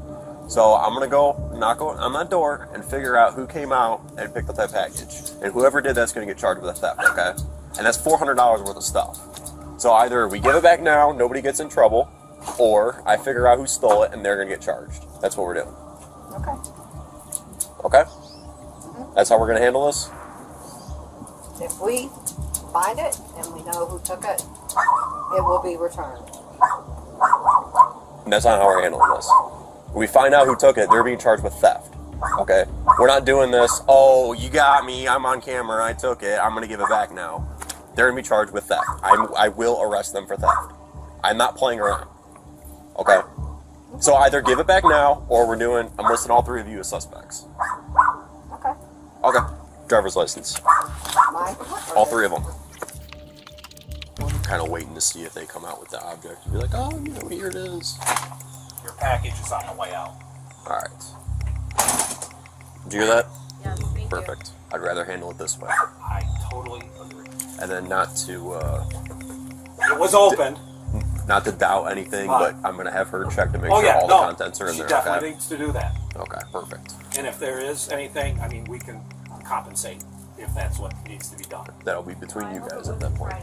So I'm going to go knock on that door and figure out who came out and picked up that package. And whoever did that's going to get charged with a theft, okay? And that's $400 worth of stuff. So either we give it back now, nobody gets in trouble, or I figure out who stole it and they're going to get charged. That's what we're doing. Okay. Okay? That's how we're going to handle this? If we find it and we know who took it, it will be returned. And that's not how we're handling this. When we find out who took it, they're being charged with theft. Okay? We're not doing this, oh, you got me, I'm on camera, I took it, I'm going to give it back now. They're going to be charged with theft. I will arrest them for theft. I'm not playing around. Okay? So either give it back now, or I'm listing all three of you as suspects. Okay. Okay. Driver's license. All three of them. I'm kind of waiting to see if they come out with the object. Be like, oh, here it is. Your package is on the way out. Alright. Did you hear that? Yes, thank Perfect. I'd rather handle it this way. I totally agree. And then not to, it was opened. Not to doubt anything, but I'm going to have her check to make sure all the contents are in there. She definitely needs to do that. Okay, perfect. And if there is anything, I mean, we can compensate if that's what needs to be done. That'll be between you guys at that point.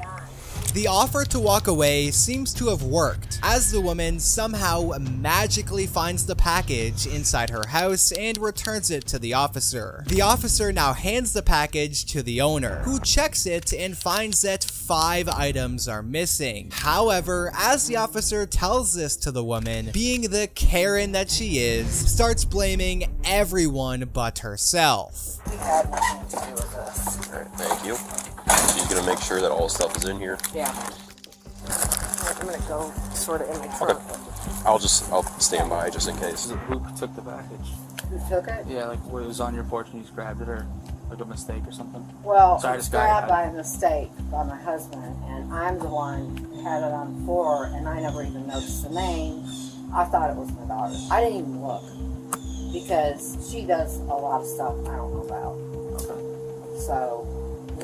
The offer to walk away seems to have worked, as the woman somehow magically finds the package inside her house and returns it to the officer. The officer now hands the package to the owner, who checks it and finds that 5 items are missing. However, as the officer tells this to the woman, being the Karen that she is, starts blaming everyone but herself. We had nothing to do with this. Alright, thank you. She's gonna make sure that all stuff is in here. Yeah. I'm gonna go sort of in my trunk. Okay. I'll stand by just in case. Who took the package? Who took it? Yeah, like it was on your porch and you just grabbed it, or like a mistake or something? Well, sorry, it was grabbed by a mistake by my husband, and I'm the one who had it on the floor, and I never even noticed the name. I thought it was my daughter. I didn't even look, because she does a lot of stuff I don't know about. Okay. So,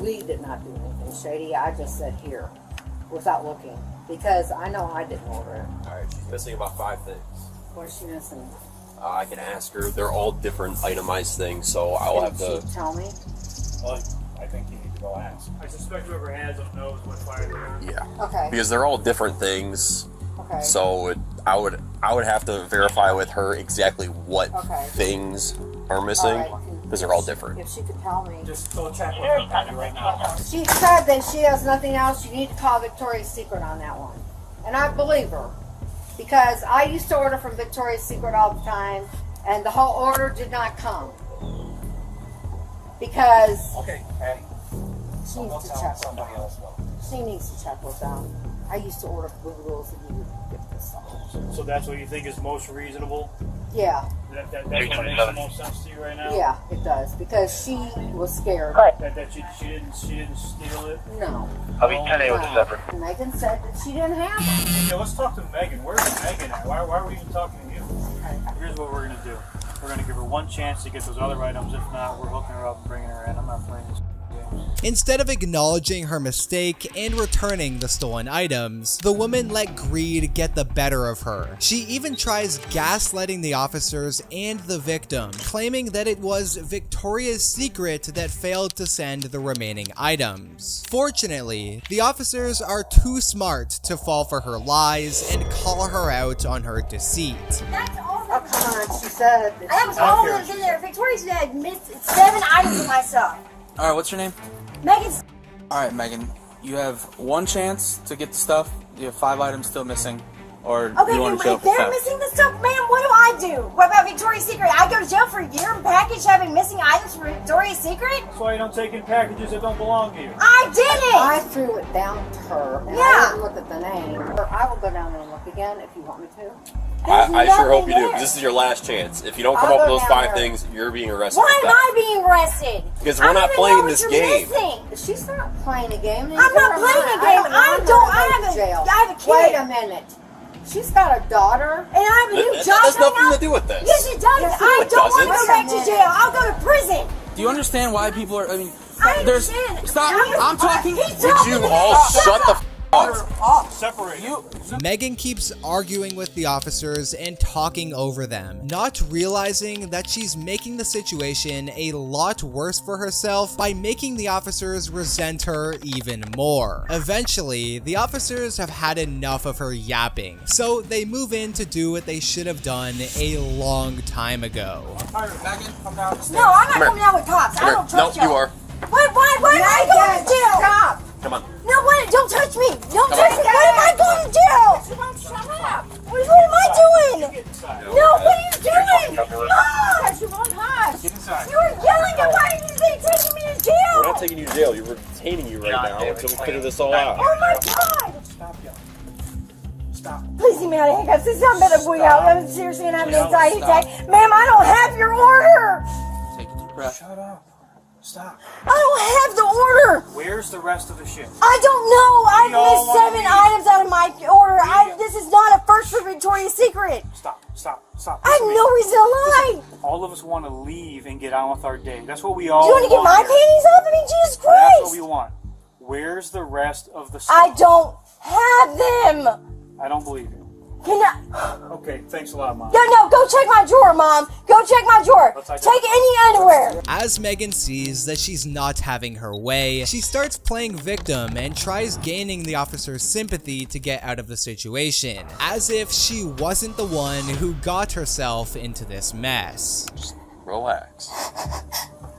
we did not do anything shady. I just said here, without looking, because I know I didn't order it. Alright, she's missing about 5 things. What is she missing? I can ask her. They're all different itemized things, so I'll have to... She tell me? Well, I think you need to go ask. I suspect whoever has them knows what fire they're in. Yeah. Okay. Because they're all different things. Okay. So I would have to verify with her exactly what Okay. things are missing, because they're all different. If she could tell me. Just go check with her right now. She said that she has nothing else. You need to call Victoria's Secret on that one. And I believe her. Because I used to order from Victoria's Secret all the time, and the whole order did not come. Because Okay, Patty. she needs to check with them. She needs to check with them. I used to order Boogaloo's and you would get this stuff. So that's what you think is most reasonable? Yeah. That's what makes the most sense to you right now? Yeah, it does. Because she was scared. That she didn't steal it? No. I'll be 10 with this effort. Megan said that she didn't have them. Yeah, let's talk to Megan. Where's Megan at? Why are we even talking to you? Here's what we're going to do. We're going to give her one chance to get those other items. If not, we're hooking her up and bringing her in. I'm not playing this game. Instead of acknowledging her mistake and returning the stolen items, the woman let greed get the better of her. She even tries gaslighting the officers and the victim, claiming that it was Victoria's Secret that failed to send the remaining items. Fortunately, the officers are too smart to fall for her lies and call her out on her deceit. Oh, come on. She said that That was all that was in there. Victoria's had missed 7 items of my stuff. All right, what's your name? Megan's. All right, Megan. You have one chance to get the stuff. You have 5 items still missing, or Okay, you want to jail if for they're theft. missing the stuff, man, what do I do? What about Victoria's Secret? I go to jail for a year and package having missing items from Victoria's Secret? That's why you don't take in packages that don't belong to you. I didn't! I threw it down to her, and Yeah. I didn't look at the name. I will go down there and look again if you want me to. I sure hope you do, because this is your last chance. If you don't come I'll up with go those down 5 there. things, you're being arrested. Why for am theft. I being arrested? Because we're I not don't even playing know what this you're game. missing. She's not playing a game. I'm not playing a game. I have a kid. Wait a minute. She's got a daughter. And I have a new That job has right nothing now. to do with this. Yes, it does. Yes, I it don't want to go doesn't. back to jail. I'll go to prison. Do you understand why people are? I mean, I there's. understand. Stop! I'm talking. He's Would talking you to me. all shut the f*** up? Separate. Megan keeps arguing with the officers and talking over them, not realizing that she's making the situation a lot worse for herself by making the officers resent her even more. Eventually, the officers have had enough of her yapping, so they move in to do what they should have done a long time ago. Megan, come down the stairs. No, I'm not coming out with cops. I don't No, trust y'all. you are. Why am I going to jail? Stop. Come on. No, what? Don't touch me. Don't Come touch on. me. Why am I going to jail? Shut up. What am I doing? No, what are you doing? Hush. Hush. Get inside. You were yelling at why are you taking me to jail? We're not taking you to jail. You're detaining you right now until we figure this all out. Oh my God. Stop yelling. Stop. Please leave me out of handcuffs. This is not better boy out. I'm seriously gonna have an anxiety attack. Ma'am, I don't have your order. Take a deep breath. Shut up. Stop. I don't have the order. Where's the rest of the shit? I don't know. We all I've missed wanna 7 leave. items out of my order. This is not a first for Victoria's Secret. Stop. I have no reason to lie. All of us want to leave and get on with our day. That's what we all Do you want to get my here. panties off? I mean, Jesus That's what Christ. we want. Where's the rest of the stuff? I don't have them. I don't believe you. Can I? Okay, thanks a lot, Mom. No, go check my drawer, Mom. Go check my drawer. Take any underwear. As Megan sees that she's not having her way, she starts playing victim and tries gaining the officer's sympathy to get out of the situation, as if she wasn't the one who got herself into this mess. Just relax.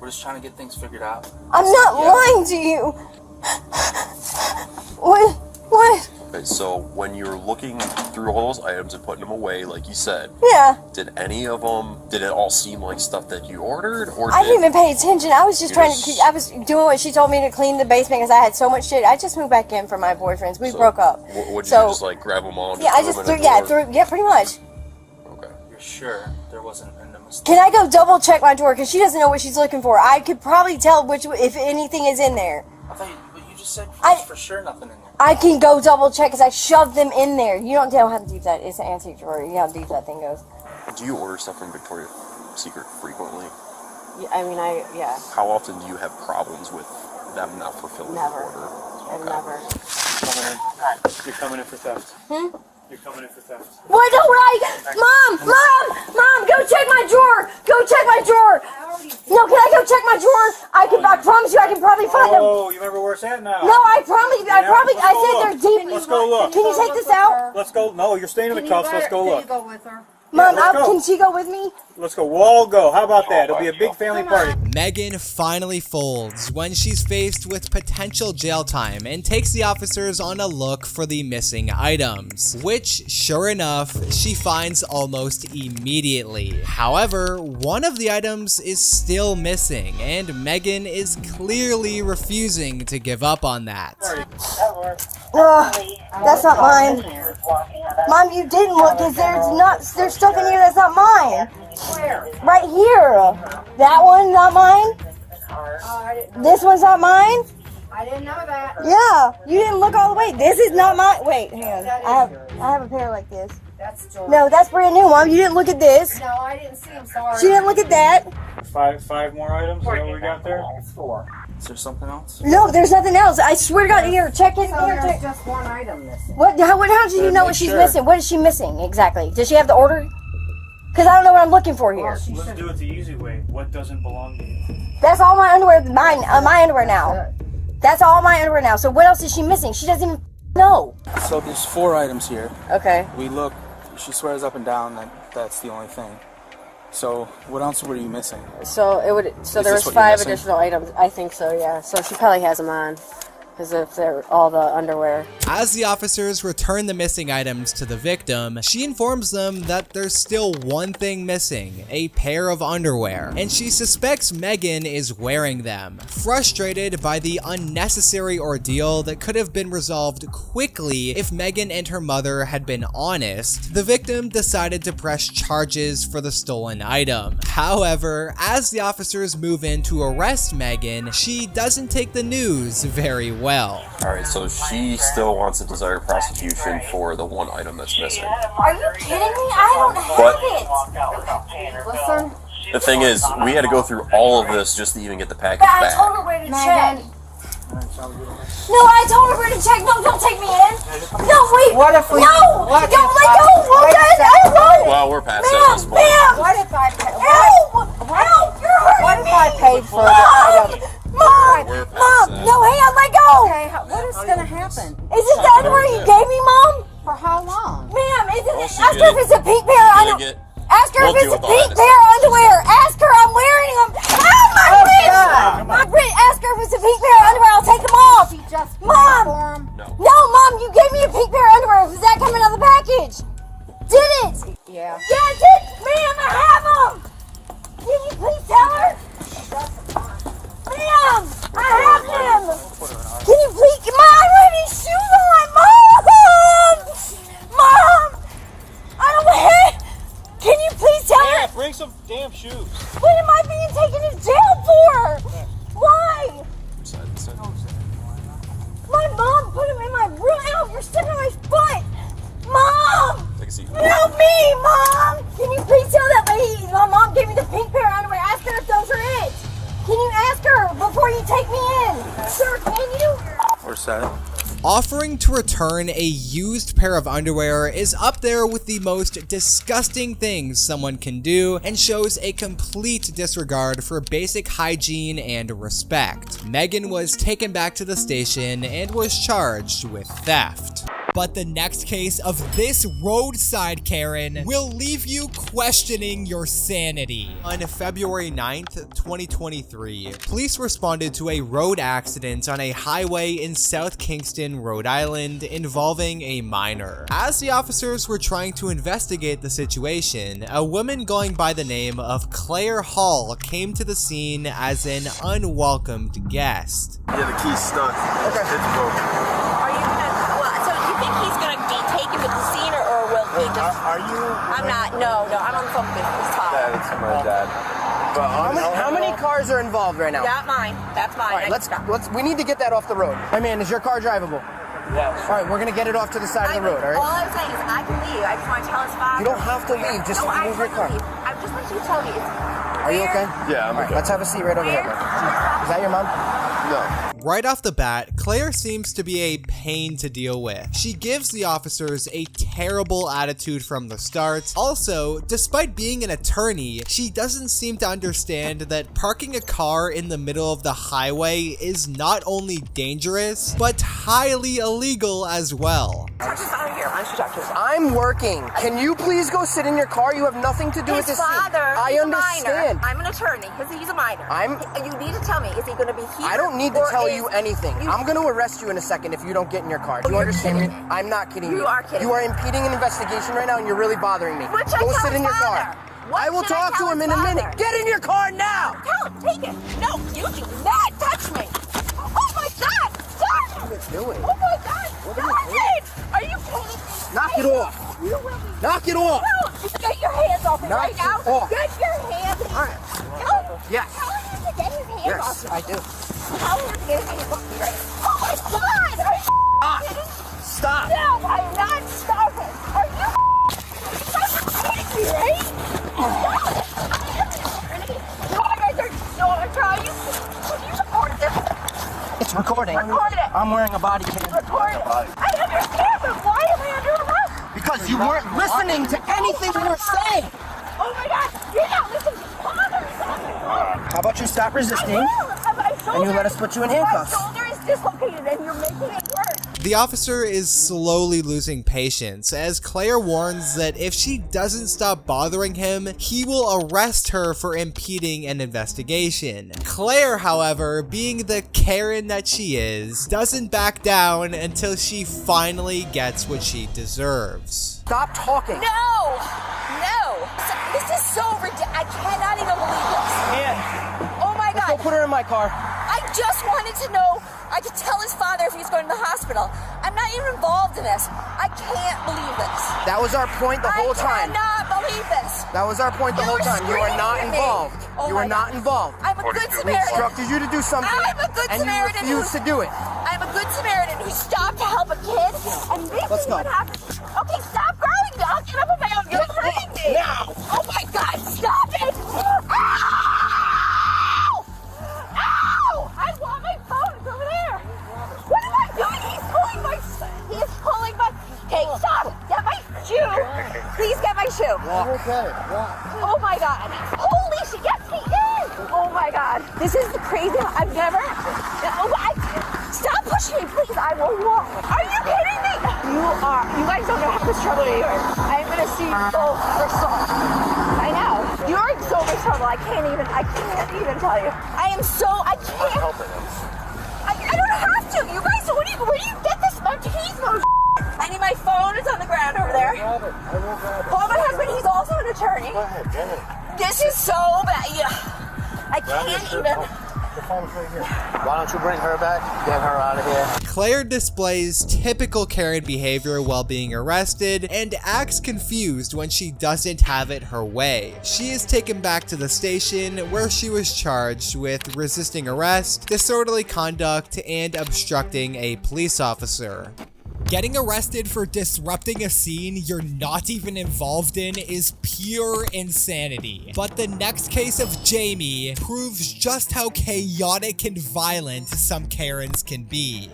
We're just trying to get things figured out. I'm not lying to you. What? Okay, so when you're looking through all those items and putting them away, like you said, Yeah. did any of them, did it all seem like stuff that you ordered? Or I didn't even pay attention. I was just I was doing what she told me to clean the basement because I had so much shit. I just moved back in from my boyfriend's. We broke up. Would you So- just like grab them all? And Yeah, I just threw them in the drawer? pretty much. You're sure there wasn't a mistake? Can I go double check my drawer because she doesn't know what she's looking for? I could probably tell if anything is in there. I thought you just said for sure nothing in there. I can go double check because I shoved them in there. You don't know how deep that is. It's an antique drawer. You know how deep that thing goes. Do you order stuff from Victoria's Secret frequently? Yeah, I mean, yeah. How often do you have problems with them not fulfilling the order? I've never. You're coming in for theft. Hmm? You're coming in for theft. Why don't Mom, go check my drawer. Go check my drawer. No, can I go check my drawer? I promise you I can probably find them. Oh, you remember where it's at now? No, I said they're deep. Let's go look. Can you take this out? Let's go. No, you're staying in the cuffs. Let's go look. Go with her. Mom, let's go. can she go with me? Let's go. We'll all go. How about that? It'll be a big family party. Megan finally folds when she's faced with potential jail time and takes the officers on a look for the missing items, which, sure enough, she finds almost immediately. However, one of the items is still missing, and Megan is clearly refusing to give up on that. That's not mine. Mom, you didn't look because there's stuff in here that's not mine. Where? Right here. That one's not mine. This one's not mine. I didn't know that. Yeah, you didn't look all the way. This is not mine. Wait, hang on. I have a pair like this. That's George. No, that's brand new, Mom. You didn't look at this. No, I didn't see him. Sorry. She didn't look at that. Five more items. Is that what we got there? Is there something else? No, there's nothing else. I swear to God, here, check it. So there's just one item missing. How did you know what she's missing? What is she missing exactly? Does she have the order? Because I don't know what I'm looking for here. Let's do it the easy way. What doesn't belong to you? That's all my underwear. My underwear now. That's all my underwear now. So what else is she missing? She doesn't even know. So there's 4 items here. Okay. We look. She swears up and down that that's the only thing. So what else were you missing? So it would. So there was 5 additional items. I think so. Yeah. So she probably has them on, because if they're all the underwear. As the officers return the missing items to the victim, she informs them that there's still one thing missing, a pair of underwear, and she suspects Megan is wearing them. Frustrated by the unnecessary ordeal that could have been resolved quickly if Megan and her mother had been honest, the victim decided to press charges for the stolen item. However, as the officers move in to arrest Megan, she doesn't take the news very well. Alright, so she still wants a desired prosecution for the one item that's missing. Are you kidding me? I don't have it. Listen. The thing is, we had to go through all of this just to even get the package But I back. told her where to check. No, I told her where to check. No, don't take me in. No, wait. What if we? No, don't let go. I won't. Well, we're past that at this point. Ma'am. What if I? Help! Help! You're hurting What if me. I paid for the item? Mom! No, hang on, let go! Okay, what is going to happen? Is this the underwear you gave me, Mom? For how long? Ma'am, Well, ask her if it's a pink pair of underwear. Ask her if it's a pink pair of underwear. Ask her, I'm wearing them. Oh, my wrist! My wrist! Ask her if it's a pink pair of underwear. I'll take them off. Mom! No, Mom, you gave me a pink pair of underwear. Was that coming out of the package? Did it? Yeah. Yeah, it did. Ma'am, I have them. Can you please tell her? Ma'am, I have them. Can you please? Mom, I don't have any shoes on. Mom, I don't have. Can you please tell her? Bring some damn shoes. What am I being taken to jail for? Why? My mom put them in my room. Ow, you're stepping on my foot. Mom! Help me, Mom! Can you please tell that lady my mom gave me the pink pair of underwear? Ask her if those are it. Can you ask her before you take me in? Sir, can you? Or set. Offering to return a used pair of underwear is up there with the most disgusting things someone can do and shows a complete disregard for basic hygiene and respect. Megan was taken back to the station and was charged with theft. But the next case of this roadside Karen will leave you questioning your sanity. On February 9th, 2023, police responded to a road accident on a highway in South Kingston, Rhode Island, involving a minor. As the officers were trying to investigate the situation, a woman going by the name of Claire Hall came to the scene as an unwelcomed guest. Yeah, the key's stuck. Okay. It's broken. Are you gonna? Well, so you think he's gonna be taken to the scene, or will he just? Are you? I'm not. No. I'm on the phone with his father. That's my dad. But how many cars are involved right now? Not mine. That's mine. All right, let's. We need to get that off the road. Hey man, is your car drivable? Yes. All right, we're gonna get it off to the side of the road. All right. All I'm saying is I can leave. I just want to tell his father. You don't have to leave. Just move your car. I just want you to tell me. Are you okay? Yeah, I'm okay. Let's have a seat right over here. Is that your mom? No. Right off the bat, Claire seems to be a pain to deal with. She gives the officers a terrible attitude from the start. Also, despite being an attorney, she doesn't seem to understand that parking a car in the middle of the highway is not only dangerous, but highly illegal as well. Talk to his father here. Why don't you talk to his father? I'm working. Can you please go sit in your car? You have nothing to do with this. His father. I understand. I'm an attorney. He's a minor. You need to tell me. Is he going to be here? I don't need to tell you anything. I'm going to arrest you in a second if you don't get in your car. Do you understand me? I'm not kidding you. You are kidding. You are impeding an investigation right now, and you're really bothering me. Go sit in your car. I will talk to him in a minute. Get in your car now. Tell him. Take it. No, you do not touch me. Oh my God! Stop! What are you doing? Oh my God! Stop it! Are you kidding me? Knock it off. You will be. Knock it off. No, just get your hands off me right now. Off. Get your hands. All right. Yes. Tell him to get his hands off me. Yes, I do. Tell him to get his hands off me right now. Oh my God! Are you Stop. No, I'm not stopping. Are you kidding me, right? Stop it. It's recording. Record it. I'm wearing a body cam. Record it. I understand, but why am I under arrest? Because you weren't listening to anything we were saying. Oh my God, you're not listening to father. How about you stop resisting and you let us put you in handcuffs? My shoulder is dislocated and you're making it worse. The officer is slowly losing patience as Claire warns that if she doesn't stop bothering him, he will arrest her for impeding an investigation. Claire, however, being the Karen that she is, doesn't back down until she finally gets what she deserves. Stop talking. No! This is so ridiculous. I cannot even believe this. Yeah. Oh my God. Let's go put her in my car. I just wanted to know. I could tell his father if he's going to the hospital. I'm not even involved in this. I can't believe this. That was our point the whole time. I cannot believe this. That was our point the whole time. You are not involved. Oh you are not involved. I'm a good We Samaritan. instructed you to do something, I'm a good and Samaritan you refused to do it. I'm a good Samaritan who stopped to help a kid, and this Let's is go. what happened. Okay, stop growing me. I'll get up on my own. You're hurting me. Now. Oh my God, stop it. Ow! Ow! I want my phone. It's over there. What am I doing? He is pulling my. Hey, stop. Get my shoe. Please get my shoe. Okay. Oh my God. Holy shit. Yes, he is. Oh my God. This is crazy. I've never. Stop pushing me, please. I will walk. Are you kidding me? You guys don't know how much trouble you're in. I'm going to see you both for assault. I know. You're in so much trouble. I can't even tell you. I can't. I don't have to. You guys, where do you get this much keys? I need my phone. It's on the ground over there. Call my husband. He's also an attorney. Go ahead. This is so bad. I can't even. The phone's right here. Why don't you bring her back? Get her out of here. Claire displays typical Karen behavior while being arrested and acts confused when she doesn't have it her way. She is taken back to the station where she was charged with resisting arrest, disorderly conduct, and obstructing a police officer. Getting arrested for disrupting a scene you're not even involved in is pure insanity. But the next case of Jamie proves just how chaotic and violent some Karens can be.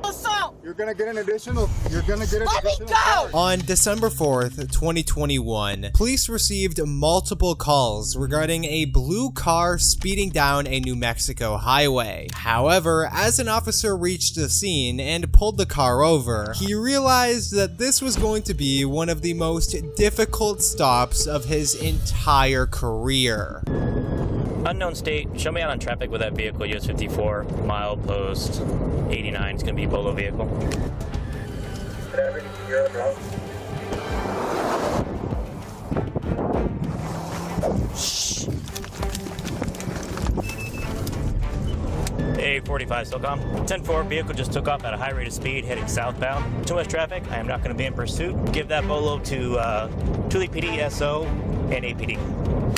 What's up? go! You're gonna get an additional. Let me go! On December 4th, 2021, police received multiple calls regarding a blue car speeding down a New Mexico highway. However, as an officer reached the scene and pulled the car over, he realized that this was going to be one of the most difficult stops of his entire career. Unknown state, show me out on traffic with that vehicle, US 54, mile post 89, it's gonna be Bolo vehicle. Shh. Hey, 45, still calm. 10-4, vehicle just took off at a high rate of speed, heading southbound. Too much traffic, I am not gonna be in pursuit. Give that Bolo to Tule PD, SO, and APD.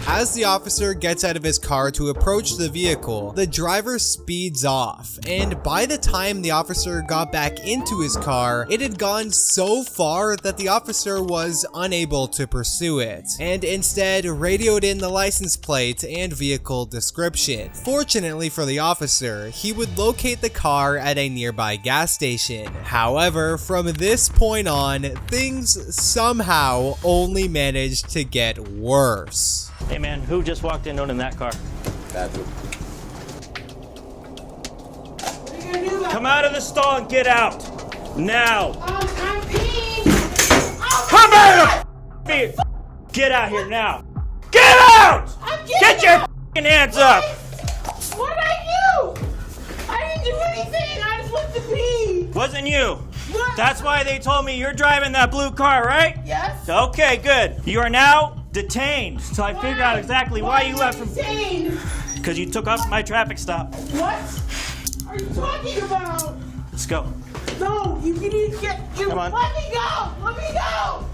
As the officer gets out of his car to approach the vehicle, the driver speeds off, and by the time the officer got back into his car, it had gone so far that the officer was unable to pursue it, and instead radioed in the license plate and vehicle description. Fortunately for the officer, he would locate the car at a nearby gas station. However, from this point on, things somehow only managed to get worse. Hey man, who just walked in in that car? Bathroom. Come out of the stall and get out! Now! I'm peeing! Come out of the Get out here now! Get out! Get your hands up! What did I do? I didn't do anything. I just went to pee. Wasn't you. What? That's why they told me you're driving that blue car, right? Yes. Okay, good. You are now detained. So I figured out exactly why you left from. Detained? Because you took off my traffic stop. What are you talking about? Let's go. No, you need to get. Come on. Let me go. Let me go.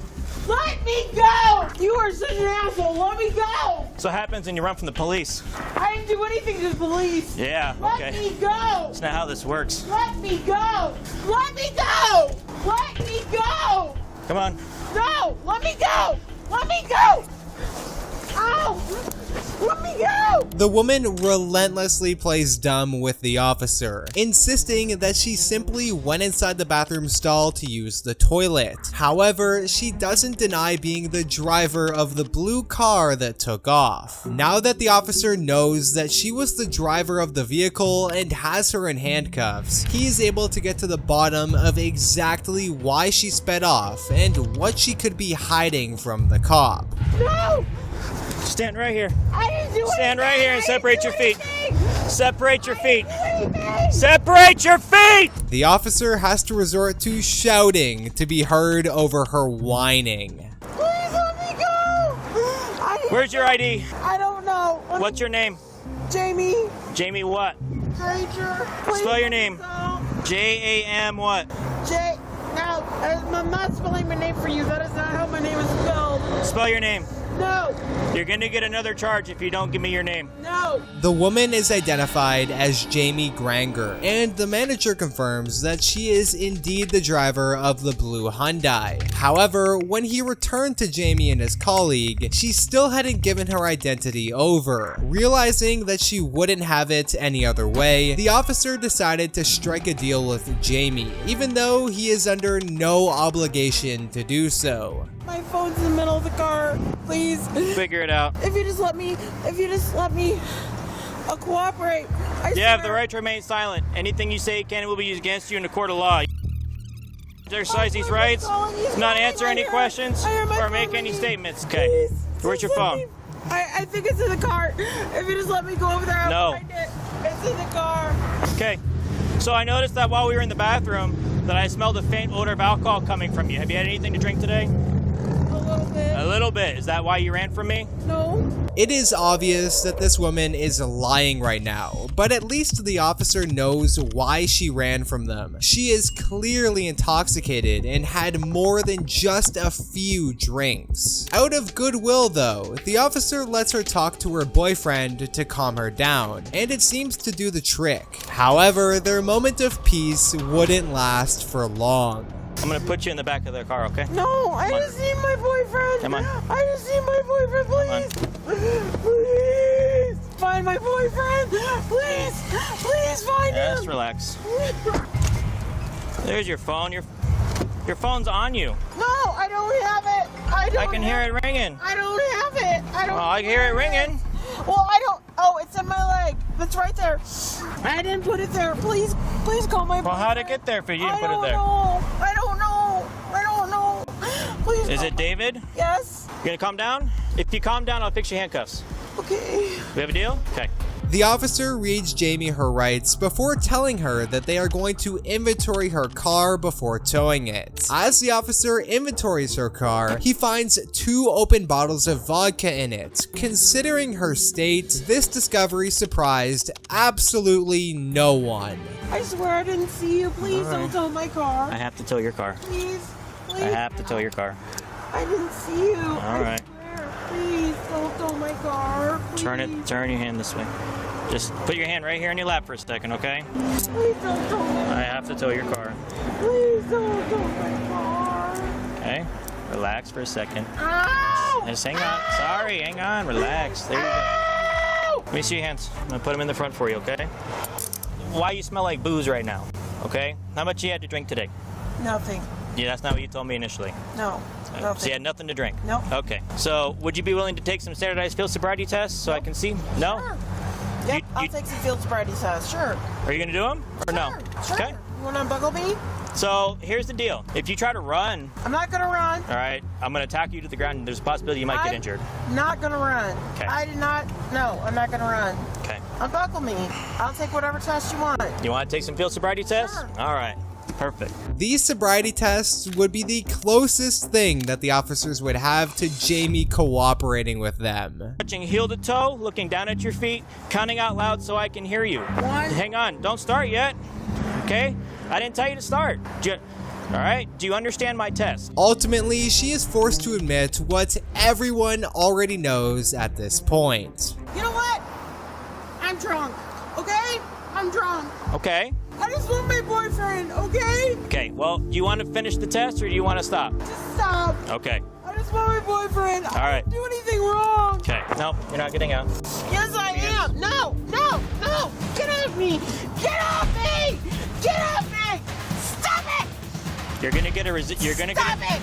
Let me go. You are such an asshole. Let me go. So what happens when you run from the police? I didn't do anything to the police. Yeah. Let Okay. me go. That's not how this works. Let me go. Let me go. Let me go. Come on. No. Let me go. Let me go. Ow. Let me go. The woman relentlessly plays dumb with the officer, insisting that she simply went inside the bathroom stall to use the toilet. However, she doesn't deny being the driver of the blue car that took off. Now that the officer knows that she was the driver of the vehicle and has her in handcuffs, he is able to get to the bottom of exactly why she sped off and what she could be hiding from the cop. No. Stand right here. I didn't do Stand right anything. here and separate your feet. Separate your feet. Anything. Separate your feet! The officer has to resort to shouting to be heard over her whining. Please let me go. Where's your ID? I don't know. What's your name? Jamie. Jamie what? Granger. Please Spell your name. go. J-A-M what? J. Now, I'm not spelling my name for you. That is not how my name is spelled. Spell your name. No. You're gonna get another charge if you don't give me your name. No. The woman is identified as Jamie Granger, and the manager confirms that she is indeed the driver of the blue Hyundai. However, when he returned to Jamie and his colleague, she still hadn't given her identity over. Realizing that she wouldn't have it any other way, the officer decided to strike a deal with Jamie, even though he is under no obligation to do so. My phone's in the middle of the car. Please. Figure it out. If you just let me, I'll cooperate. You have the right to remain silent. Anything you say can and will be used against you in a court of law. Exercise these rights, not answer any questions, or make any statements. Okay. Where's your phone? I think it's in the car. If you just let me go over there, I'll find it. It's in the car. Okay. So I noticed that while we were in the bathroom, that I smelled a faint odor of alcohol coming from you. Have you had anything to drink today? A little bit. A little bit. Is that why you ran from me? No. It is obvious that this woman is lying right now, but at least the officer knows why she ran from them. She is clearly intoxicated and had more than just a few drinks. Out of goodwill though, the officer lets her talk to her boyfriend to calm her down, and it seems to do the trick. However, their moment of peace wouldn't last for long. I'm gonna put you in the back of the car, okay? No, I just need my boyfriend. Come on. I just need my boyfriend, please. Please. Find my boyfriend. Please. Please find him. Just relax. There's your phone. Your phone's on you. No, I don't have it. I can hear it ringing. I don't have it. I don't. Well, I hear it ringing. Well, I don't. Oh, it's in my leg. It's right there. I didn't put it there. Please call my. Well, how'd it get there if you didn't put it there? I don't know. Please. Is it David? Yes. You gonna calm down? If you calm down, I'll fix your handcuffs. Okay. We have a deal? Okay. The officer reads Jamie her rights before telling her that they are going to inventory her car before towing it. As the officer inventories her car, he finds 2 open bottles of vodka in it. Considering her state, this discovery surprised absolutely no one. I swear I didn't see you. Please don't tow my car. I have to tow your car. Please. I have to tow your car. I didn't see you. All right. Please don't tow my car. Please. Turn your hand this way. Just put your hand right here on your lap for a second, okay? Please don't tow my car. I have to tow your car. Please don't tow my car. Okay? Relax for a second. Ow! Just hang on. Sorry, hang on. Relax. There you go. Let me see your hands. I'm gonna put them in the front for you, okay? Why you smell like booze right now, okay? How much you had to drink today? Nothing. Yeah, that's not what you told me initially. No. Nothing. So you had nothing to drink? No. Okay. So would you be willing to take some standardized field sobriety tests so I can see? No? Sure. Yep, I'll take some field sobriety tests. Sure. Are you going to do them or no? Sure. Okay. You want to unbuckle me? So here's the deal. If you try to run... I'm not going to run. All right. I'm going to tack you to the ground and there's a possibility you might get injured. Not going to run. Okay. I did not... No, I'm not going to run. Okay. Unbuckle me. I'll take whatever test you want. You want to take some field sobriety tests? Sure. All right. Perfect. These sobriety tests would be the closest thing that the officers would have to Jamie cooperating with them. Touching heel to toe, looking down at your feet, counting out loud so I can hear you. 1. Hang on, don't start yet. Okay? I didn't tell you to start. All right? Do you understand my test? Ultimately, she is forced to admit what everyone already knows at this point. You know what? I'm drunk. Okay? I'm drunk. Okay. I just want my boyfriend, okay? Okay, well, do you want to finish the test or do you want to stop? Just stop. Okay. I just want my boyfriend. All right. I didn't do anything wrong. Okay. Nope, you're not getting out. Yes, I am. No. Get off me. Get off me. Get off me. Stop it. You're gonna get a Stop it.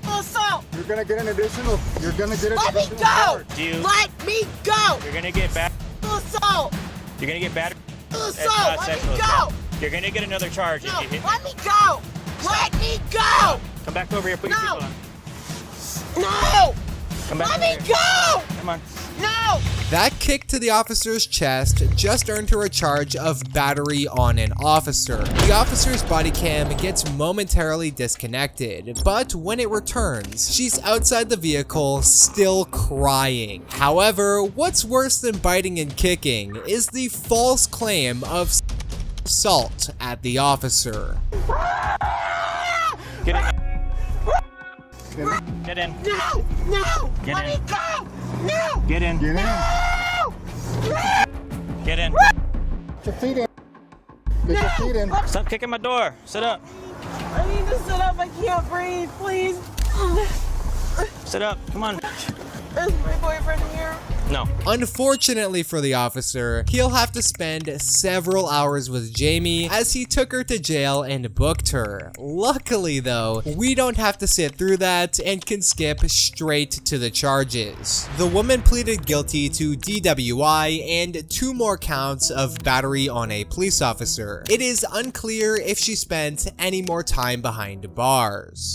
Assault. You're gonna get an additional. Let me go. charge. Let me go. You're gonna get back. Assault. You're gonna get battered. Assault. Let me go. You're gonna get another charge No, if you hit. let me go. Let me go. Come back over here. Put your seatbelt on. No. Come back Let over me here. go. Come on. No. That kick to the officer's chest just earned her a charge of battery on an officer. The officer's body cam gets momentarily disconnected, but when it returns, she's outside the vehicle still crying. However, what's worse than biting and kicking is the false claim of assault at the officer. Get in. Get in. No. Get Let in. me go. No. Get in. Get in. No. Get in. Get your feet in. Get your feet in. Stop kicking my door. Sit up. I need to sit up. I can't breathe. Please. Sit up. Come on. Is my boyfriend here? No. Unfortunately for the officer, he'll have to spend several hours with Jamie as he took her to jail and booked her. Luckily though, we don't have to sit through that and can skip straight to the charges. The woman pleaded guilty to DWI and 2 more counts of battery on a police officer. It is unclear if she spent any more time behind bars.